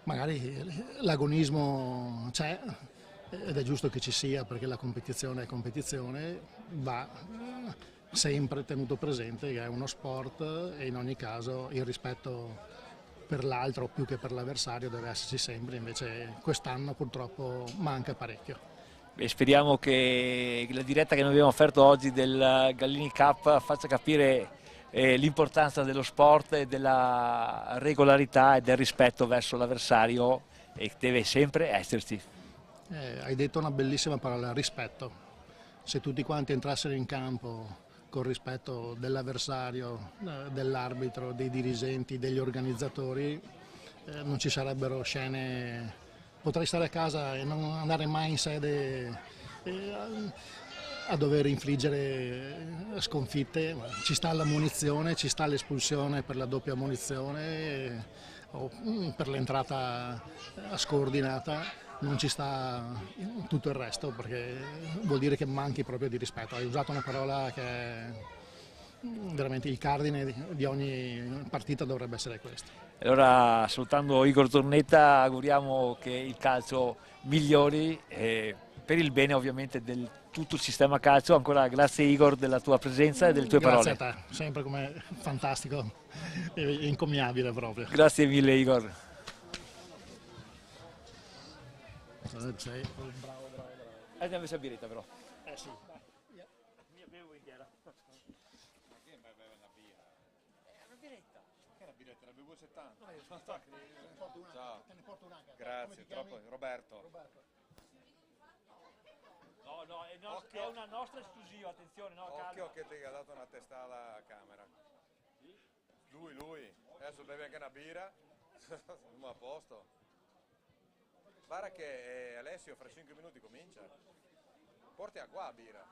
J: Magari l'agonismo c'è ed è giusto che ci sia perché la competizione è competizione, va sempre tenuto presente che è uno sport e in ogni caso il rispetto per l'altro più che per l'avversario deve esserci sempre, invece quest'anno purtroppo manca parecchio.
A: E speriamo che la diretta che noi abbiamo offerto oggi del Gallini Cup faccia capire l'importanza dello sport e della regolarità e del rispetto verso l'avversario, e deve sempre esserci.
J: Hai detto una bellissima parola, rispetto. Se tutti quanti entrassero in campo con rispetto dell'avversario, dell'arbitro, dei dirigenti, degli organizzatori, non ci sarebbero scene. Potrei stare a casa e non andare mai in sede a dover infliggere sconfitte. Ci sta la munizione, ci sta l'espulsione per la doppia munizione o per l'entrata scordinata, non ci sta tutto il resto perché vuol dire che manchi proprio di rispetto. Hai usato una parola che è veramente il cardine di ogni partita, dovrebbe essere questo.
A: Allora, salutando Igor Tornetta, auguriamo che il calcio migliori per il bene ovviamente del tutto il sistema calcio. Ancora grazie Igor della tua presenza e delle tue parole.
J: Grazie a te, sempre come fantastico e incommiabile proprio.
A: Grazie mille Igor. Andiamo a birretta però.
J: Sì.
A: Mi bevo intera.
B: Che è la birretta? La bevo 70. Ciao. Grazie, troppo. Roberto.
A: No, è una nostra esclusiva, attenzione, no,
B: Occhio che ti ha dato una testata a camera. Lui. Adesso bevi anche una birra. Siamo a posto. Guarda che Alessio fra 5 minuti comincia. Porti a qua birra.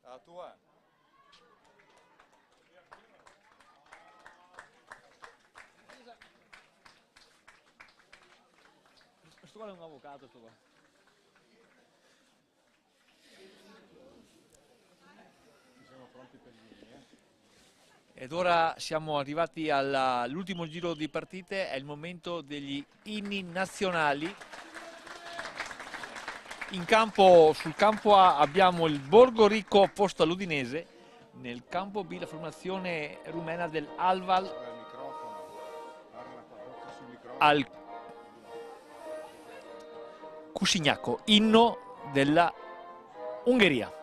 B: La tua?
A: Questo qua è un avvocato, sto qua.
B: Siamo pronti per gli inni,
A: Ed ora siamo arrivati all'ultimo giro di partite, è il momento degli inni nazionali. In campo, sul campo A abbiamo il Borgo Rico opposto all'Udinese, nel campo B la formazione rumena del Alval al Cusignacco, inno della Ungheria.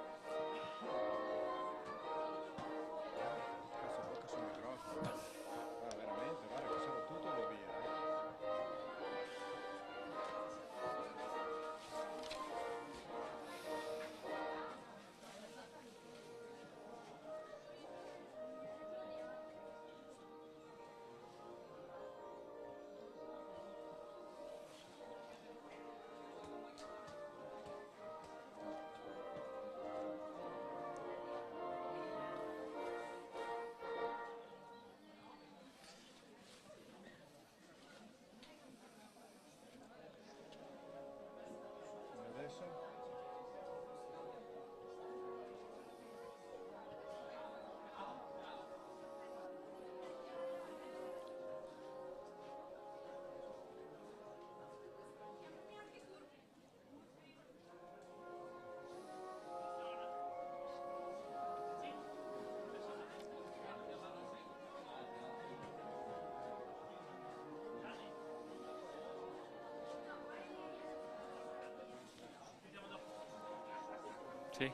A: Sì.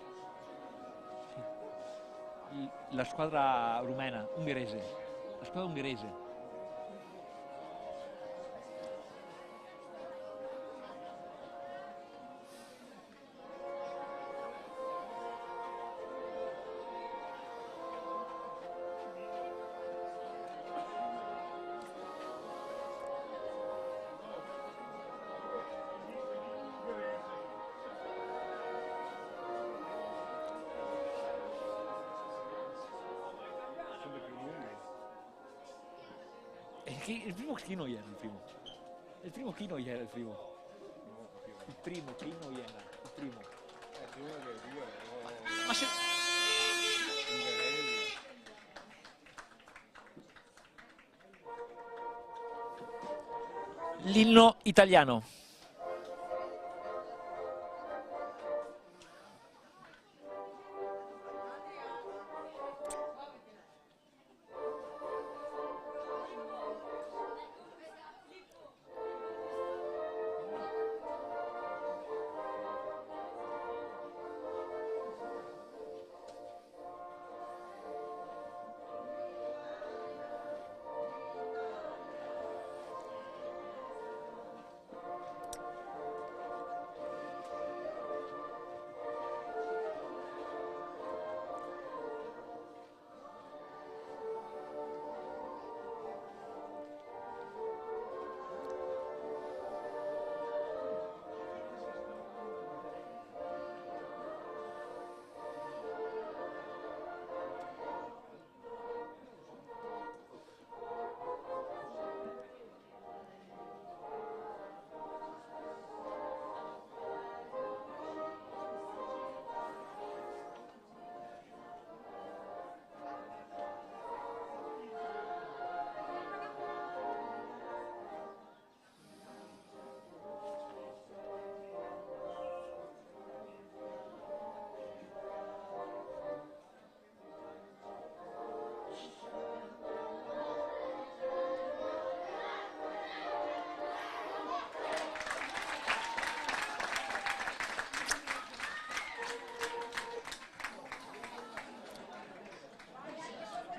A: La squadra rumena, ungherese, la squadra ungherese. Il primo chi non era il primo? Il primo chi non era il primo? Il primo chi non era? Il primo. Ma se... L'inno italiano.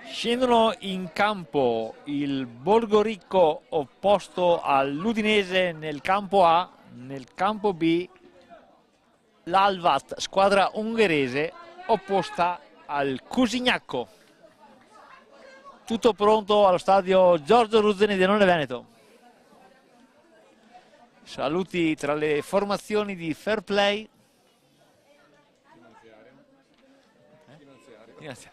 A: Scendono in campo il Borgo Rico opposto all'Udinese nel campo A, nel campo B l'Alvat, squadra ungherese, opposta al Cusignacco. Tutto pronto allo stadio Giorgio Ruzzeni di Denone Veneto. Saluti tra le formazioni di Fair Play. Grazie.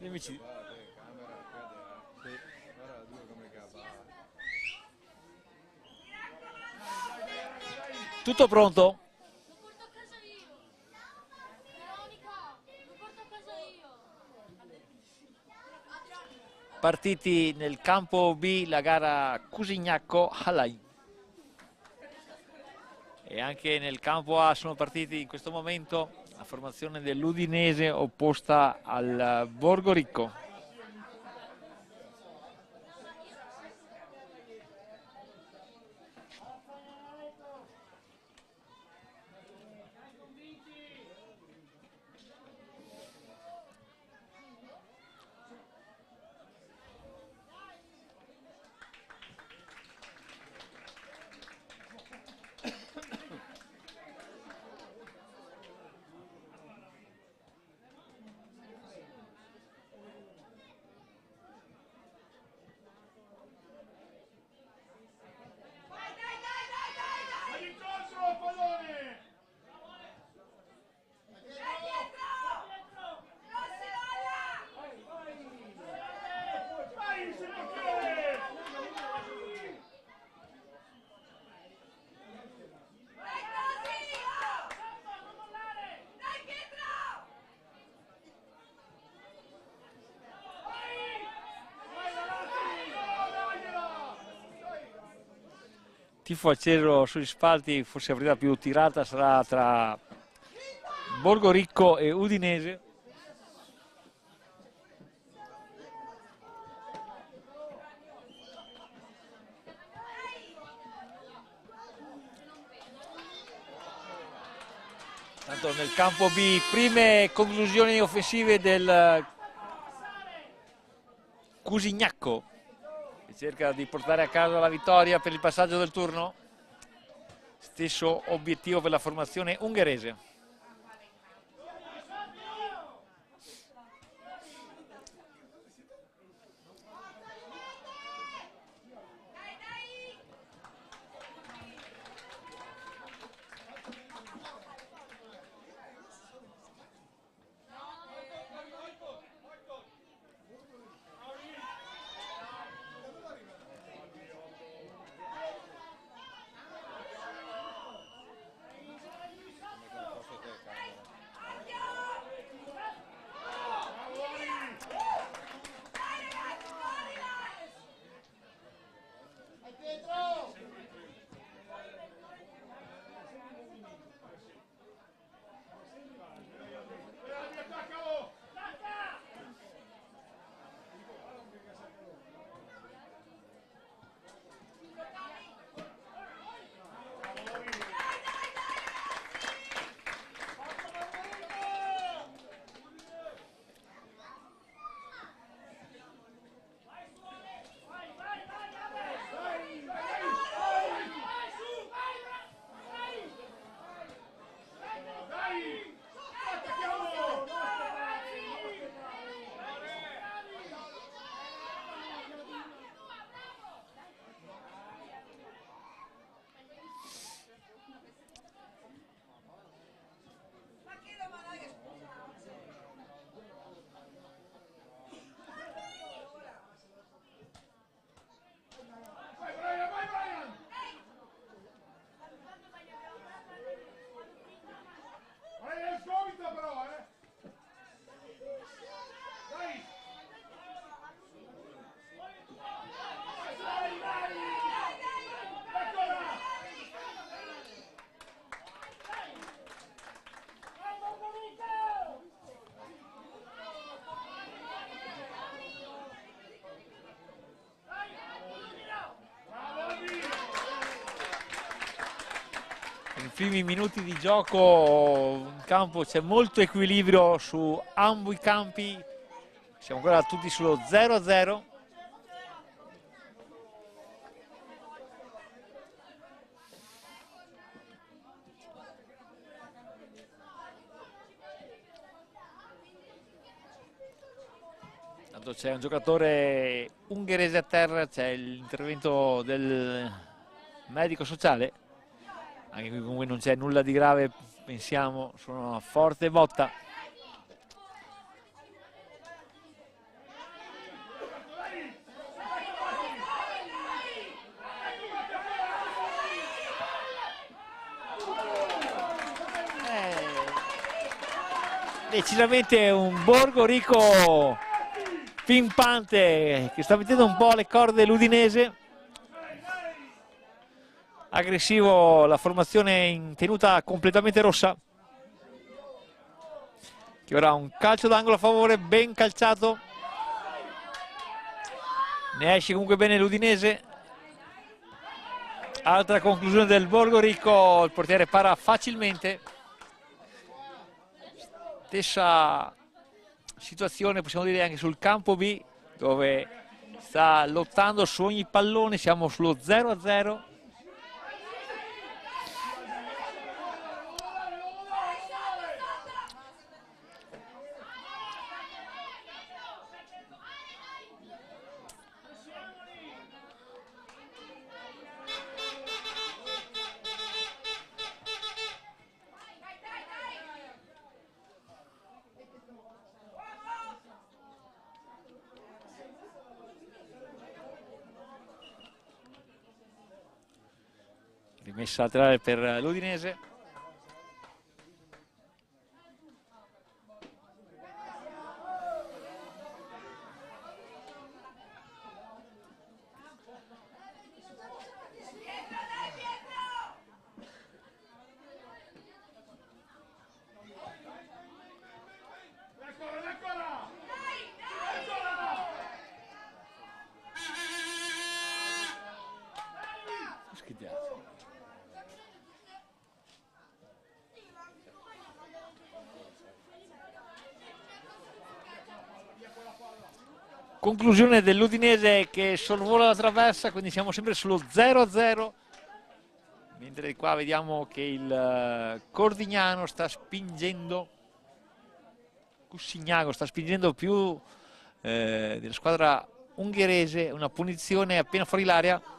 A: Amici. Tutto pronto? Partiti nel campo B la gara Cusignacco-Halai. E anche nel campo A sono partiti in questo momento la formazione dell'Udinese opposta al Borgo Ricco. Tifo acceso sugli spalti, forse la più tirata sarà tra Borgo Ricco e Udinese. Tanto nel campo B, prime conclusioni offensive del Cusignacco, che cerca di portare a casa la vittoria per il passaggio del turno. Stesso obiettivo per la formazione ungherese. nei primi minuti di gioco in campo c'è molto equilibrio su ambo i campi, siamo ancora tutti sullo 0-0. Tanto c'è un giocatore ungherese a terra, c'è l'intervento del medico sociale. Anche qui comunque non c'è nulla di grave, pensiamo, sono una forte botta. Decisamente un Borgo Rico pimpante che sta mettendo un po' le corde l'Udinese. Aggressivo la formazione in tenuta completamente rossa, che ora ha un calcio d'angolo a favore ben calciato, ne esce comunque bene l'Udinese. Altra conclusione del Borgo Rico, il portiere para facilmente. Stessa situazione possiamo dire anche sul campo B, dove sta lottando su ogni pallone, siamo sullo 0-0. Rimessa laterale per l'Udinese. Conclusione dell'Udinese che sorvola la traversa, quindi siamo sempre sullo 0-0, mentre qua vediamo che il Cordignano sta spingendo, Cussignago sta spingendo più della squadra ungherese, una punizione appena fuori l'area.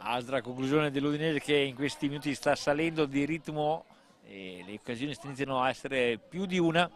A: Altra conclusione dell'Udinese che in questi minuti sta salendo di ritmo e le occasioni iniziano a essere più di una.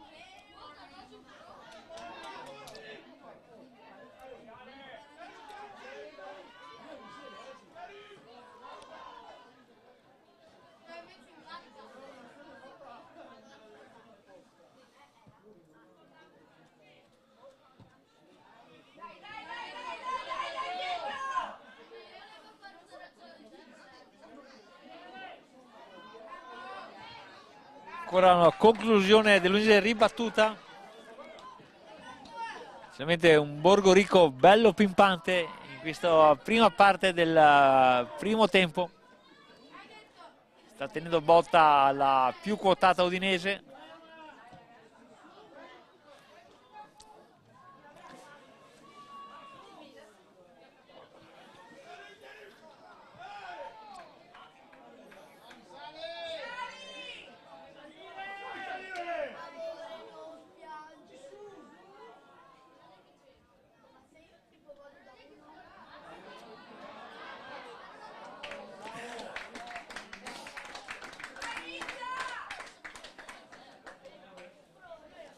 A: Ancora una conclusione dell'Udinese ribattuta, sicuramente un Borgo Rico bello pimpante in questa prima parte del primo tempo, sta tenendo botta la più quotata Udinese.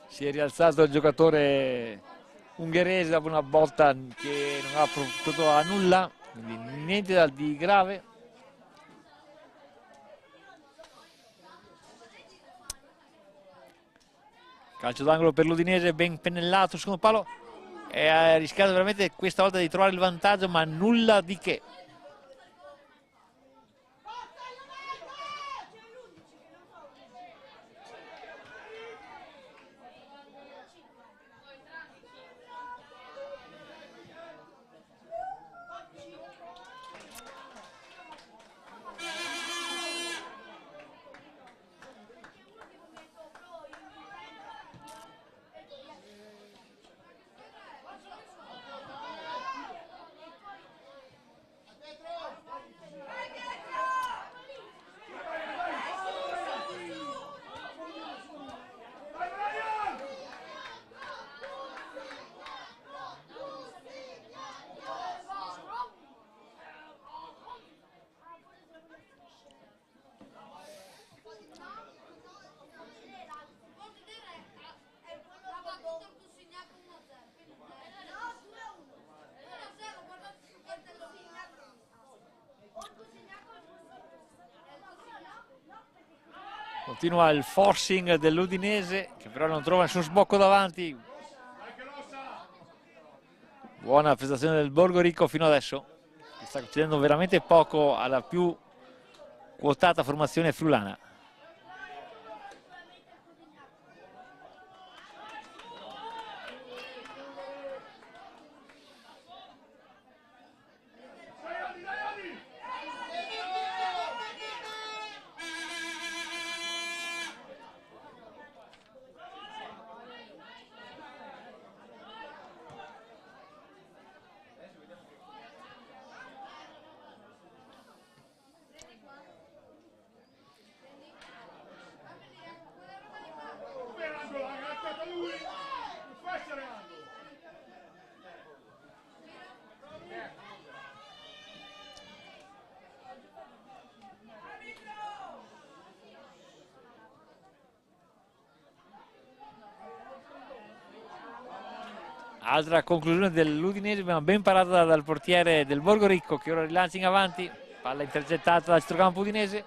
A: Si è rialzato il giocatore ungherese dopo una botta che non ha portato a nulla, quindi niente di grave. Calcio d'angolo per l'Udinese, ben pennellato, secondo palo, e ha rischiato veramente questa volta di trovare il vantaggio, ma nulla di che. Continua il forcing dell'Udinese, che però non trova nessun sbocco davanti. Buona prestazione del Borgo Rico fino adesso, che sta concedendo veramente poco alla più quotata formazione friulana. Altra conclusione dell'Udinese, ma ben parata dal portiere del Borgo Rico, che ora rilancia in avanti, palla intercettata dal centrocampo udinese.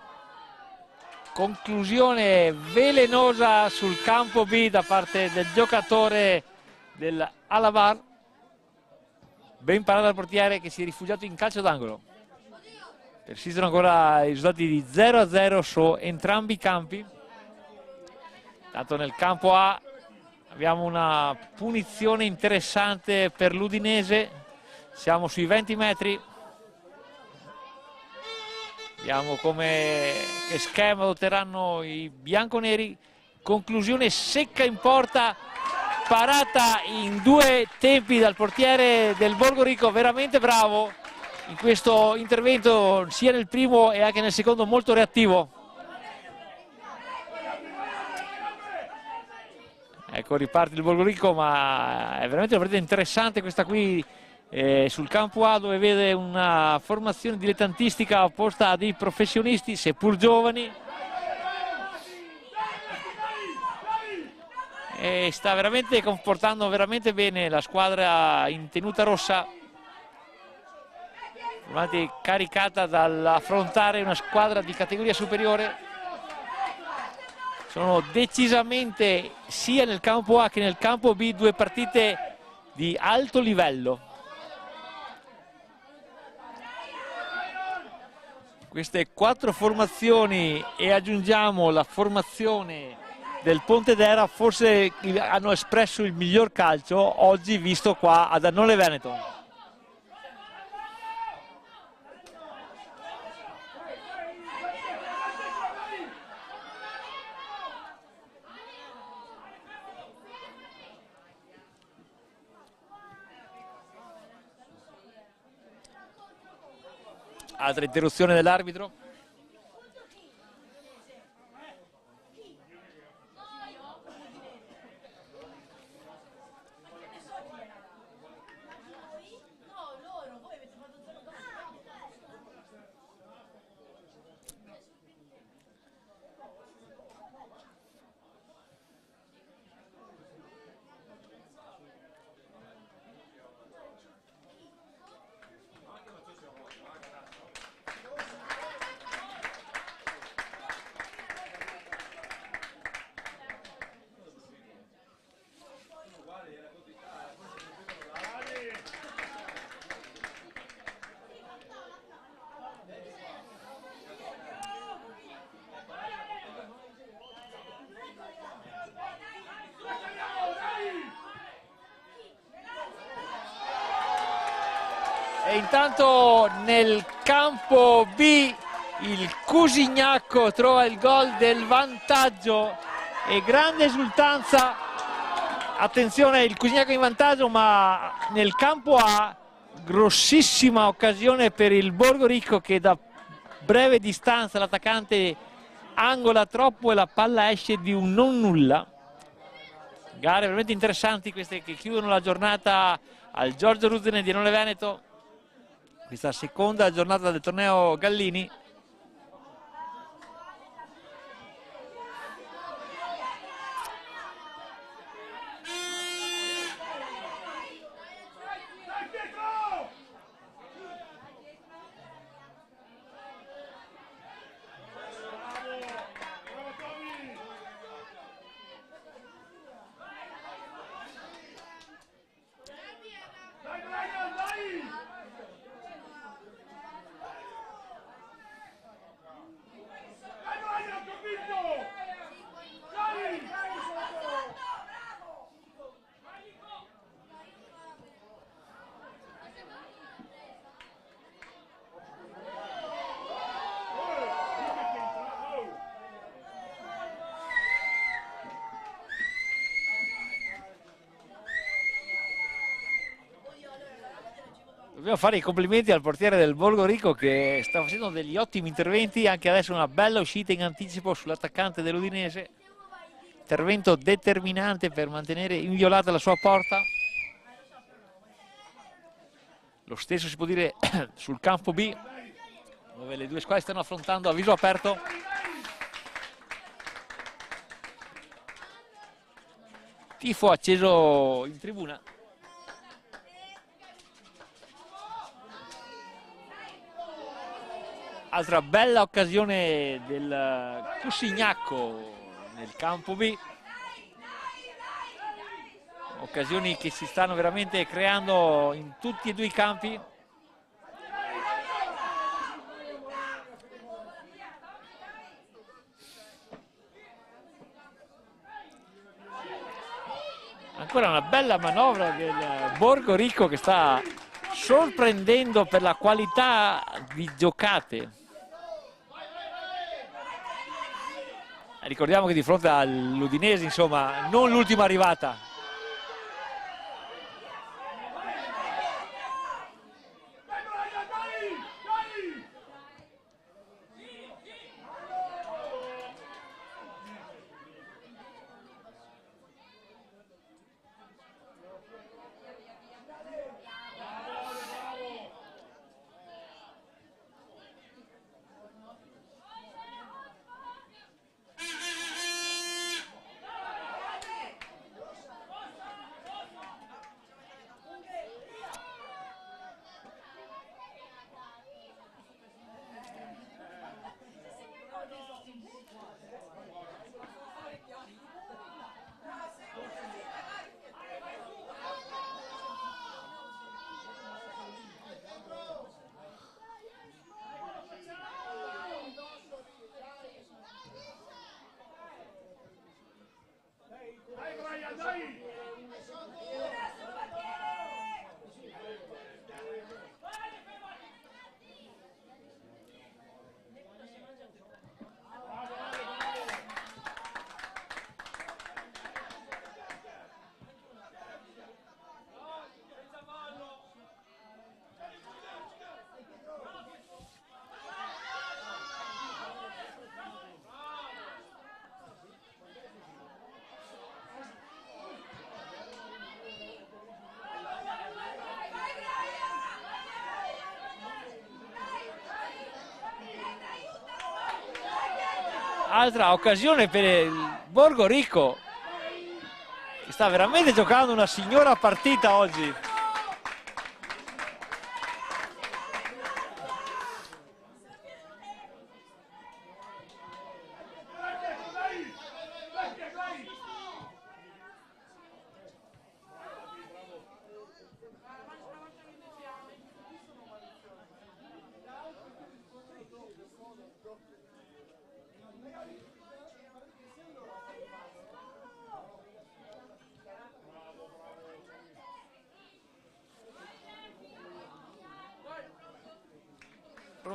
A: Conclusione velenosa sul campo B da parte del giocatore dell'Alabar, ben parata dal portiere che si è rifugiato in calcio d'angolo. Persistono ancora i risultati di 0-0 su entrambi i campi. Tanto nel campo A abbiamo una punizione interessante per l'Udinese, siamo sui 20 metri. Vediamo che schema adotteranno i bianconeri. Conclusione secca in porta, parata in due tempi dal portiere del Borgo Rico, veramente bravo in questo intervento, sia nel primo e anche nel secondo, molto reattivo. Ecco, riparte il Borgo Rico, ma è veramente una partita interessante questa qui sul campo A, dove vede una formazione dilettantistica opposta a dei professionisti, seppur giovani. E sta veramente comportando veramente bene la squadra in tenuta rossa, caricata dall'affrontare una squadra di categoria superiore. Sono decisamente, sia nel campo A che nel campo B, due partite di alto livello. Queste quattro formazioni, e aggiungiamo la formazione del Pontedera, forse hanno espresso il miglior calcio oggi visto qua ad Annone Veneto. Altra interruzione dell'arbitro. E intanto nel campo B il Cusignacco trova il gol del vantaggio e grande esultanza. Attenzione, il Cusignacco in vantaggio, ma nel campo A grossissima occasione per il Borgo Ricco, che da breve distanza l'attaccante angola troppo e la palla esce di un non nulla. Gare veramente interessanti queste che chiudono la giornata al Giorgio Ruzzene di Nole Veneto, questa seconda giornata del torneo Gallini. Dobbiamo fare i complimenti al portiere del Borgo Ricco, che sta facendo degli ottimi interventi. Anche adesso una bella uscita in anticipo sull'attaccante dell'Udinese, intervento determinante per mantenere inviolata la sua porta. Lo stesso si può dire sul campo B, dove le due squadre stanno affrontando a viso aperto. Tifo acceso in tribuna. Altra bella occasione del Cusignacco nel campo B. Occasioni che si stanno veramente creando in tutti e due i campi. Ancora una bella manovra del Borgo Ricco, che sta sorprendendo per la qualità di giocate. Ricordiamo che di fronte all'Udinese, insomma, non l'ultima arrivata. Altra occasione per il Borgo Ricco, che sta veramente giocando una signora partita oggi.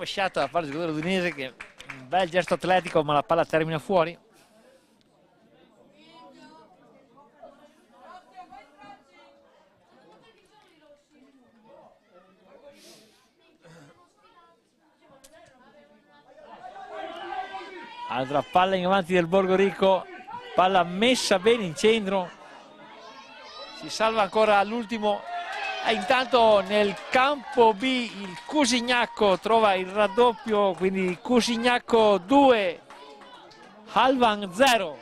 A: rovesciata da parte del giocatore udinese, che un bel gesto atletico, ma la palla termina fuori. Altra palla in avanti del Borgorico, palla messa bene in centro, si salva ancora all'ultimo. E intanto nel campo B il Cusignacco trova il raddoppio, quindi Cusignacco 2, Halvan 0.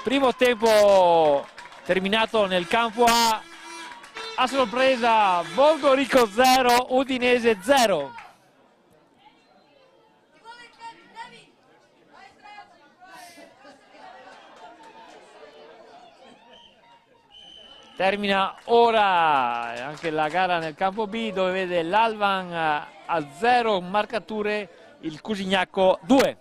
A: Primo tempo terminato nel campo A, a sorpresa Borgorico 0, Udinese 0. Termina ora anche la gara nel campo B, dove vede l'Halvan a 0 marcature, il Cusignacco 2.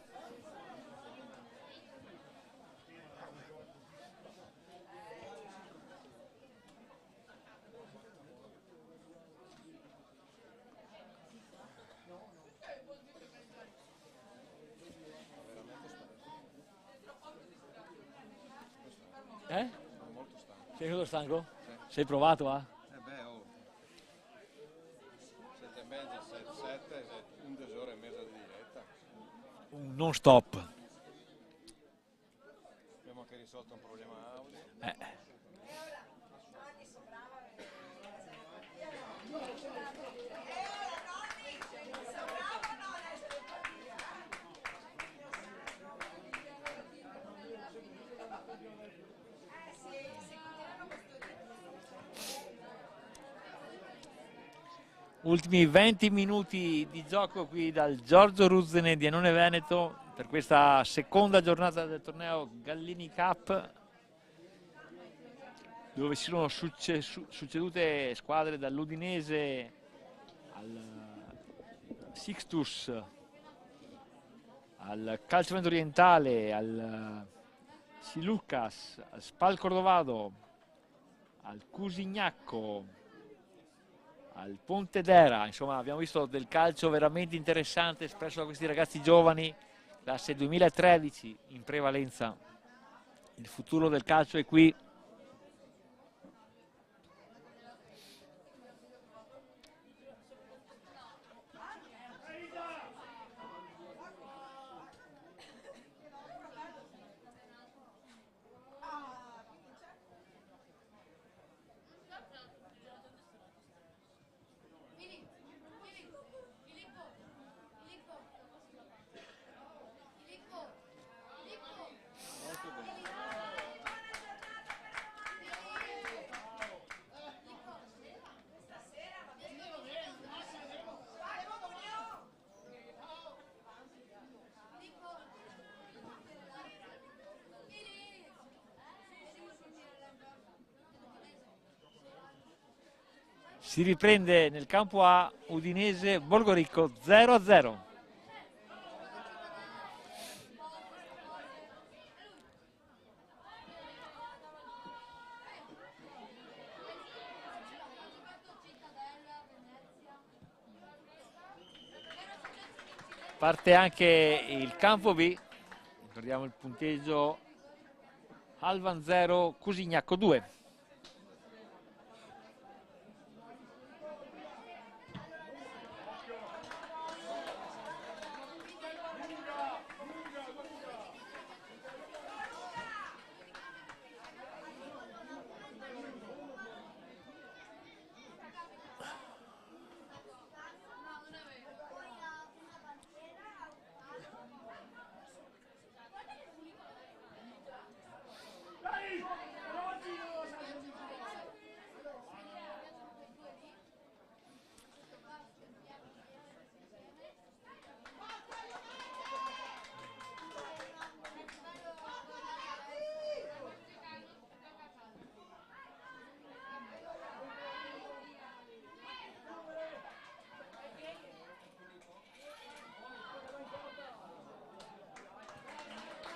A: Sei molto stanco? Sì. Sei provato a?
B: Beh, oh. 7:30, 7, 11 ore e mezza di diretta.
A: Un non stop.
B: Abbiamo anche risolto un problema audio.
A: Ultimi 20 minuti di gioco qui dal Giorgio Ruzzene di Annone Veneto per questa seconda giornata del torneo Gallini Cup, dove si sono succedute squadre dall'Udinese al Sixtus, al Calcio Orientale, al Silucas, al Spal Cordovado, al Cusignacco, al Pontedera. Insomma, abbiamo visto del calcio veramente interessante espresso da questi ragazzi giovani, classe 2013 in prevalenza. Il futuro del calcio è qui. Si riprende nel campo A, Udinese Borgorico 0-0. Parte anche il campo B, ricordiamo il punteggio: Halvan 0, Cusignacco 2.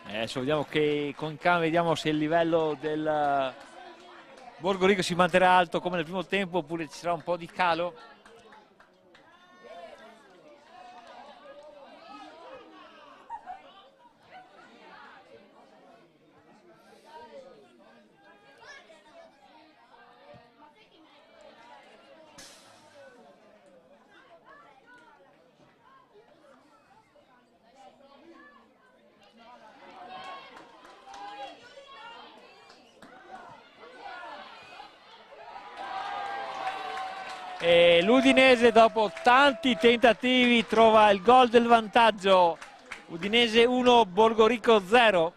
A: Adesso vediamo che con calma vediamo se il livello del Borgorico si manterrà alto come nel primo tempo oppure ci sarà un po' di calo? E l'Udinese dopo tanti tentativi trova il gol del vantaggio. Udinese 1, Borgorico 0.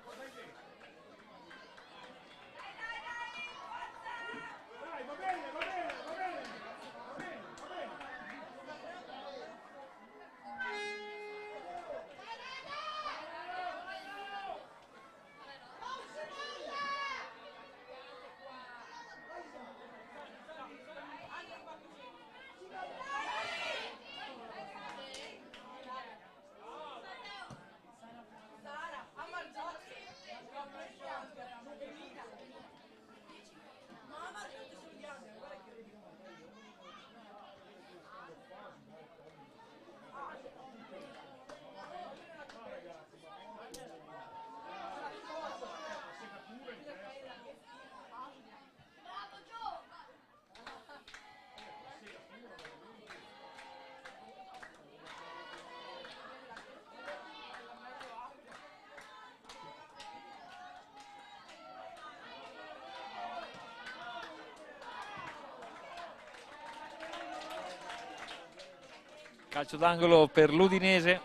A: Calcio d'angolo per l'Udinese.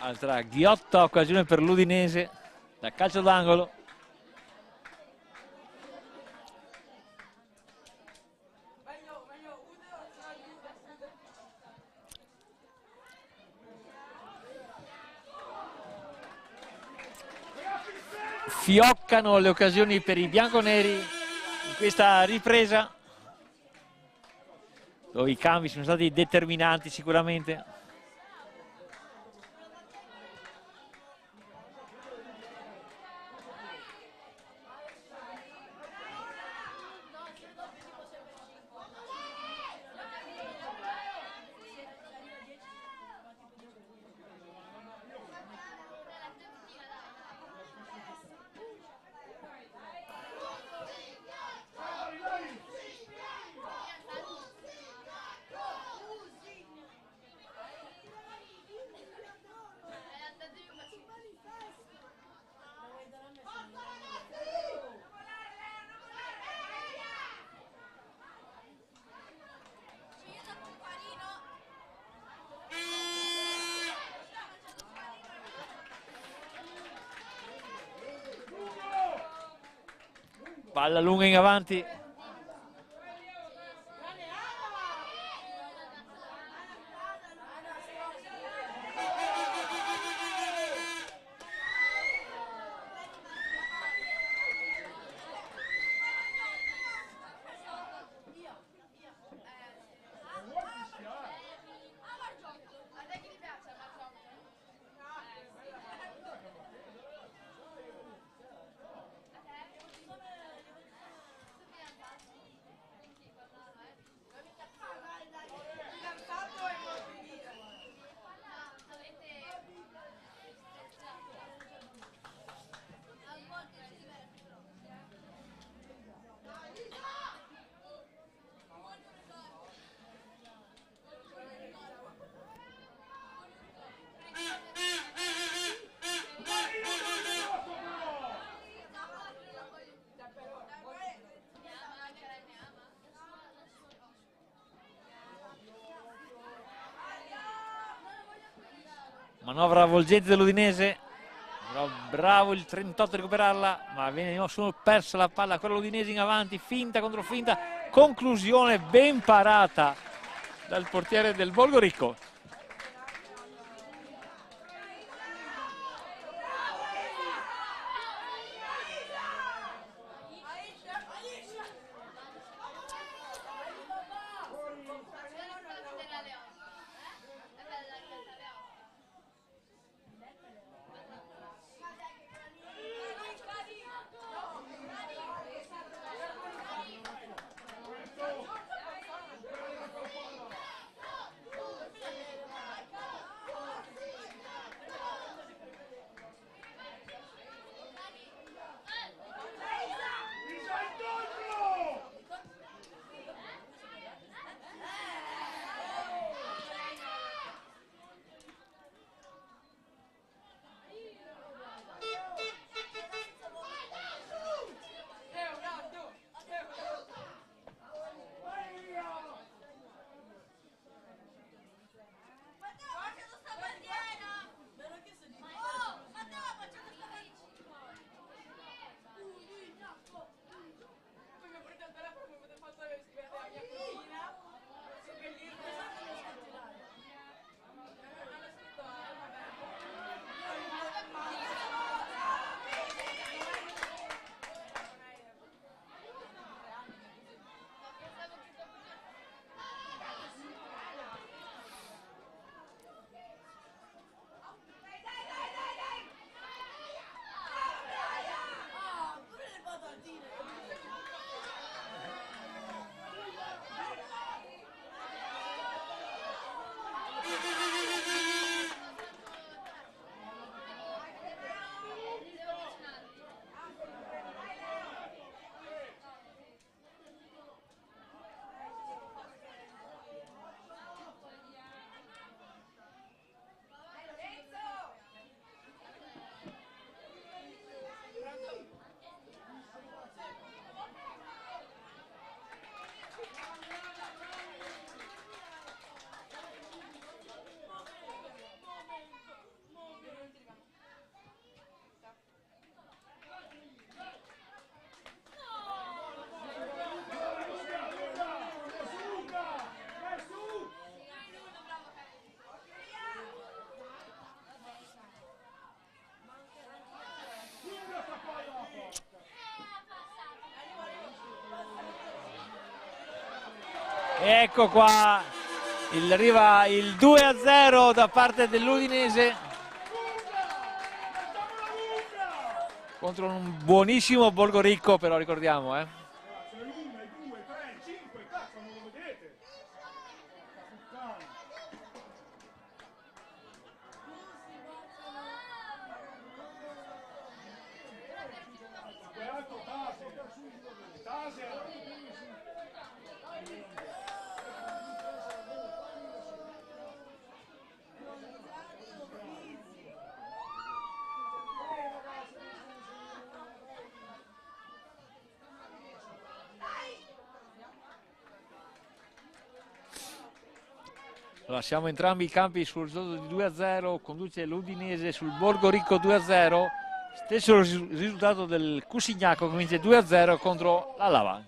A: Altra ghiotta occasione per l'Udinese da calcio d'angolo. Fioccano le occasioni per i bianconeri in questa ripresa, dove i cambi sono stati determinanti sicuramente. Palla lunga in avanti. Manovra avvolgente dell'Udinese, bravo il 38 a recuperarla, ma viene di nuovo solo persa la palla, ancora l'Udinese in avanti, finta contro finta, conclusione ben parata dal portiere del Borgorico. Ecco qua, arriva il 2-0 da parte dell'Udinese contro un buonissimo Borgoricco, però ricordiamo, Allora, siamo entrambi i campi sul risultato di 2-0, conduce l'Udinese sul Borgoricco 2-0, stesso risultato del Cusignaco che vince 2-0 contro la Lava.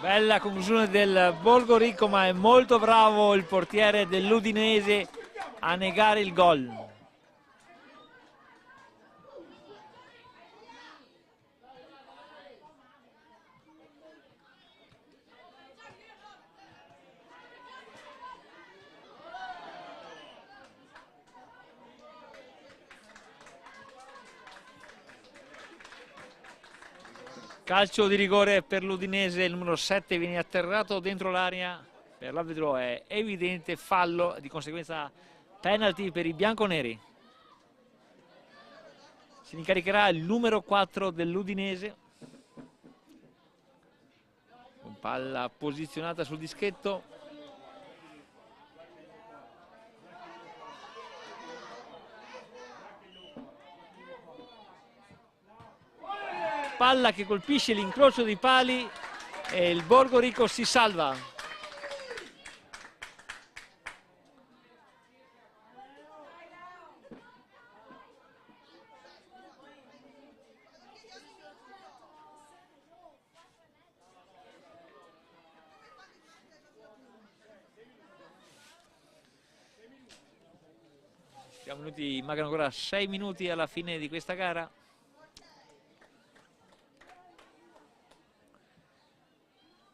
A: Bella conclusione del Borgoricco, ma è molto bravo il portiere dell'Udinese a negare il gol. Calcio di rigore per l'Udinese, il numero 7 viene atterrato dentro l'area, per l'arbitro è evidente fallo, di conseguenza penalty per i bianconeri. Se ne incaricherà il numero 4 dell'Udinese. Con palla posizionata sul dischetto. Palla che colpisce l'incrocio dei pali e il Borgo Rico si salva. Mancano ancora 6 minuti alla fine di questa gara.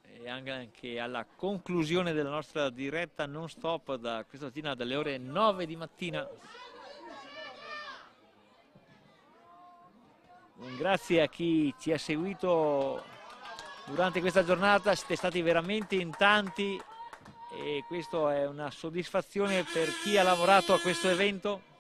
A: E anche alla conclusione della nostra diretta non stop da questa mattina dalle ore 9 di mattina. Un grazie a chi ci ha seguito durante questa giornata, siete stati veramente in tanti e questo è una soddisfazione per chi ha lavorato a questo evento.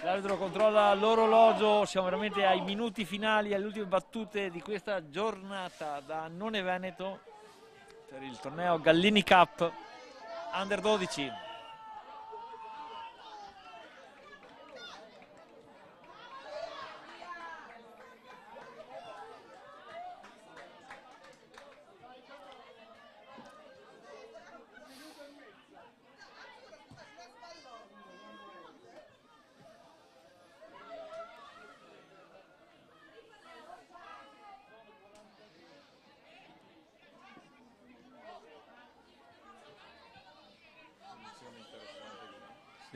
A: L'arbitro controlla l'orologio, siamo veramente ai minuti finali, alle ultime battute di questa giornata da Annone Veneto per il torneo Gallini Cup Under 12.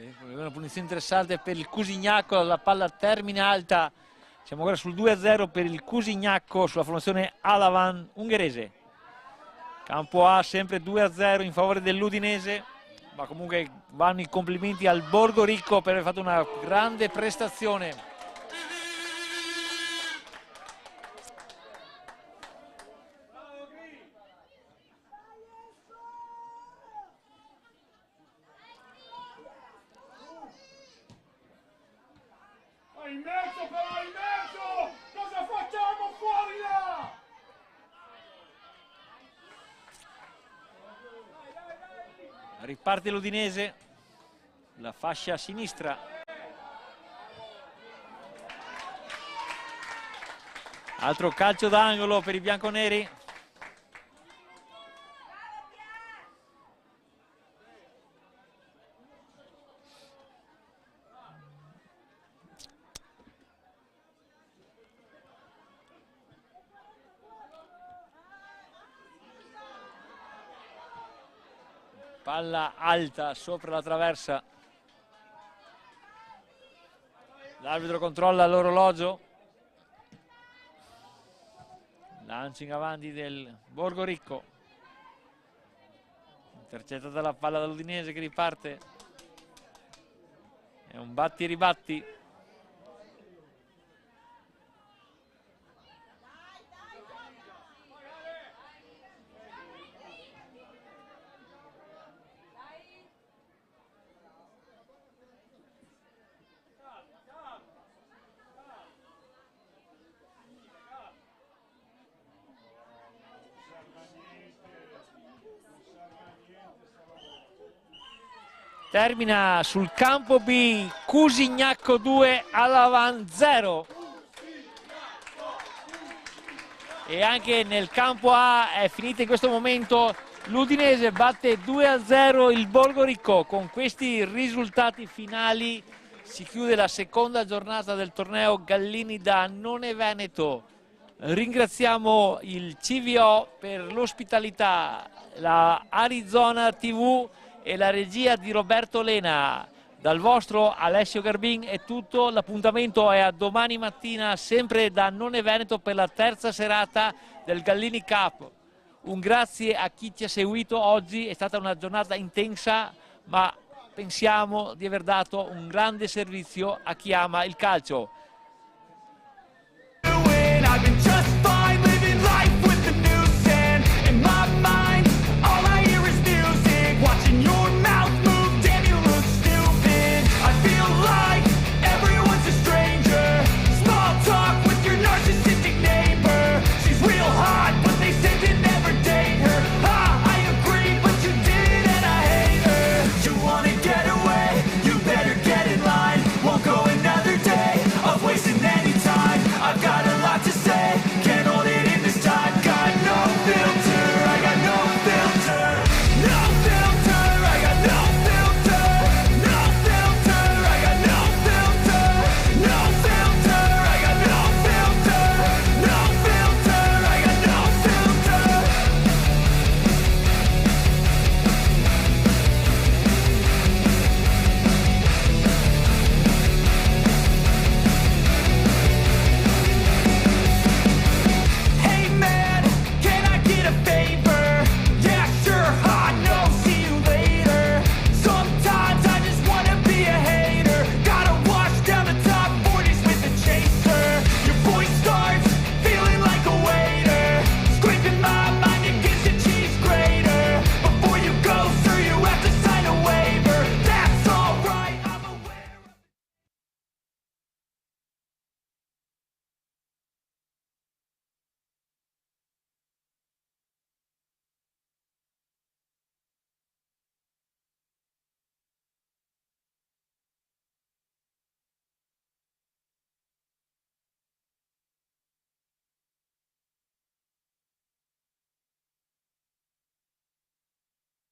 A: Una punizione interessante per il Cusignacco, la palla termina alta. Siamo ora sul 2-0 per il Cusignacco sulla formazione Alavan ungherese. Campo A sempre 2-0 in favore dell'Udinese, ma comunque vanno i complimenti al Borgo Ricco per aver fatto una grande prestazione.
B: In mezzo però, in mezzo! Cosa facciamo fuori là?
A: Riparte l'Udinese, la fascia a sinistra. Altro calcio d'angolo per i bianconeri. Palla alta sopra la traversa. L'arbitro controlla l'orologio. Lancio in avanti del Borgo Ricco. Intercettata la palla dall'Udinese che riparte. È un batti e ribatti. Termina sul campo B Cusignacco 2, Alavan 0. E anche nel campo A è finita in questo momento. L'Udinese batte 2-0 il Borgo Ricco. Con questi risultati finali si chiude la seconda giornata del torneo Gallini da Annone Veneto. Ringraziamo il CVO per l'ospitalità, la Arizona TV e la regia di Roberto Lena. Dal vostro Alessio Garbin è tutto, l'appuntamento è a domani mattina sempre da Annone Veneto per la terza serata del Gallini Cup. Un grazie a chi ci ha seguito oggi, è stata una giornata intensa, ma pensiamo di aver dato un grande servizio a chi ama il calcio.